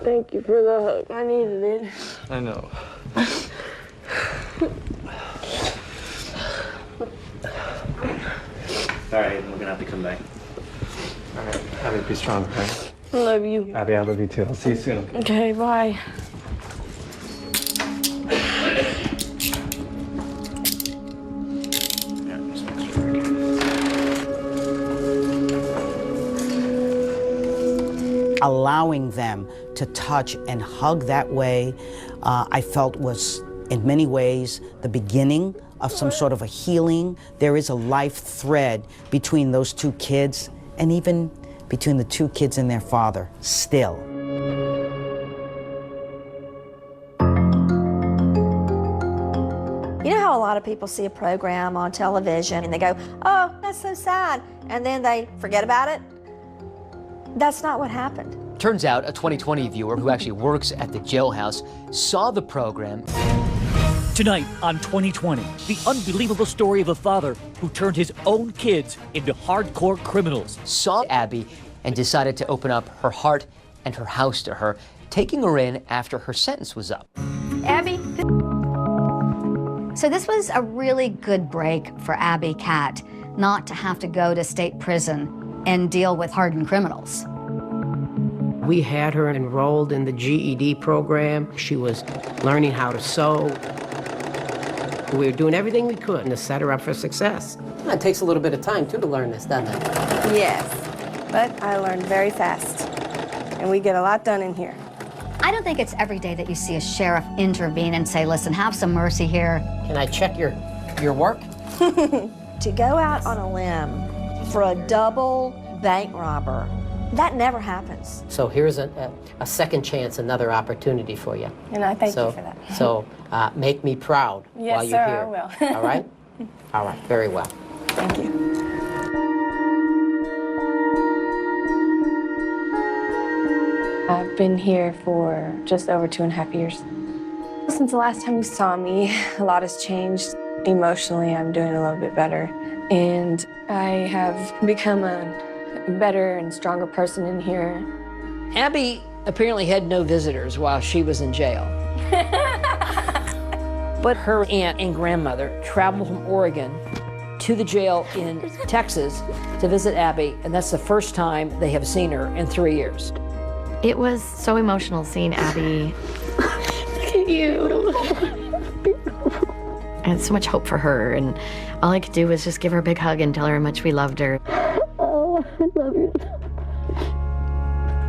Thank you for the hug. I needed it. I know. All right, we're gonna have to come back. All right, Abby, be strong, okay? I love you. Abby, I love you too. I'll see you soon. Okay, bye. Allowing them to touch and hug that way, I felt was in many ways the beginning of some sort of a healing. There is a life thread between those two kids and even between the two kids and their father still. You know how a lot of people see a program on television and they go, oh, that's so sad, and then they forget about it? That's not what happened. Turns out a 2020 viewer who actually works at the jailhouse saw the program. Tonight on 2020, the unbelievable story of a father who turned his own kids into hardcore criminals. Saw Abby and decided to open up her heart and her house to her, taking her in after her sentence was up. Abby. So this was a really good break for Abby Catt, not to have to go to state prison and deal with hardened criminals. We had her enrolled in the GED program. She was learning how to sew. We were doing everything we could to set her up for success. It takes a little bit of time, too, to learn this, doesn't it? Yes, but I learned very fast, and we get a lot done in here. I don't think it's every day that you see a sheriff intervene and say, listen, have some mercy here. Can I check your work? To go out on a limb for a double bank robber, that never happens. So here's a second chance, another opportunity for you. And I thank you for that. So make me proud Yes, while you're sir, here. I will. All right? All right, very well. Thank you. I've been here for just over 2.5 years. Since the last time you saw me, a lot has changed. Emotionally, I'm doing a little bit better. And I have become a better and stronger person in here. Abby apparently had no visitors while she was in jail. But her aunt and grandmother traveled from Oregon to the jail in Texas to visit Abby, and that's the first time they have seen her in 3 years. It was so emotional seeing Abby. Look at you. I had so much hope for her, and all I could do was just give her a big hug and tell her how much we loved her. Oh, I love you.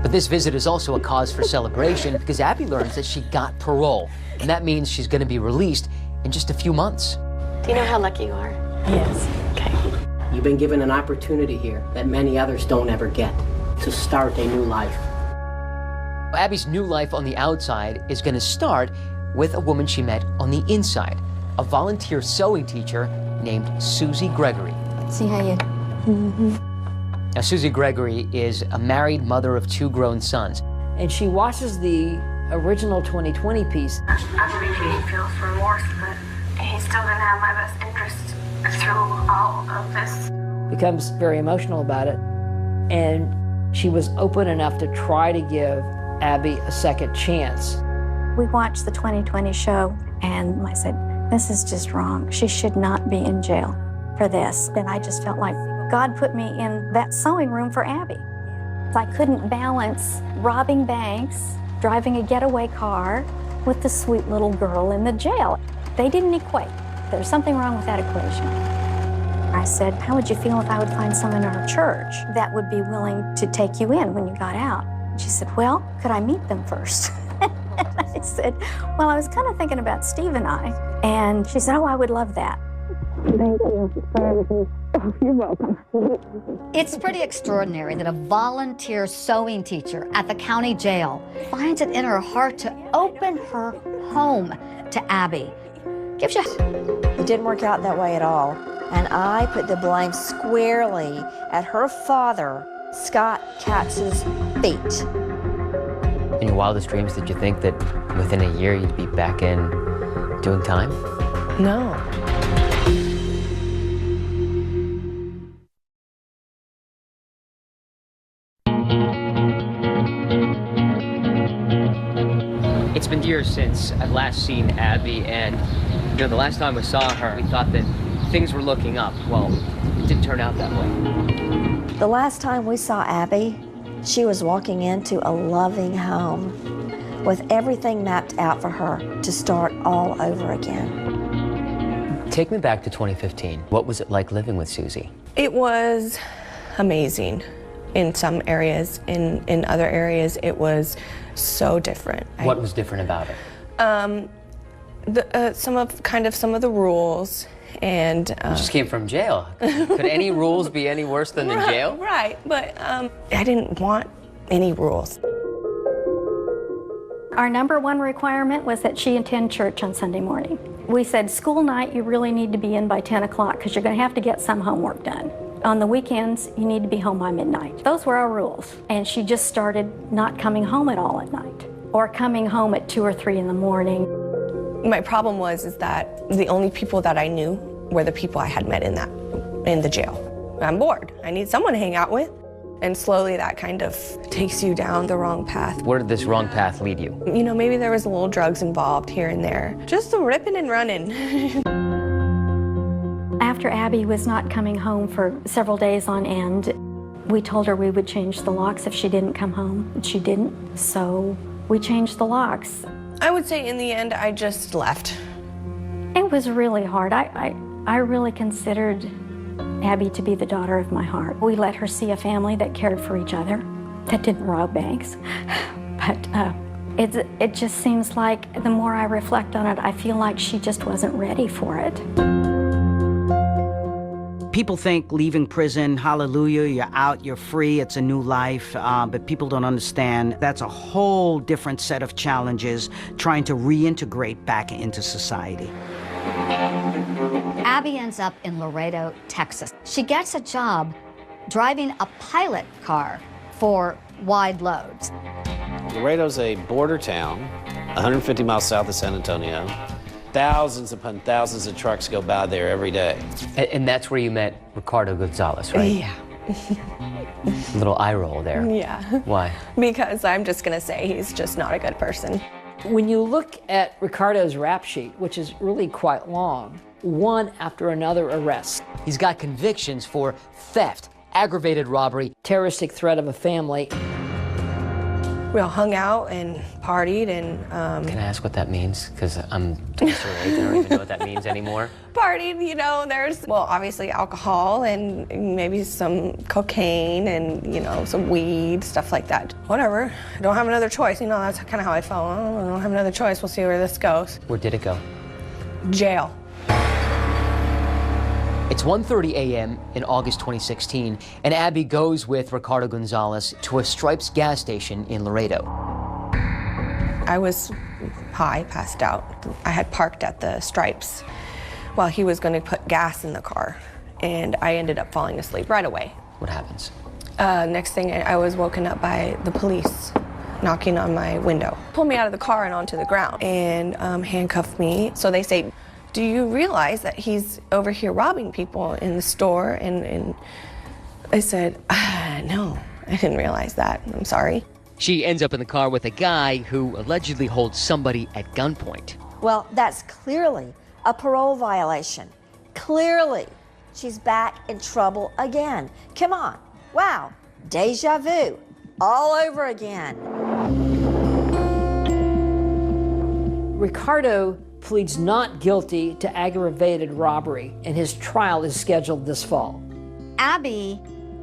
But this visit is also a cause for celebration because Abby learns that she got parole, and that means she's going to be released in just a few months. Do you know how lucky you are? Yes. Okay. You've been given an opportunity here that many others don't ever get to start a new life. Abby's new life on the outside is going to start with a woman she met on the inside, a volunteer sewing teacher named Susie Gregory. See how you... Now, Susie Gregory is a married mother of 2 grown sons. And she watches the original 2020 piece. I believe he feels remorse, but he still didn't have my best interest through all of this. Becomes very emotional about it. And she was open enough to try to give Abby a second chance. We watched the 2020 show, and I said, this is just wrong. She should not be in jail for this. And I just felt like God put me in that sewing room for Abby. I couldn't balance robbing banks driving a getaway car with the sweet little girl in the jail. They didn't equate. There's something wrong with that equation. I said, how would you feel if I would find someone in our church that would be willing to take you in when you got out? And she said, well, could I meet them first? And I said, well, I was kind of thinking about Steve and I. And she said, oh, I would love that. Thank you. You're welcome. It's pretty extraordinary that a volunteer sewing teacher at the county jail finds it in her heart to open her home to Abby. Gives you... It didn't work out that way at all. And I put the blame squarely at her father, Scott Katz's feet. In your wildest dreams, did you think that within a year you'd be back in doing time? No. It's been years since I've last seen Abby, and the last time we saw her, we thought that things were looking up. Well, it didn't turn out that way. The last time we saw Abby, she was walking into a loving home with everything mapped out for her to start all over again. Take me back to 2015. What was it like living with Susie? It was amazing in some areas. In other areas, it was so different. What was different about it? Some of the rules. And you just came from jail. Could any rules be any worse than in jail? Right, but I didn't want any rules. Our number one requirement was that she attend church on Sunday morning. We said school night, you really need to be in by 10 o'clock because you're going to have to get some homework done. On the weekends, you need to be home by midnight. Those were our rules. And she just started not coming home at all at night or coming home at 2 or 3 in the morning. My problem is that the only people that I knew were the people I had met in the jail. I'm bored. I need someone to hang out with. And slowly that kind of takes you down the wrong path. Where did this wrong path lead you? You know, maybe there was a little drugs involved here and there. Just the ripping and running. After Abby was not coming home for several days on end, we told her we would change the locks if she didn't come home. And she didn't, so we changed the locks. I would say in the end, I just left. It was really hard. I really considered Abby to be the daughter of my heart. We let her see a family that cared for each other, that didn't rob banks. But it just seems like the more I reflect on it, I feel like she just wasn't ready for it. People think leaving prison, hallelujah, you're out, you're free, it's a new life, but people don't understand that's a whole different set of challenges trying to reintegrate back into society. Abby ends up in Laredo, Texas. She gets a job driving a pilot car for wide loads. Laredo's a border town, 150 miles south of San Antonio. Thousands upon thousands of trucks go by there every day. And that's where you met Ricardo Gonzalez, right? Yeah. A little eye roll there. Yeah. Why? Because I'm just gonna say he's just not a good person. When you look at Ricardo's rap sheet, which is really quite long, one after another arrests. He's got convictions for theft, aggravated robbery, terroristic threat of a family. We all hung out and partied and... Can I ask what that means? Because I'm twice her age, I don't even know what that means anymore. Partied, you know, there's, well, obviously alcohol and maybe some cocaine and, you know, some weed, stuff like that. Whatever, I don't have another choice. You know, that's kind of how I felt. I don't have another choice. We'll see where this goes. Where did it go? Jail. It's 1:30 a.m. in August 2016, and Abby goes with Ricardo Gonzalez to a Stripes gas station in Laredo. I was high, passed out. I had parked at the Stripes while he was going to put gas in the car, and I ended up falling asleep right away. What happens? Next thing, I was woken up by the police knocking on my window. Pulled me out of the car and onto the ground and handcuffed me. So they say, do you realize that he's over here robbing people in the store? And I said, no, I didn't realize that. I'm sorry. She ends up in the car with a guy who allegedly holds somebody at gunpoint. Well, that's clearly a parole violation. Clearly, she's back in trouble again. Come on. Wow. Deja vu. All over again. Ricardo pleads not guilty to aggravated robbery, and his trial is scheduled this fall. Abby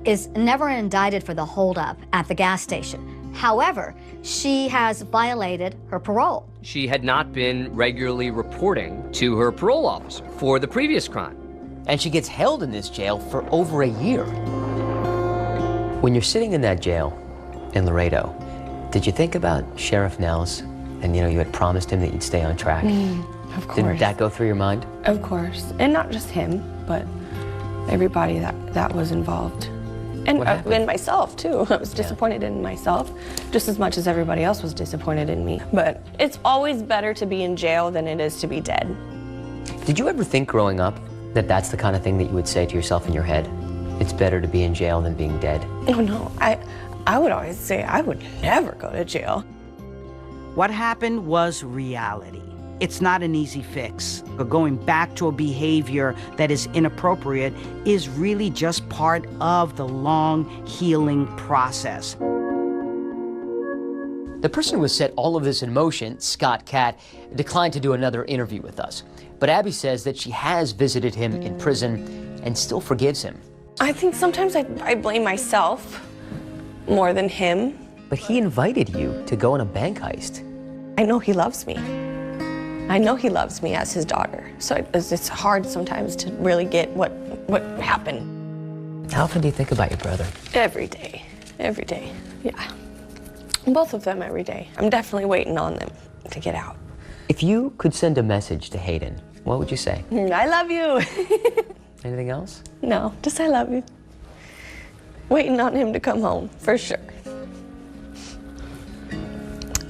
is never indicted for the holdup at the gas station. However, she has violated her parole. She had not been regularly reporting to her parole officer for the previous crime. And she gets held in this jail for over a year. When you're sitting in that jail in Laredo, did you think about Sheriff Nels? And you had promised him that you'd stay on track. Of course. Didn't that go through your mind? Of course. And not just him, but everybody that was involved. And myself, too. I was disappointed in myself just as much as everybody else was disappointed in me. But it's always better to be in jail than it is to be dead. Did you ever think growing up that that's the kind of thing that you would say to yourself in your head? It's better to be in jail than being dead? Oh, no. I would always say I would never go to jail. What happened was reality. It's not an easy fix. Going back to a behavior that is inappropriate is really just part of the long healing process. The person who has set all of this in motion, Scott Catt, declined to do another interview with us. But Abby says that she has visited him in prison and still forgives him. I think sometimes I blame myself more than him. But he invited you to go on a bank heist. I know he loves me. I know he loves me as his daughter. So it's hard sometimes to really get what happened. How often do you think about your brother? Every day. Every day. Yeah. Both of them every day. I'm definitely waiting on them to get out. If you could send a message to Hayden, what would you say? I love you. Anything else? No, just I love you. Waiting on him to come home, for sure.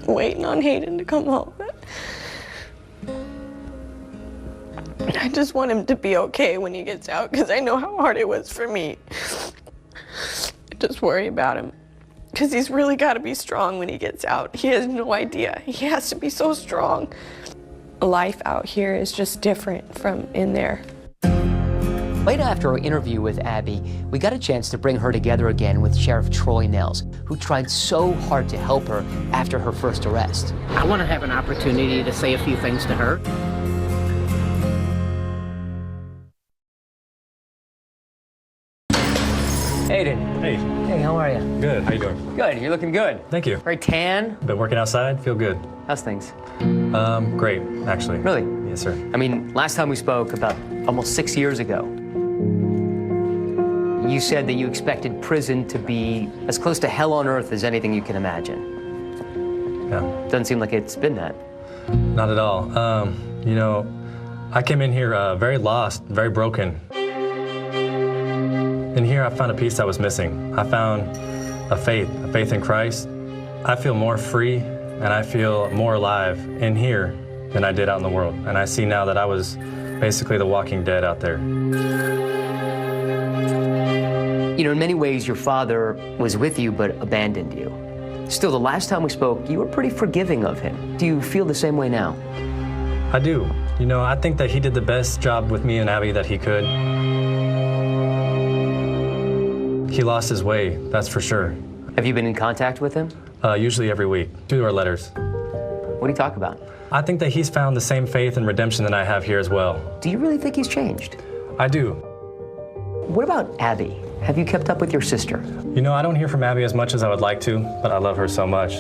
Waiting on Hayden to come home. I just want him to be okay when he gets out, because I know how hard it was for me. I just worry about him, because he's really got to be strong when he gets out. He has no idea. He has to be so strong. Life out here is just different from in there. Right after our interview with Abby, we got a chance to bring her together again with Sheriff Troy Nels, who tried so hard to help her after her first arrest. I want to have an opportunity to say a few things to her. Hayden. Hey. Hey, how are you? Good. How you doing? Good. You're looking good. Thank you. Very tan. Been working outside. Feel good. How's things? Great, actually. Really? Yes, sir. I mean, last time we spoke, about almost 6 years ago, you said that you expected prison to be as close to hell on earth as anything you can imagine. Yeah. Doesn't seem like it's been that. Not at all. I came in here very lost, very broken. In here, I found a piece that was missing. I found a faith in Christ. I feel more free and I feel more alive in here than I did out in the world. And I see now that I was basically the walking dead out there. You know, in many ways, your father was with you but abandoned you. Still, the last time we spoke, you were pretty forgiving of him. Do you feel the same way now? I do. You know, I think that he did the best job with me and Abby that he could. He lost his way, that's for sure. Have you been in contact with him? Usually every week, through our letters. What do you talk about? I think that he's found the same faith and redemption that I have here as well. Do you really think he's changed? I do. What about Abby? Have you kept up with your sister? You know, I don't hear from Abby as much as I would like to, but I love her so much.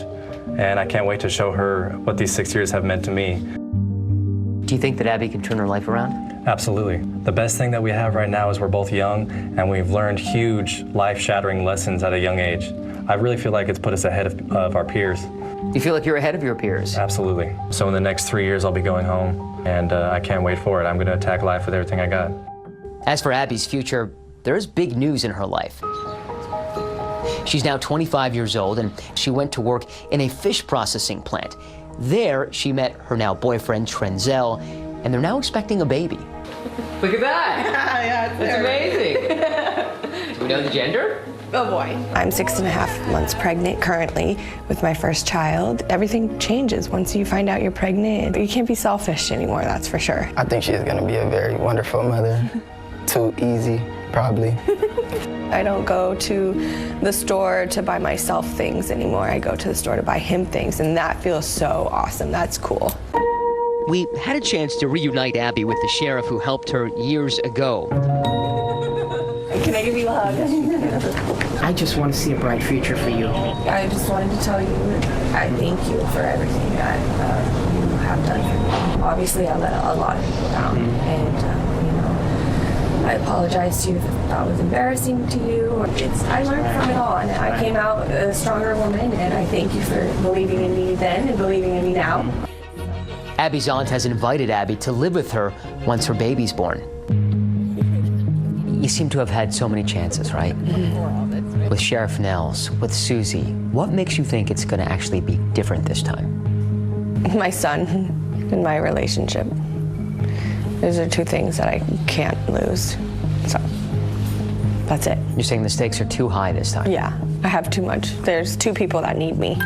And I can't wait to show her what these 6 years have meant to me. Do you think that Abby can turn her life around? Absolutely. The best thing that we have right now is we're both young and we've learned huge life-shattering lessons at a young age. I really feel like it's put us ahead of our peers. You feel like you're ahead of your peers? Absolutely. So in the next 3 years, I'll be going home and I can't wait for it. I'm gonna attack life with everything I got. As for Abby's future, there's big news in her life. She's now 25 years old and she went to work in a fish processing plant. There, she met her now boyfriend, Trenzel, and they're now expecting a baby. Look at that! Yeah, that's amazing. Do we know the gender? Oh boy. I'm 6.5 months pregnant currently with my first child. Everything changes once you find out you're pregnant. You can't be selfish anymore, that's for sure. I think she's gonna be a very wonderful mother. Too easy, probably. I don't go to the store to buy myself things anymore. I go to the store to buy him things, and that feels so awesome. That's cool. We had a chance to reunite Abby with the sheriff who helped her years ago. Can I give you a hug? I just want to see a bright future for you. I just wanted to tell you I thank you for everything that you have done for me. Obviously, I let a lot of people down, and you know, I apologize to you if that was embarrassing to you. I learned from it all, and I came out a stronger woman, and I thank you for believing in me then and believing in me now. Abby's aunt has invited Abby to live with her once her baby's born. You seem to have had so many chances, right? With Sheriff Nels, with Susie. What makes you think it's going to actually be different this time? My son and my relationship. Those are two things that I can't lose. So that's it. You're saying the stakes are too high this time? Yeah, I have too much. There's two people that need me.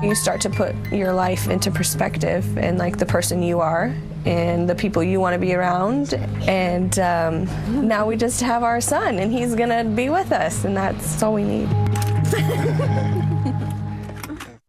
You start to put your life into perspective and like the person you are and the people you want to be around. And now we just have our son and he's gonna be with us and that's all we need.